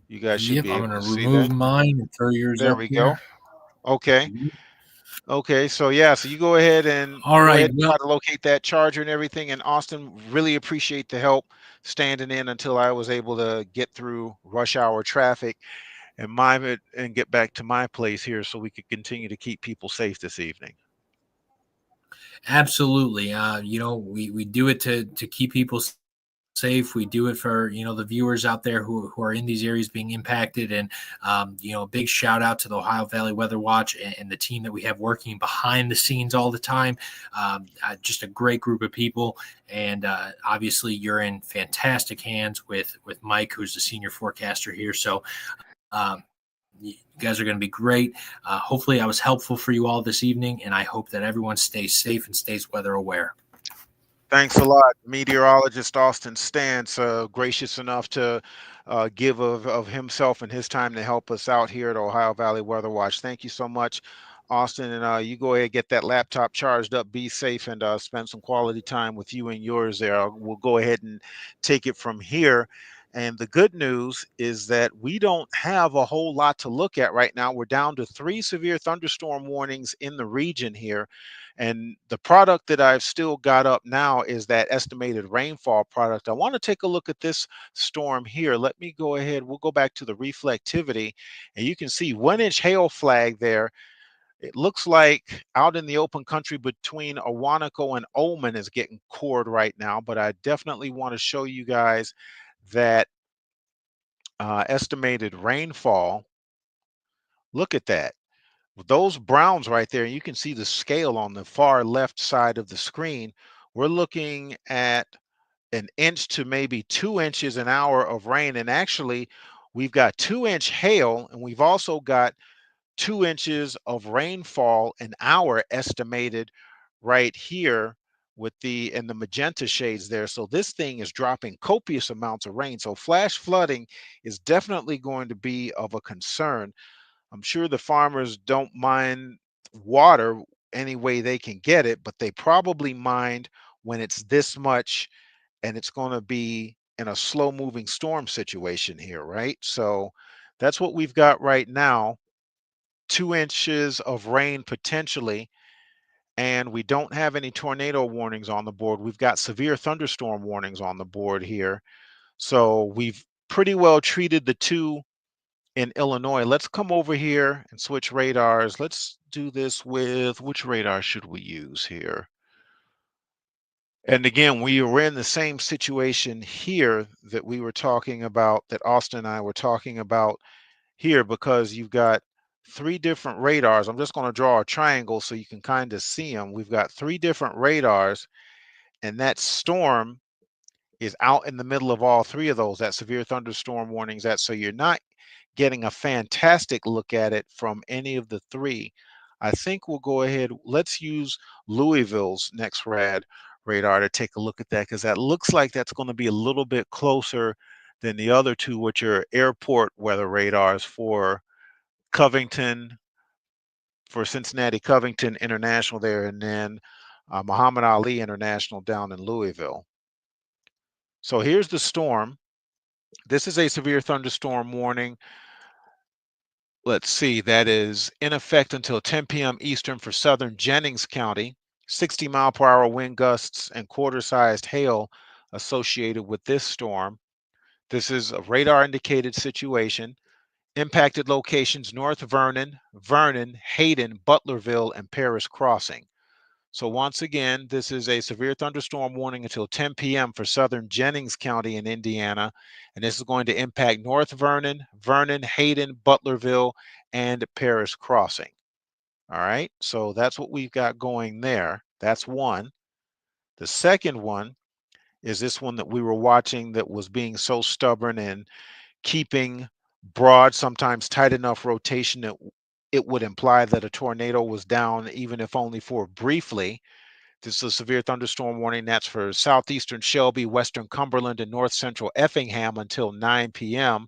You guys should Yep, be I'm able gonna to see remove that. mine and throw yours There up we go. here. Okay. Okay, so yeah, so you All go right. ahead and Well, try to locate that charger and everything. And Austin, really appreciate the help standing in until I was able to get through rush hour traffic and and get back to my place here so we could continue to keep people safe this evening. Absolutely. We do it to keep people safe. We do it for the viewers out there who are in these areas being impacted. And big shout out to the Ohio Valley Weather Watch and the team that we have working behind the scenes all the time. Just a great group of people, and obviously you're in fantastic hands with Mike, who's the senior forecaster here. So. You guys are going to be great. Hopefully, I was helpful for you all this evening, and I hope that everyone stays safe and stays weather aware. Thanks a lot. Meteorologist Austin Stance, gracious enough to give of himself and his time to help us out here at Ohio Valley Weather Watch. Thank you so much, Austin. And you go ahead, get that laptop charged up, be safe, and spend some quality time with you and yours there. We'll go ahead and take it from here. And the good news is that we don't have a whole lot to look at right now. We're down to 3 severe thunderstorm warnings in the region here. And the product that I've still got up now is that estimated rainfall product. I want to take a look at this storm here. Let me go ahead. We'll go back to the reflectivity, and you can see 1-inch hail flag there. It looks like out in the open country between Awanaco and Ullman is getting cored right now, but I definitely want to show you guys that estimated rainfall. Look at that. Those browns right there, you can see the scale on the far left side of the screen. We're looking at 1 inch to maybe 2 inches an hour of rain. And actually, we've got 2-inch hail, and we've also got 2 inches of rainfall an hour estimated right here with the magenta shades there. So this thing is dropping copious amounts of rain. So flash flooding is definitely going to be of a concern. I'm sure the farmers don't mind water any way they can get it, but they probably mind when it's this much and it's going to be in a slow moving storm situation here, right? So that's what we've got right now. 2 inches of rain potentially, and we don't have any tornado warnings on the board. We've got severe thunderstorm warnings on the board here. So we've pretty well treated the two in Illinois. Let's come over here and switch radars. Let's do this with, which radar should we use here? And again, we were in the same situation here that we were talking about, that Austin and I were talking about here, because you've got 3 different radars. I'm just going to draw a triangle so you can kind of see them. We've got 3 different radars, and that storm is out in the middle of all 3 of those. That severe thunderstorm warnings, that, so you're not getting a fantastic look at it from any of the 3. I think we'll go ahead. Let's use Louisville's radar to take a look at that, because that looks like that's going to be a little bit closer than the other 2, which are airport weather radars for Covington, for Cincinnati Covington International there, and then Muhammad Ali International down in Louisville. So here's the storm. This is a severe thunderstorm warning. Let's see, that is in effect until 10 p.m. Eastern for southern Jennings County. 60-mile-per-hour wind gusts and quarter-sized hail associated with this storm. This is a radar-indicated situation. Impacted locations: North Vernon, Hayden, Butlerville, and Paris Crossing. So once again, this is a severe thunderstorm warning until 10 p.m. for southern Jennings County in Indiana. And this is going to impact North Vernon, Hayden, Butlerville, and Paris Crossing. All right, so that's what we've got going there. That's one. The second one is this one that we were watching that was being so stubborn and keeping broad, sometimes tight enough rotation that it would imply that a tornado was down, even if only for briefly. This is a severe thunderstorm warning. That's for southeastern Shelby, western Cumberland, and north central Effingham until 9 p.m.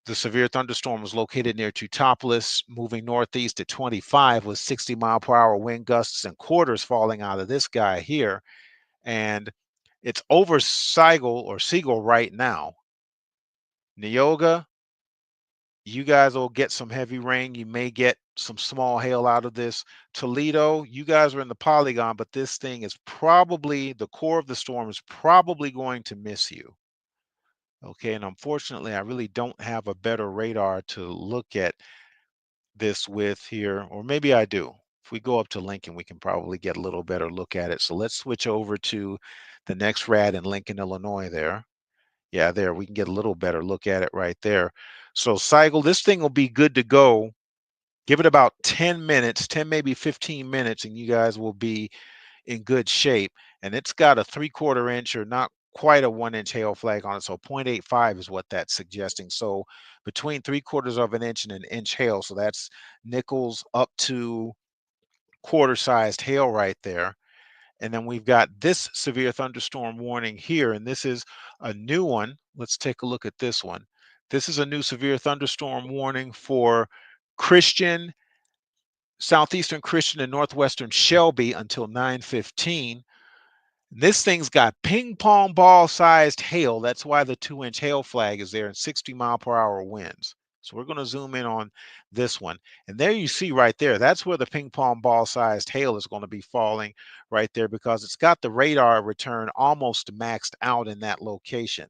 The severe thunderstorm was located near Teutopolis, moving northeast at 25 with 60-mile-per-hour wind gusts and quarters falling out of this guy here. And it's over Siegel right now. Neoga, you guys will get some heavy rain. You may get some small hail out of this. Toledo, you guys are in the polygon, but this thing is probably, the core of the storm is probably going to miss you. Okay, and unfortunately, I really don't have a better radar to look at this with here, or maybe I do. If we go up to Lincoln, we can probably get a little better look at it. So let's switch over to the next rad in Lincoln, Illinois there. Yeah, there, we can get a little better look at it right there. So cycle, this thing will be good to go. Give it about 10 minutes, 10, maybe 15 minutes, and you guys will be in good shape. And it's got a 3/4 inch or not quite a 1 inch hail flag on it. So 0.85 is what that's suggesting. So between 3/4 of an inch and an inch hail. So that's nickels up to quarter-sized hail right there. And then we've got this severe thunderstorm warning here, and this is a new one. Let's take a look at this one. This is a new severe thunderstorm warning for Christian, southeastern Christian, and northwestern Shelby until 9:15. This thing's got ping pong ball sized hail. That's why the 2-inch hail flag is there, and 60-mile-per-hour winds. So we're going to zoom in on this one. And there you see right there, that's where the ping pong ball sized hail is going to be falling right there, because it's got the radar return almost maxed out in that location.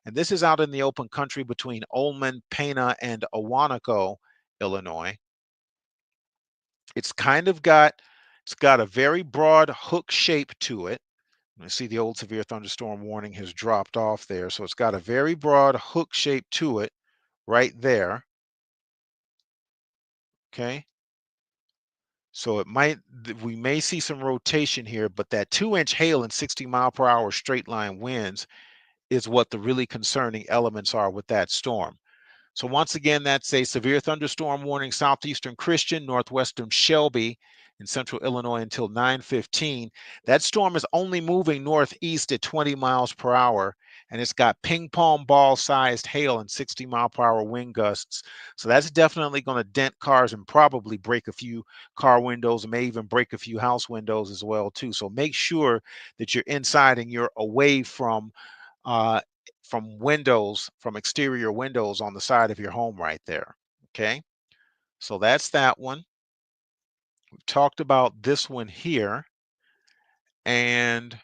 And this is out in the open country between Ullman, Pana, and Owanaco, Illinois. It's got a very broad hook shape to it. I see the old severe thunderstorm warning has dropped off there. So it's got a very broad hook shape to it right there. Okay. So we may see some rotation here, but that 2-inch hail and 60-mile-per-hour straight line winds is what the really concerning elements are with that storm. So once again, that's a severe thunderstorm warning, southeastern Christian, northwestern Shelby, in central Illinois until 9:15. That storm is only moving northeast at 20 miles per hour, and it's got ping pong ball sized hail and 60-mile-per-hour wind gusts. So that's definitely going to dent cars and probably break a few car windows, and may even break a few house windows as well too. So make sure that you're inside and you're away uh, from windows, from exterior windows on the side of your home right there. Okay, so that's that one. We've talked about this one here, and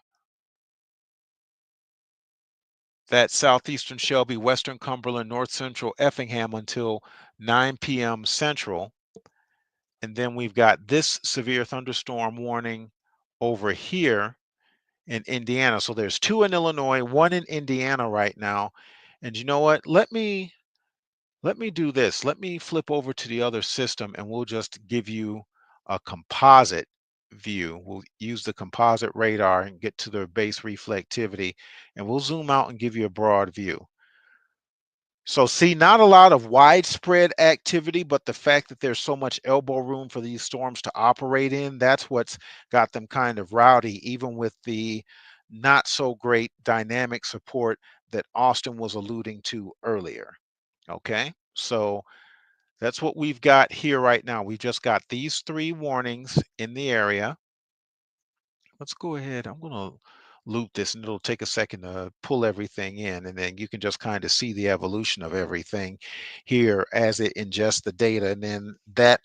that southeastern Shelby, western Cumberland, north central Effingham until 9 p.m. Central. And then we've got this severe thunderstorm warning over here in Indiana. So there's 2 in Illinois, 1 in Indiana right now. And you know what? Let me do this. Let me flip over to the other system, and we'll just give you a composite view. We'll use the composite radar and get to the base reflectivity, and we'll zoom out and give you a broad view. So see, not a lot of widespread activity, but the fact that there's so much elbow room for these storms to operate in, that's what's got them kind of rowdy, even with the not so great dynamic support that Austin was alluding to earlier. Okay, so that's what we've got here right now. We've just got these 3 warnings in the area. Let's go ahead. I'm going to loop this, and it'll take a second to pull everything in, and then you can just kind of see the evolution of everything here as it ingests the data. And then that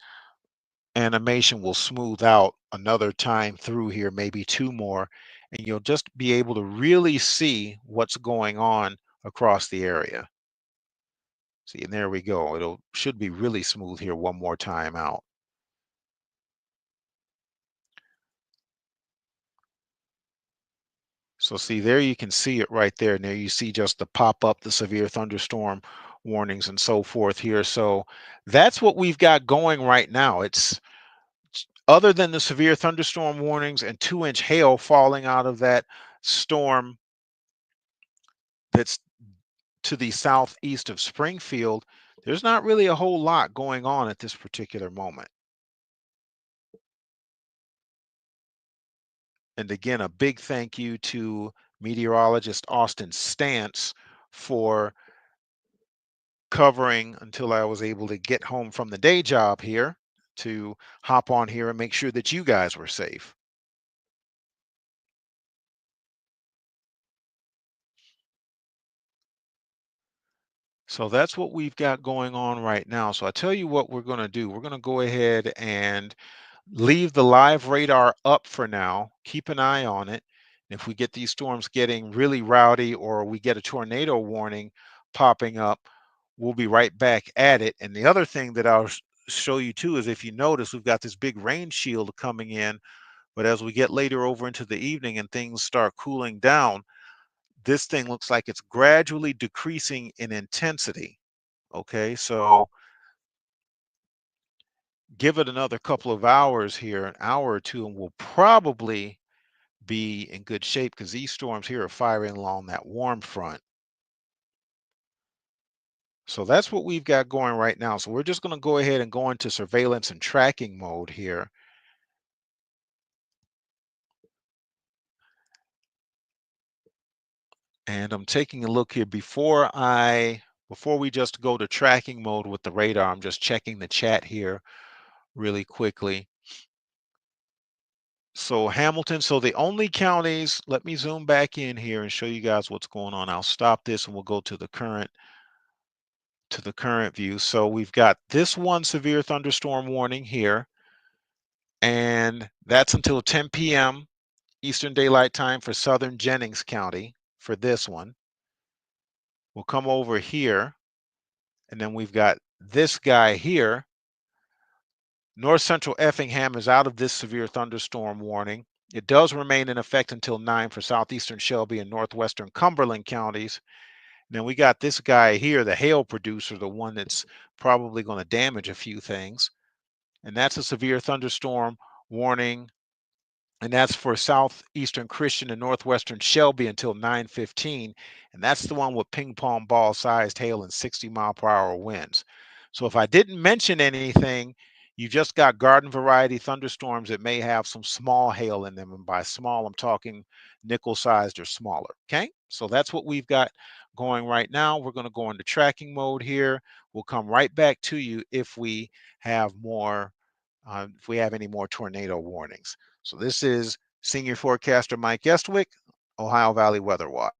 animation will smooth out another time through here, maybe 2 more, and you'll just be able to really see what's going on across the area. See, and there we go. Should be really smooth here one more time out. So see, there you can see it right there. And there you see just the pop up, the severe thunderstorm warnings and so forth here. So that's what we've got going right now. It's other than the severe thunderstorm warnings and 2-inch hail falling out of that storm that's to the southeast of Springfield, there's not really a whole lot going on at this particular moment. And again, a big thank you to meteorologist Austin Stance for covering until I was able to get home from the day job here to hop on here and make sure that you guys were safe. So that's what we've got going on right now. So I tell you what we're going to do. We're going to go ahead and leave the live radar up for now. Keep an eye on it. And if we get these storms getting really rowdy, or we get a tornado warning popping up, we'll be right back at it. And the other thing that I was show you too is if you notice, we've got this big rain shield coming in, but as we get later over into the evening and things start cooling down, this thing looks like it's gradually decreasing in intensity. Okay, so give it another couple of hours here, an hour or two, and we'll probably be in good shape because these storms here are firing along that warm front. So that's what we've got going right now. So we're just going to go ahead and go into surveillance and tracking mode here. And I'm taking a look here before we just go to tracking mode with the radar. I'm just checking the chat here really quickly. So Hamilton, so the only counties, let me zoom back in here and show you guys what's going on. I'll stop this and we'll go to the current view. So we've got this one severe thunderstorm warning here, and that's until 10 p.m. Eastern Daylight Time for southern Jennings County for this one. We'll come over here, and then we've got this guy here. North Central Effingham is out of this severe thunderstorm warning. It does remain in effect until 9 for southeastern Shelby and northwestern Cumberland counties. Then we got this guy here, the hail producer, the one that's probably going to damage a few things. And that's a severe thunderstorm warning. And that's for southeastern Christian and northwestern Shelby until 9:15. And that's the one with ping pong ball sized hail and 60-mile-per-hour winds. So if I didn't mention anything, you just got garden variety thunderstorms that may have some small hail in them. And by small, I'm talking nickel sized or smaller. Okay. So that's what we've got going right now. We're going to go into tracking mode here. We'll come right back to you if we have any more tornado warnings. So this is senior forecaster Mike Estwick, Ohio Valley Weather Watch.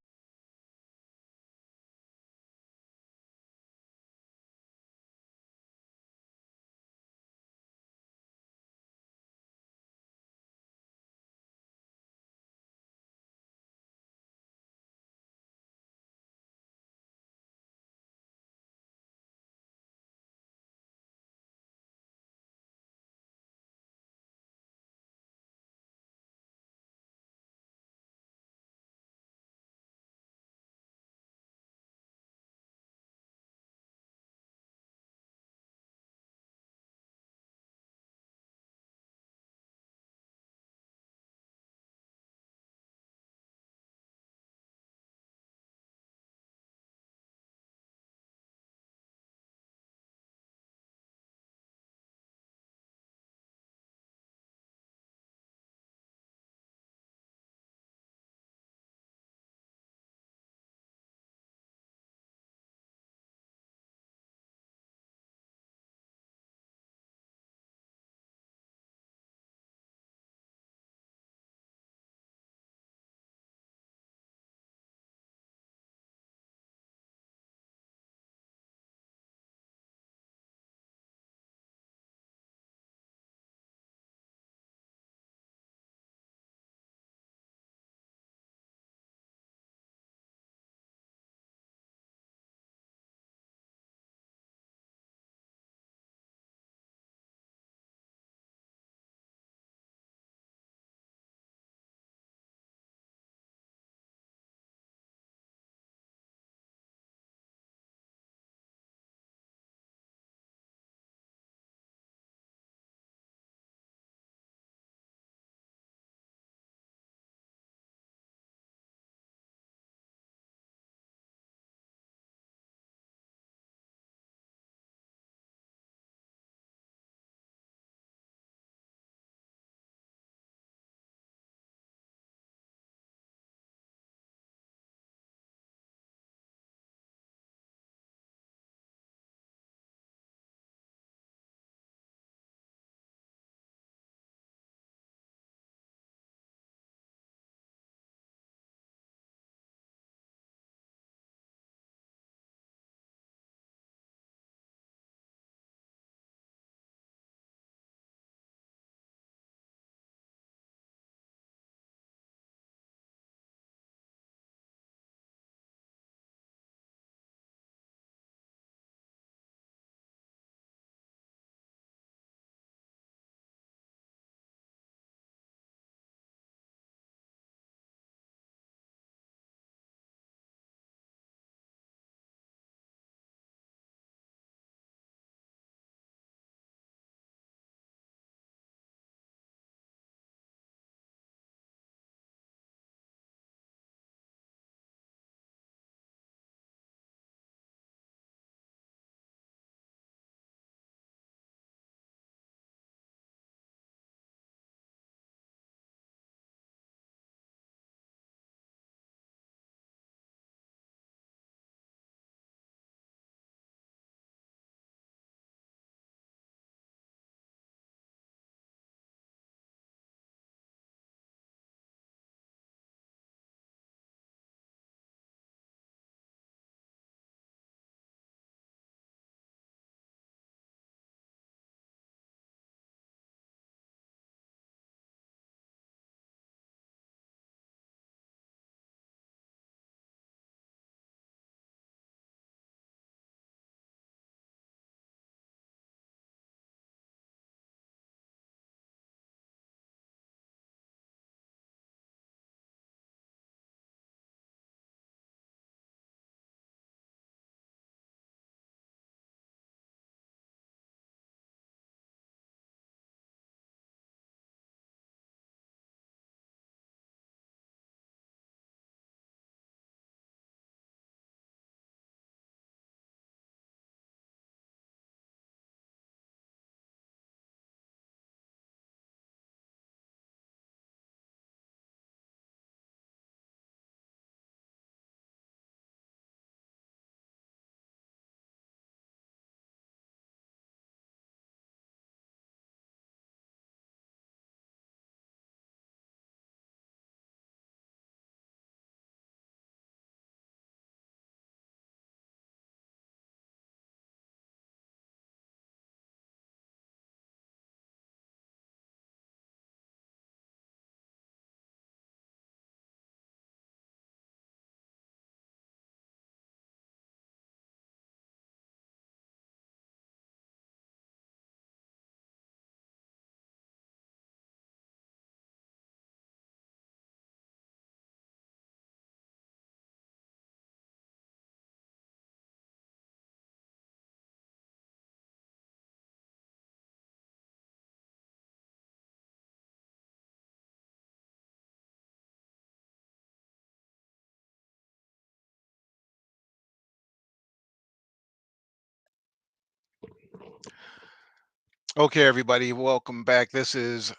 Okay, everybody, welcome back. This is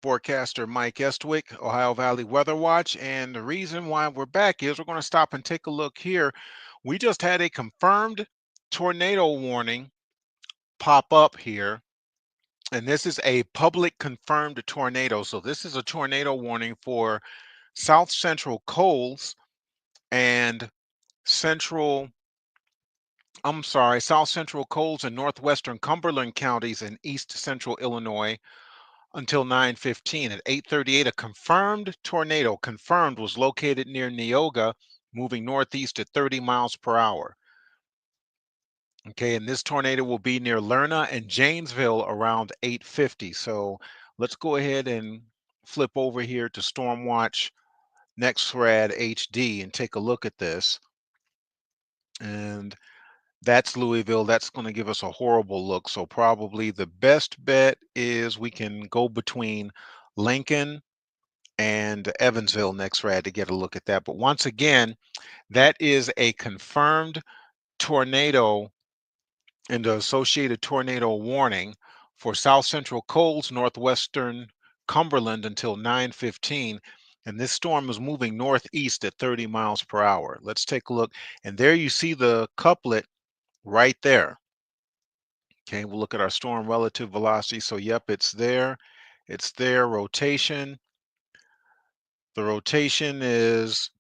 forecaster Mike Estwick, Ohio Valley Weather Watch. And the reason why we're back is we're going to stop and take a look here. We just had a confirmed tornado warning pop up here. And this is a public confirmed tornado. So this is a tornado warning for south central Coles and central, south central Coles and northwestern Cumberland counties in east central Illinois until 9:15. At 8:38, a confirmed tornado, confirmed, was located near Neoga, moving northeast at 30 miles per hour. Okay, and this tornado will be near Lerna and Janesville around 8:50. So let's go ahead and flip over here to Stormwatch NextRad HD and take a look at this. And that's Louisville. That's going to give us a horrible look. So probably the best bet is we can go between Lincoln and Evansville NextRad to get a look at that. But once again, that is a confirmed tornado and the associated tornado warning for south central Coles, northwestern Cumberland until 9:15. And this storm is moving northeast at 30 miles per hour. Let's take a look. And there you see the couplet right there. Okay, we'll look at our storm relative velocity. So, yep, it's there. It's there. Rotation. The rotation is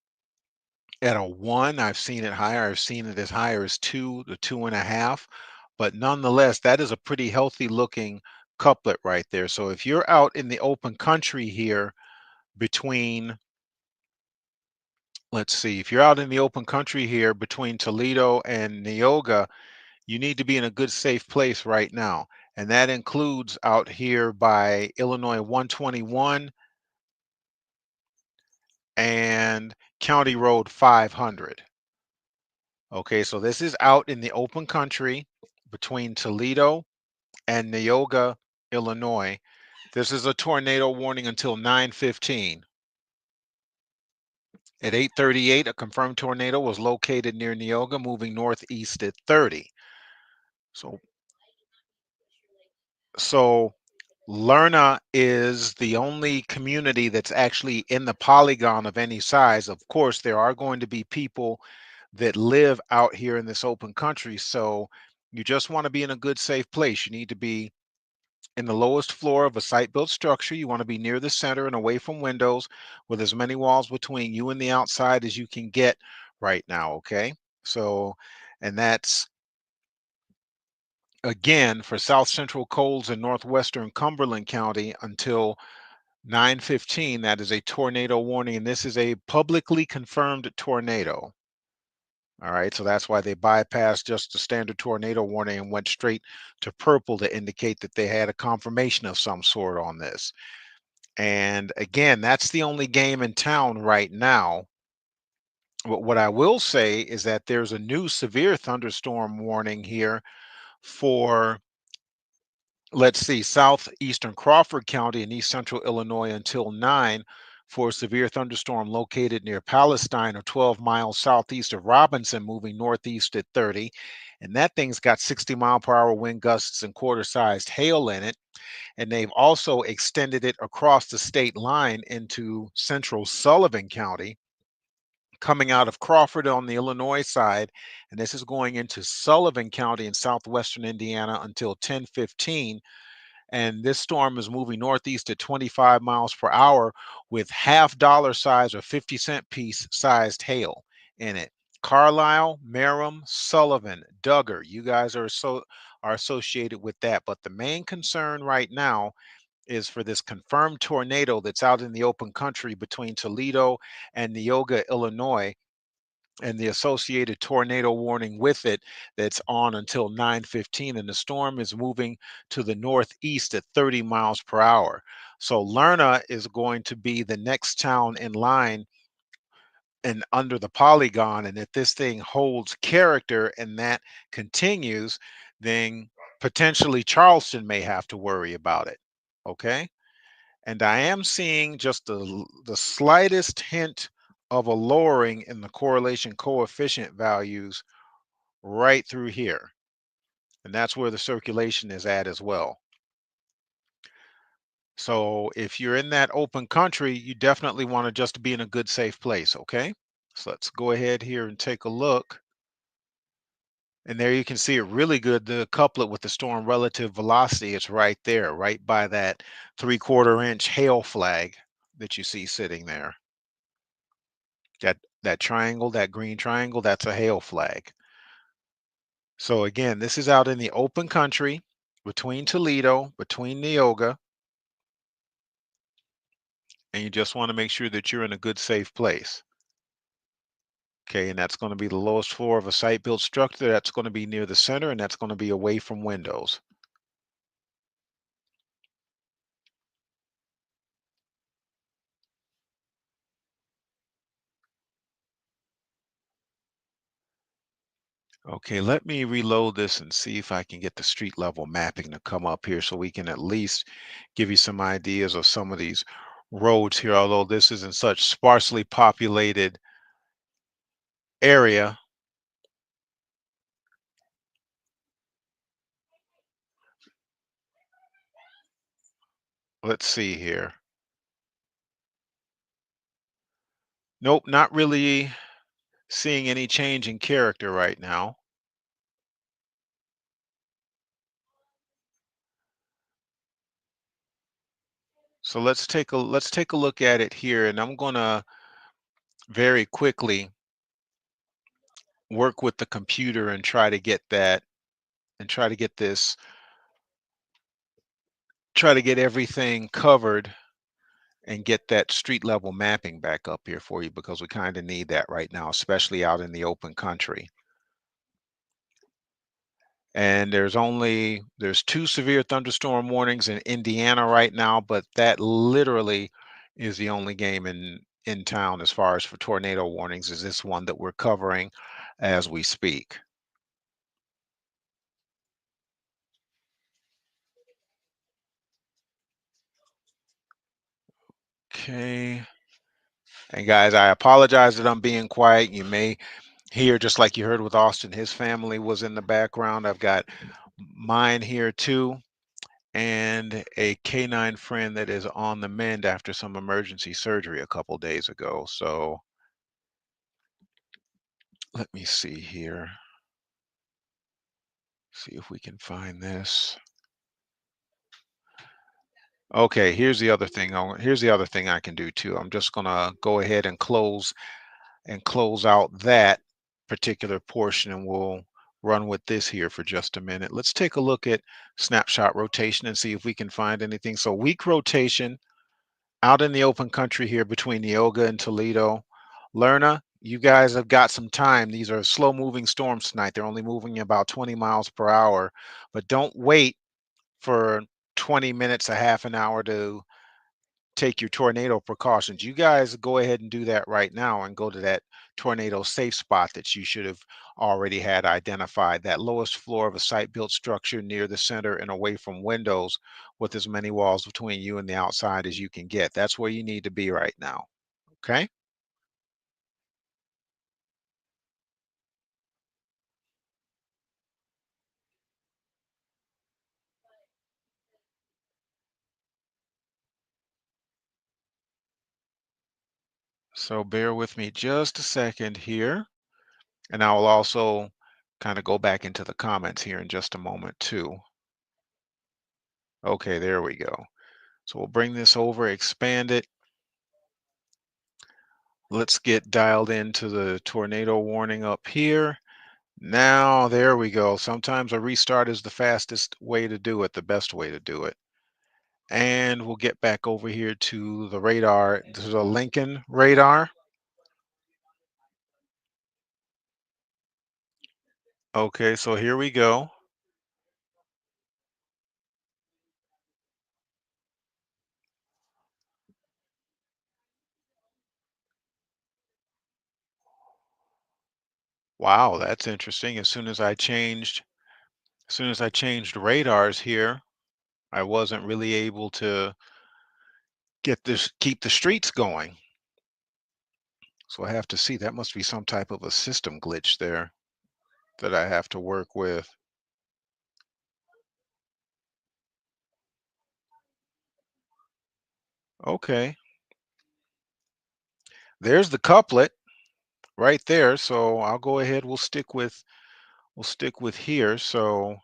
at a 1. I've seen it higher. I've seen it as high as 2 to 2.5. But nonetheless, that is a pretty healthy looking couplet right there. So if you're out in the open country here between, let's see, if you're out in the open country here between Toledo and Neoga, you need to be in a good, safe place right now. And that includes out here by Illinois 121 and County Road 500. Okay, so this is out in the open country between Toledo and Neoga, Illinois. This is a tornado warning until 9:15. At 8:38, a confirmed tornado was located near Neoga, moving northeast at 30. So, so Lerna is the only community that's actually in the polygon of any size. Of course, there are going to be people that live out here in this open country. So you just want to be in a good, safe place. You need to be in the lowest floor of a site-built structure. You want to be near the center and away from windows with as many walls between you and the outside as you can get right now, okay? So, and that's again for south central Coles and northwestern Cumberland County until 9:15. That is a tornado warning, and this is a publicly confirmed tornado. All right, so that's why they bypassed just the standard tornado warning and went straight to purple to indicate that they had a confirmation of some sort on this. And again, that's the only game in town right now. But what I will say is that there's a new severe thunderstorm warning here for, let's see, southeastern Crawford County and east central Illinois until 9 for a severe thunderstorm located near Palestine or 12 miles southeast of Robinson, moving northeast at 30. And that thing's got 60-mile-per-hour wind gusts and quarter-sized hail in it. And they've also extended it across the state line into central Sullivan County, coming out of Crawford on the Illinois side. And this is going into Sullivan County in southwestern Indiana until 10:15. And this storm is moving northeast at 25 miles per hour with half-dollar size or 50-cent piece sized hail in it. Carlisle, Merrim, Sullivan, Duggar, you guys are associated with that. But the main concern right now is for this confirmed tornado that's out in the open country between Toledo and Neoga, Illinois, and the associated tornado warning with it that's on until 9:15. And the storm is moving to the northeast at 30 miles per hour. So Lerna is going to be the next town in line and under the polygon. And if this thing holds character and that continues, then potentially Charleston may have to worry about it. Okay. And I am seeing just the slightest hint of a lowering in the correlation coefficient values right through here. And that's where the circulation is at as well. So if you're in that open country, you definitely want to just be in a good, safe place, okay? So let's go ahead here and take a look. And there you can see it really good. The couplet with the storm relative velocity, it's right there, right by that 3/4 inch hail flag that you see sitting there. That triangle, that green triangle, that's a hail flag. So again, this is out in the open country between Toledo, between Neoga, and you just want to make sure that you're in a good, safe place. Okay, and that's going to be the lowest floor of a site-built structure. That's going to be near the center, and that's going to be away from windows. Okay, let me reload this and see if I can get the street level mapping to come up here so we can at least give you some ideas of some of these roads here, although this isn't such sparsely populated area. Let's see here. Nope, not really seeing any change in character right now. So let's take a look at it here, and I'm gonna very quickly work with the computer and try to get that and try to get everything covered and get that street level mapping back up here for you because we kind of need that right now, especially out in the open country. And there's two severe thunderstorm warnings in Indiana right now, but that literally is the only game in town as far as for tornado warnings is this one that we're covering as we speak. Okay. And guys, I apologize that I'm being quiet. You may hear, just like you heard with Austin, his family was in the background. I've got mine here too, and a canine friend that is on the mend after some emergency surgery a couple days ago. So let me see here. See if we can find this. Okay, here's the other thing I can do too. I'm just gonna go ahead and close out that particular portion, and we'll run with this here for just a minute. Let's take a look at snapshot rotation and see if we can find anything. So weak rotation out in the open country here between Neoga and Toledo. Lerna, you guys have got some time. These are slow moving storms tonight. They're only moving about 20 miles per hour, but don't wait for 20 minutes, a half an hour to take your tornado precautions. You guys go ahead and do that right now and go to that tornado safe spot that you should have already had identified. That lowest floor of a site built structure near the center and away from windows with as many walls between you and the outside as you can get. That's where you need to be right now. Okay. So bear with me just a second here. And I will also kind of go back into the comments here in just a moment too. Okay, there we go. So we'll bring this over, expand it. Let's get dialed into the tornado warning up here. Now, there we go. Sometimes a restart is the fastest way to do it, the best way to do it. And we'll get back over here to the radar. This is a Lincoln radar. Okay, so here we go. Wow, that's interesting. As soon as I changed radars here, I wasn't really able to keep the streets going. So I have to see, that must be some type of a system glitch there that I have to work with. Okay. There's the couplet right there. So I'll go ahead. We'll stick with here. So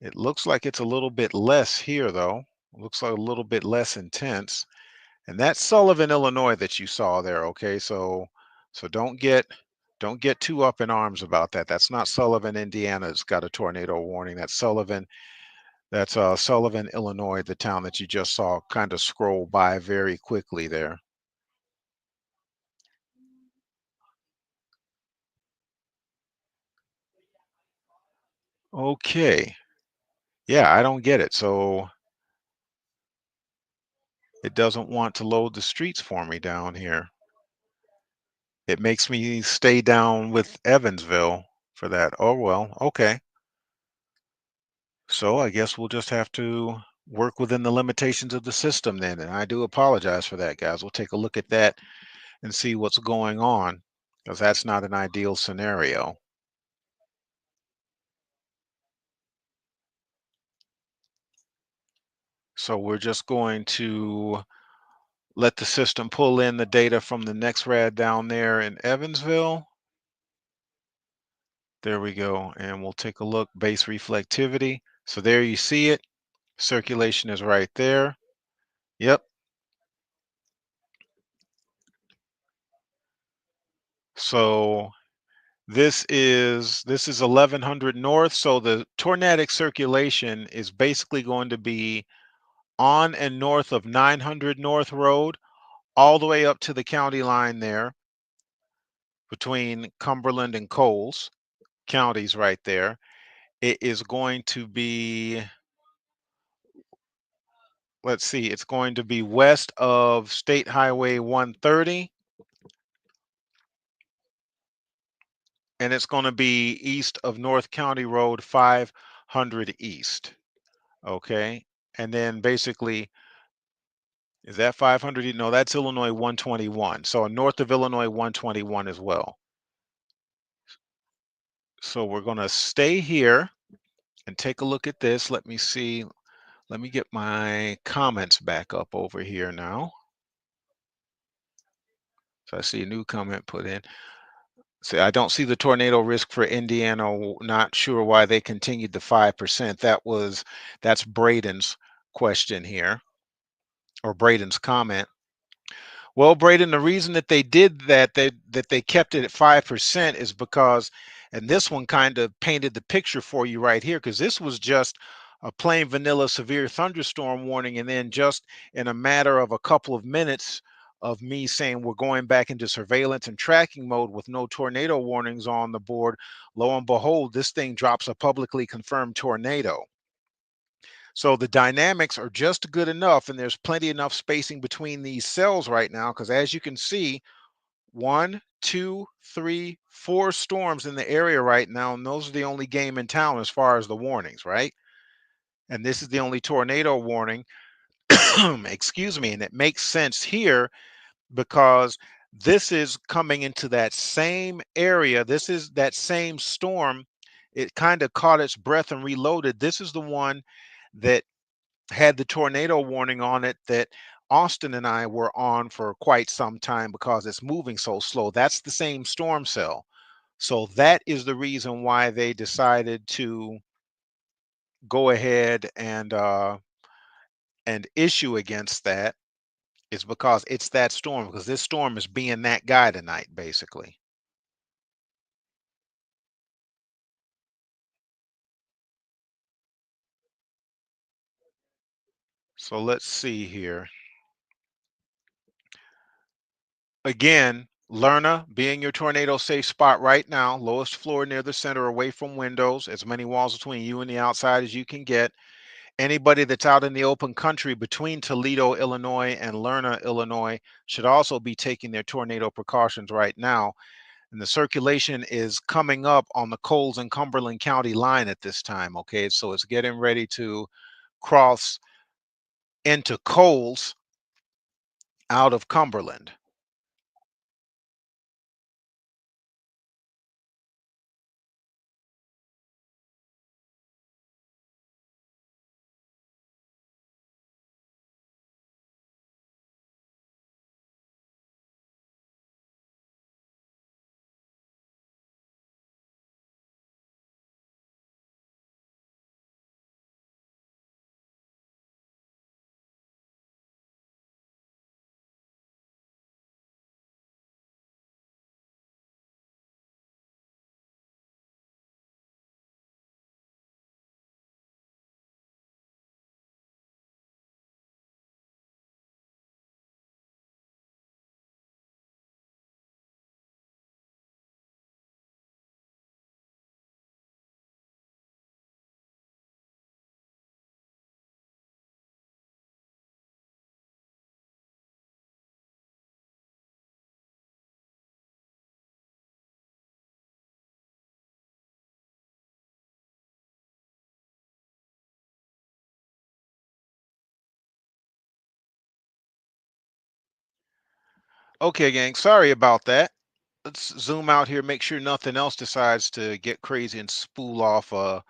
it looks like it's a little bit less here, though. Looks like a little bit less intense. And that's Sullivan, Illinois that you saw there. Okay, so don't get too up in arms about that. That's not Sullivan, Indiana. It's got a tornado warning. That's Sullivan. That's Sullivan, Illinois, the town that you just saw kind of scroll by very quickly there. Okay. Yeah, I don't get it. So it doesn't want to load the streets for me down here. It makes me stay down with Evansville for that. Oh, well, okay. So I guess we'll just have to work within the limitations of the system then. And I do apologize for that, guys. We'll take a look at that and see what's going on because that's not an ideal scenario. So we're just going to let the system pull in the data from the next rad down there in Evansville. There we go. And we'll take a look, base reflectivity. So there you see it. Circulation is right there. Yep. So this is 1100 north. So the tornadic circulation is basically going to be on and north of 900 North Road, all the way up to the county line there between Cumberland and Coles counties right there. It is going to be, let's see, it's going to be west of State Highway 130, and it's going to be east of North County Road 500 East. Okay. And then basically, is that 500? No, that's Illinois 121. So north of Illinois 121 as well. So we're going to stay here and take a look at this. Let me see. Let me get my comments back up over here now. So I see a new comment put in. See, I don't see the tornado risk for Indiana. Not sure why they continued the 5%. That's Braden's question here, or Braden's comment. Well, Braden, the reason that they did that, they kept it at 5% is because, and this one kind of painted the picture for you right here, because this was just a plain vanilla severe thunderstorm warning, and then just in a matter of a couple of minutes of me saying we're going back into surveillance and tracking mode with no tornado warnings on the board, lo and behold, this thing drops a publicly confirmed tornado. So the dynamics are just good enough, and there's plenty enough spacing between these cells right now, because as you can see, 1, 2, 3, 4 storms in the area right now, and those are the only game in town as far as the warnings, right? And this is the only tornado warning. Excuse me. And it makes sense here because this is coming into that same area. This is that same storm. It kind of caught its breath and reloaded. This is the one that had the tornado warning on it that Austin and I were on for quite some time because it's moving so slow. That's the same storm cell. So that is the reason why they decided to go ahead and issue against that, is because it's that storm, because this storm is being that guy tonight, basically. So let's see here. Again, Lerna being your tornado safe spot right now, lowest floor near the center, away from windows, as many walls between you and the outside as you can get. Anybody that's out in the open country between Toledo, Illinois and Lerna, Illinois should also be taking their tornado precautions right now. And the circulation is coming up on the Coles and Cumberland County line at this time. Okay, so it's getting ready to cross into Coles out of Cumberland. Okay, gang, sorry about that. Let's zoom out here, make sure nothing else decides to get crazy and spool off a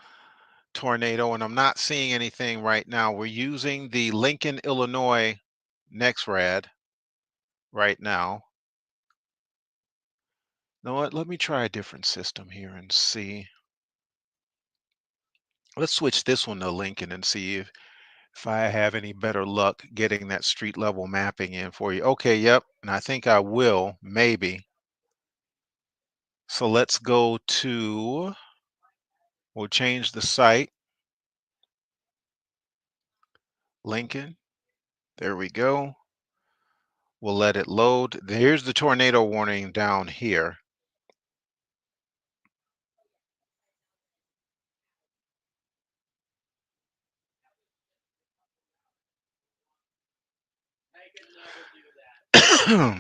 tornado. And I'm not seeing anything right now. We're using the Lincoln, Illinois NexRad right now. You know what? Let me try a different system here and see. Let's switch this one to Lincoln and see if I have any better luck getting that street level mapping in for you. Okay, yep. And I think I will, maybe. So let's go to, we'll change the site, Lincoln. There we go. We'll let it load. Here's the tornado warning down here.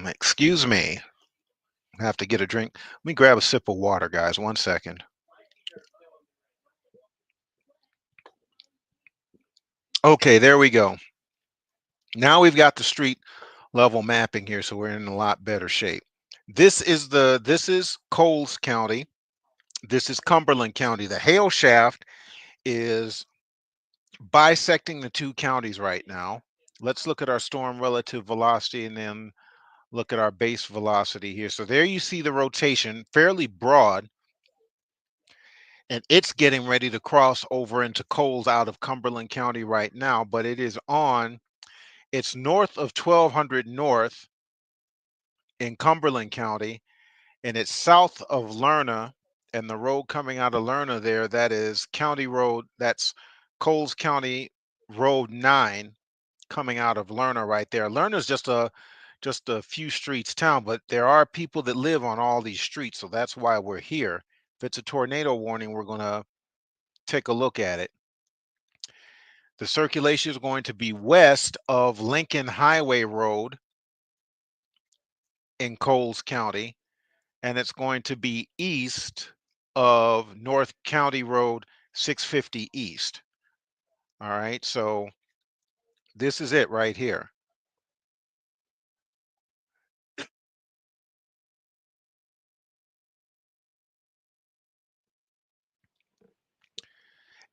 Excuse me. I have to get a drink. Let me grab a sip of water, guys. 1 second. Okay, there we go. Now we've got the street level mapping here, so we're in a lot better shape. This is Coles County. This is Cumberland County. The hail shaft is bisecting the two counties right now. Let's look at our storm relative velocity and then look at our base velocity here. So there you see the rotation, fairly broad, and it's getting ready to cross over into Coles out of Cumberland County right now, but it's north of 1200 north in Cumberland County, and it's south of Lerna, and the road coming out of Lerna there, that is County Road, that's Coles County Road 9 coming out of Lerna right there. Lerna's just a few streets down, but there are people that live on all these streets, so that's why we're here. If it's a tornado warning, we're going to take a look at it. The circulation is going to be west of Lincoln Highway Road in Coles County, and it's going to be east of North County Road 650 East. All right, so this is it right here.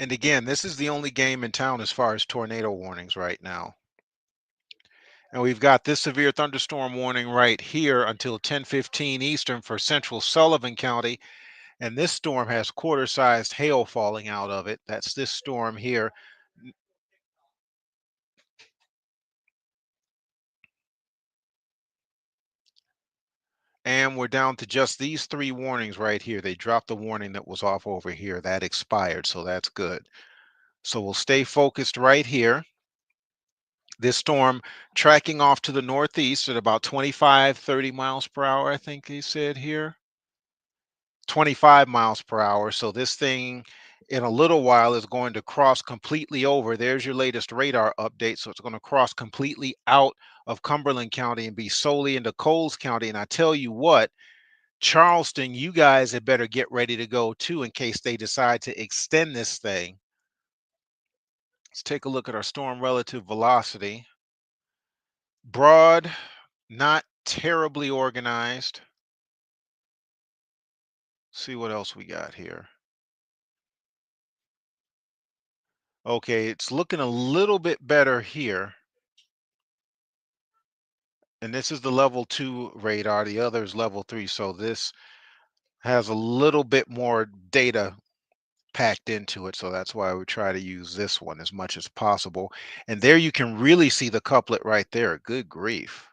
And again, this is the only game in town as far as tornado warnings right now. And we've got this severe thunderstorm warning right here until 10:15 Eastern for central Sullivan County. And this storm has quarter-sized hail falling out of it. That's this storm here. And we're down to just these three warnings right here. They dropped the warning that was off over here. That expired, so that's good. So we'll stay focused right here. This storm tracking off to the northeast at about 25, 30 miles per hour, I think they said here. 25 miles per hour. So this thing in a little while is going to cross completely over. There's your latest radar update. So it's going to cross completely out of Cumberland County and be solely into Coles County. And I tell you what, Charleston, you guys had better get ready to go too in case they decide to extend this thing. Let's take a look at our storm relative velocity. Broad, not terribly organized. See what else we got here. Okay, it's looking a little bit better here. And this is the level 2 radar. The other is level 3. So this has a little bit more data packed into it. So that's why we try to use this one as much as possible. And there you can really see the couplet right there. Good grief.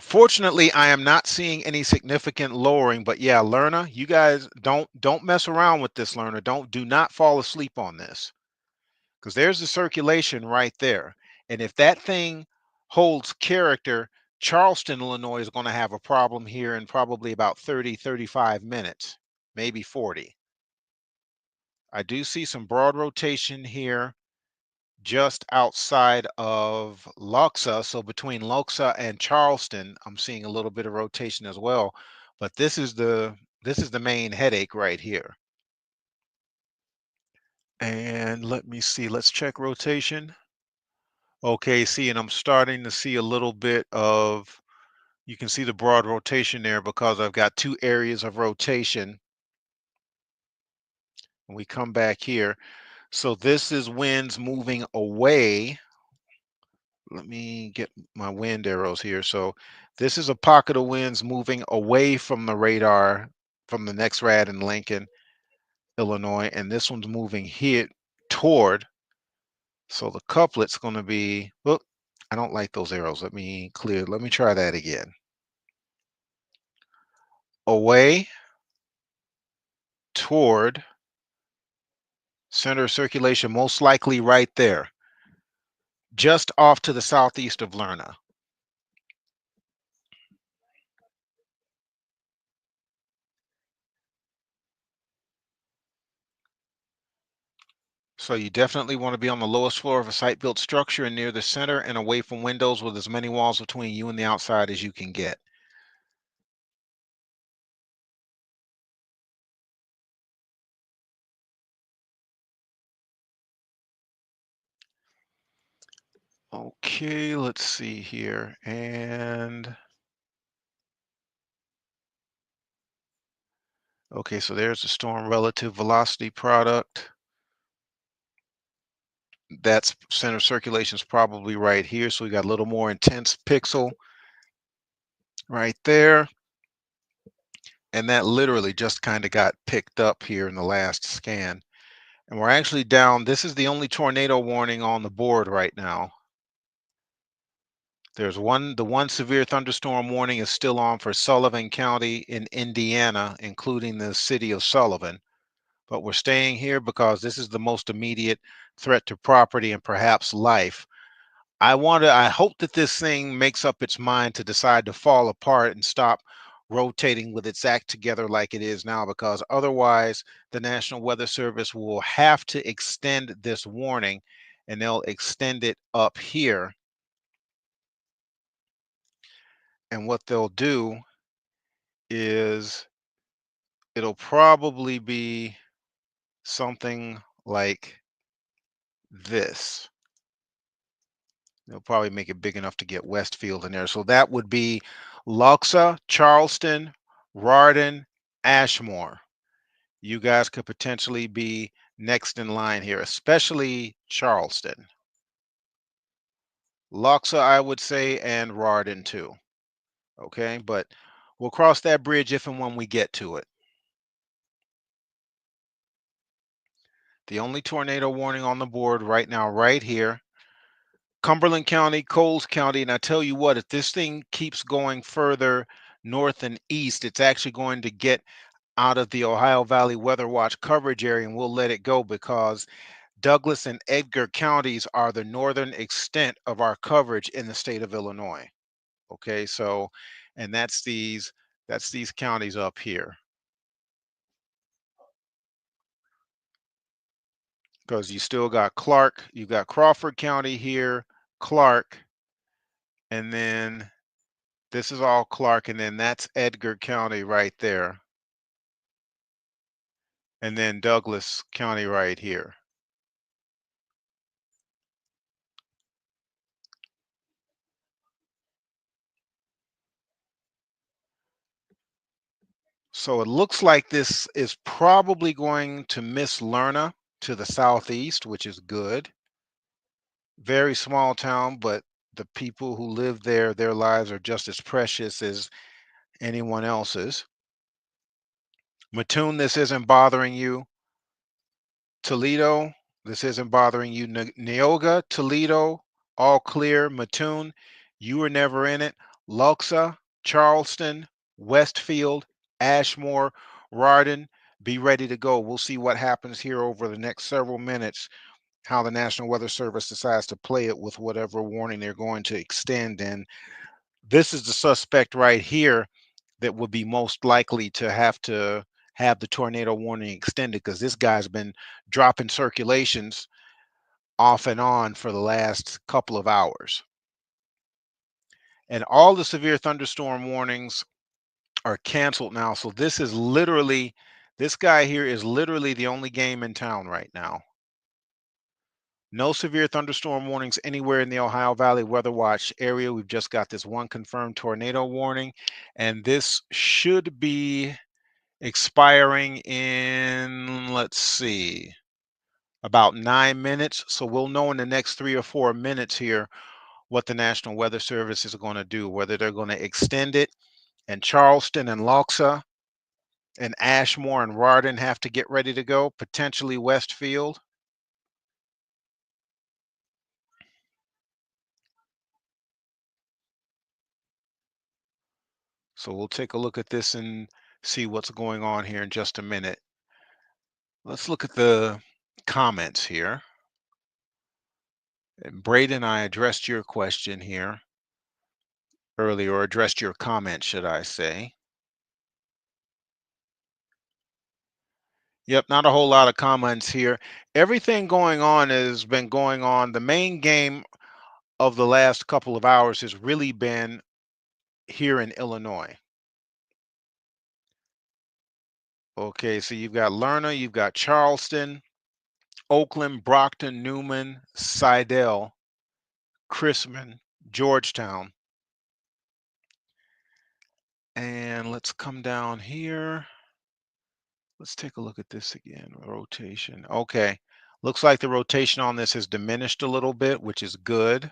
Fortunately, I am not seeing any significant lowering, but yeah, Lerna, you guys don't mess around with this, Lerna. Do not fall asleep on this. Because there's the circulation right there. And if that thing holds character, Charleston, Illinois is going to have a problem here in probably about 30, 35 minutes, maybe 40. I do see some broad rotation here just outside of Loxa. So between Loxa and Charleston, I'm seeing a little bit of rotation as well. But this is the main headache right here. And let me see, let's check rotation. Okay, see, and I'm starting to see a little bit of, you can see the broad rotation there because I've got two areas of rotation. And we come back here. So this is winds moving away. Let me get my wind arrows here. So this is a pocket of winds moving away from the radar from the next rad in Lincoln, Illinois, and this one's moving here toward. So the couplet's going to be, look, I don't like those arrows. Let me try that again. Away toward center of circulation, most likely right there, just off to the southeast of Lerna. So you definitely want to be on the lowest floor of a site-built structure and near the center and away from windows with as many walls between you and the outside as you can get. Okay, let's see here. And okay, so there's the storm relative velocity product. That's center circulation is probably right here. So we got a little more intense pixel right there. And that literally just kind of got picked up here in the last scan. And we're actually down. This is the only tornado warning on the board right now. There's the one severe thunderstorm warning is still on for Sullivan County in Indiana, including the city of Sullivan. But we're staying here because this is the most immediate threat to property and perhaps life. I hope that this thing makes up its mind to decide to fall apart and stop rotating with its act together like it is now, because otherwise the National Weather Service will have to extend this warning, and they'll extend it up here. And what they'll do is it'll probably be something like this. They'll probably make it big enough to get Westfield in there. So that would be Loxa, Charleston, Rardin, Ashmore. You guys could potentially be next in line here, especially Charleston. Loxa, I would say, and Rardin too. Okay, but we'll cross that bridge if and when we get to it. The only tornado warning on the board right now, right here, Cumberland County, Coles County, and I tell you what, if this thing keeps going further north and east, it's actually going to get out of the Ohio Valley Weather Watch coverage area, and we'll let it go because Douglas and Edgar counties are the northern extent of our coverage in the state of Illinois. Okay, so, and that's these counties up here. Because you still got Clark, you got Crawford County here, Clark, and then this is all Clark, and then that's Edgar County right there. And then Douglas County right here. So it looks like this is probably going to miss Lerna to the southeast, which is good. Very small town, but the people who live there, their lives are just as precious as anyone else's. Mattoon, this isn't bothering you. Toledo, this isn't bothering you. Neoga, Toledo, all clear. Mattoon, you were never in it. Loxa, Charleston, Westfield, Ashmore, Rardin, be ready to go. We'll see what happens here over the next several minutes, how the National Weather Service decides to play it with whatever warning they're going to extend. And this is the suspect right here that would be most likely to have the tornado warning extended, because this guy's been dropping circulations off and on for the last couple of hours. And all the severe thunderstorm warnings are canceled now. So this is literally, this guy here is literally the only game in town right now. No severe thunderstorm warnings anywhere in the Ohio Valley Weather Watch area. We've just got this one confirmed tornado warning, and this should be expiring in, let's see, about 9 minutes. So we'll know in the next 3 or 4 minutes here what the National Weather Service is going to do, whether they're going to extend it, and Charleston and Loxa and Ashmore and Rardon have to get ready to go, potentially Westfield. So we'll take a look at this and see what's going on here in just a minute. Let's look at the comments here. And Braden, I addressed your question here earlier, or addressed your comment, should I say. Yep, not a whole lot of comments here. Everything going on has been going on. The main game of the last couple of hours has really been here in Illinois. Okay, so you've got Lerner, you've got Charleston, Oakland, Brockton, Newman, Seidel, Chrisman, Georgetown. And let's come down here. Let's take a look at this again. Rotation. Okay. Looks like the rotation on this has diminished a little bit, which is good.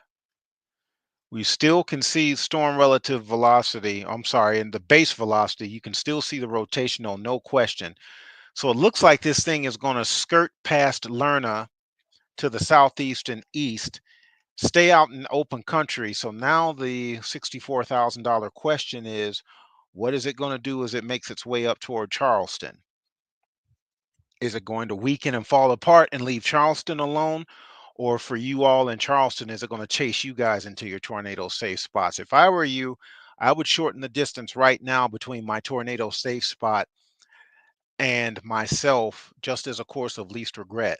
We still can see storm relative velocity. I'm sorry, in the base velocity, you can still see the rotational, no question. So it looks like this thing is going to skirt past Lerna to the southeast and east, stay out in open country. So now the $64,000 question is, what is it going to do as it makes its way up toward Charleston? Is it going to weaken and fall apart and leave Charleston alone? Or for you all in Charleston, is it going to chase you guys into your tornado safe spots? If I were you, I would shorten the distance right now between my tornado safe spot and myself, just as a course of least regret.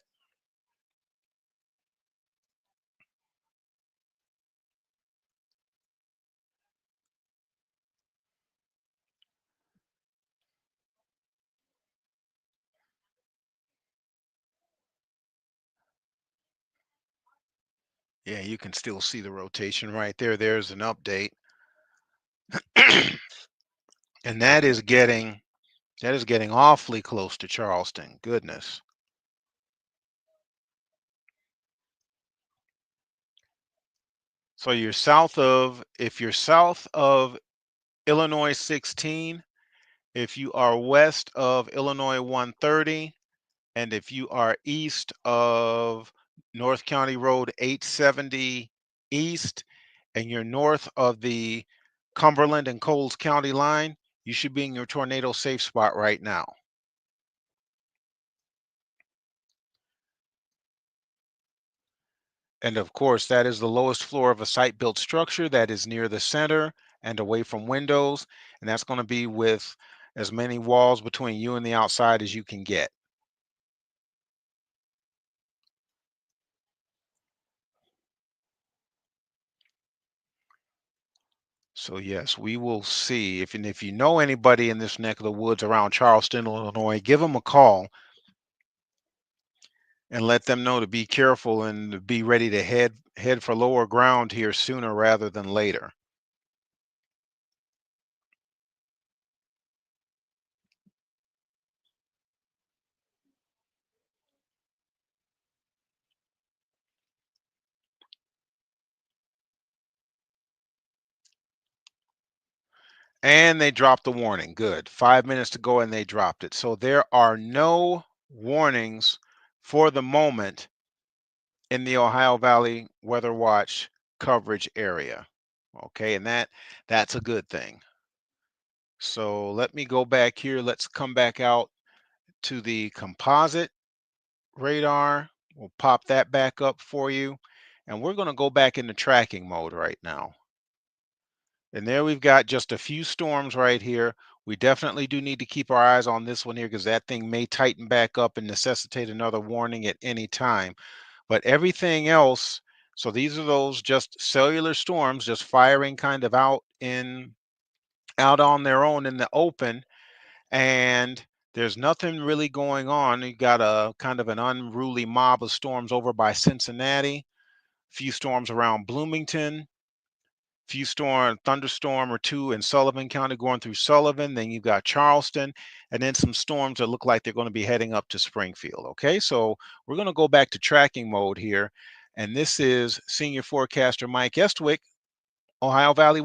Yeah, you can still see the rotation right there. There's an update. And that is getting awfully close to Charleston. Goodness. So if you're south of Illinois 16, if you are west of Illinois 130, and if you are east of North County Road 870 East, and you're north of the Cumberland and Coles County line, you should be in your tornado safe spot right now. And of course, that is the lowest floor of a site-built structure that is near the center and away from windows. And that's going to be with as many walls between you and the outside as you can get. So yes, we will see. If you know anybody in this neck of the woods around Charleston, Illinois, give them a call and let them know to be careful and to be ready to head for lower ground here sooner rather than later. And they dropped the warning. Good. 5 minutes to go and they dropped it. So there are no warnings for the moment in the Ohio Valley Weather Watch coverage area. Okay, and that's a good thing. So let me go back here. Let's come back out to the composite radar. We'll pop that back up for you. And we're going to go back into tracking mode right now. And there we've got just a few storms right here. We definitely do need to keep our eyes on this one here because that thing may tighten back up and necessitate another warning at any time. But everything else, so these are those just cellular storms just firing kind of out on their own in the open. And There's nothing really going on. You got a kind of an unruly mob of storms over by Cincinnati, few storms around Bloomington, thunderstorm or two in Sullivan County going through Sullivan. Then you've got Charleston, and then some storms that look like they're going to be heading up to Springfield. Okay, so we're going to go back to tracking mode here. And this is senior forecaster Mike Estwick, Ohio Valley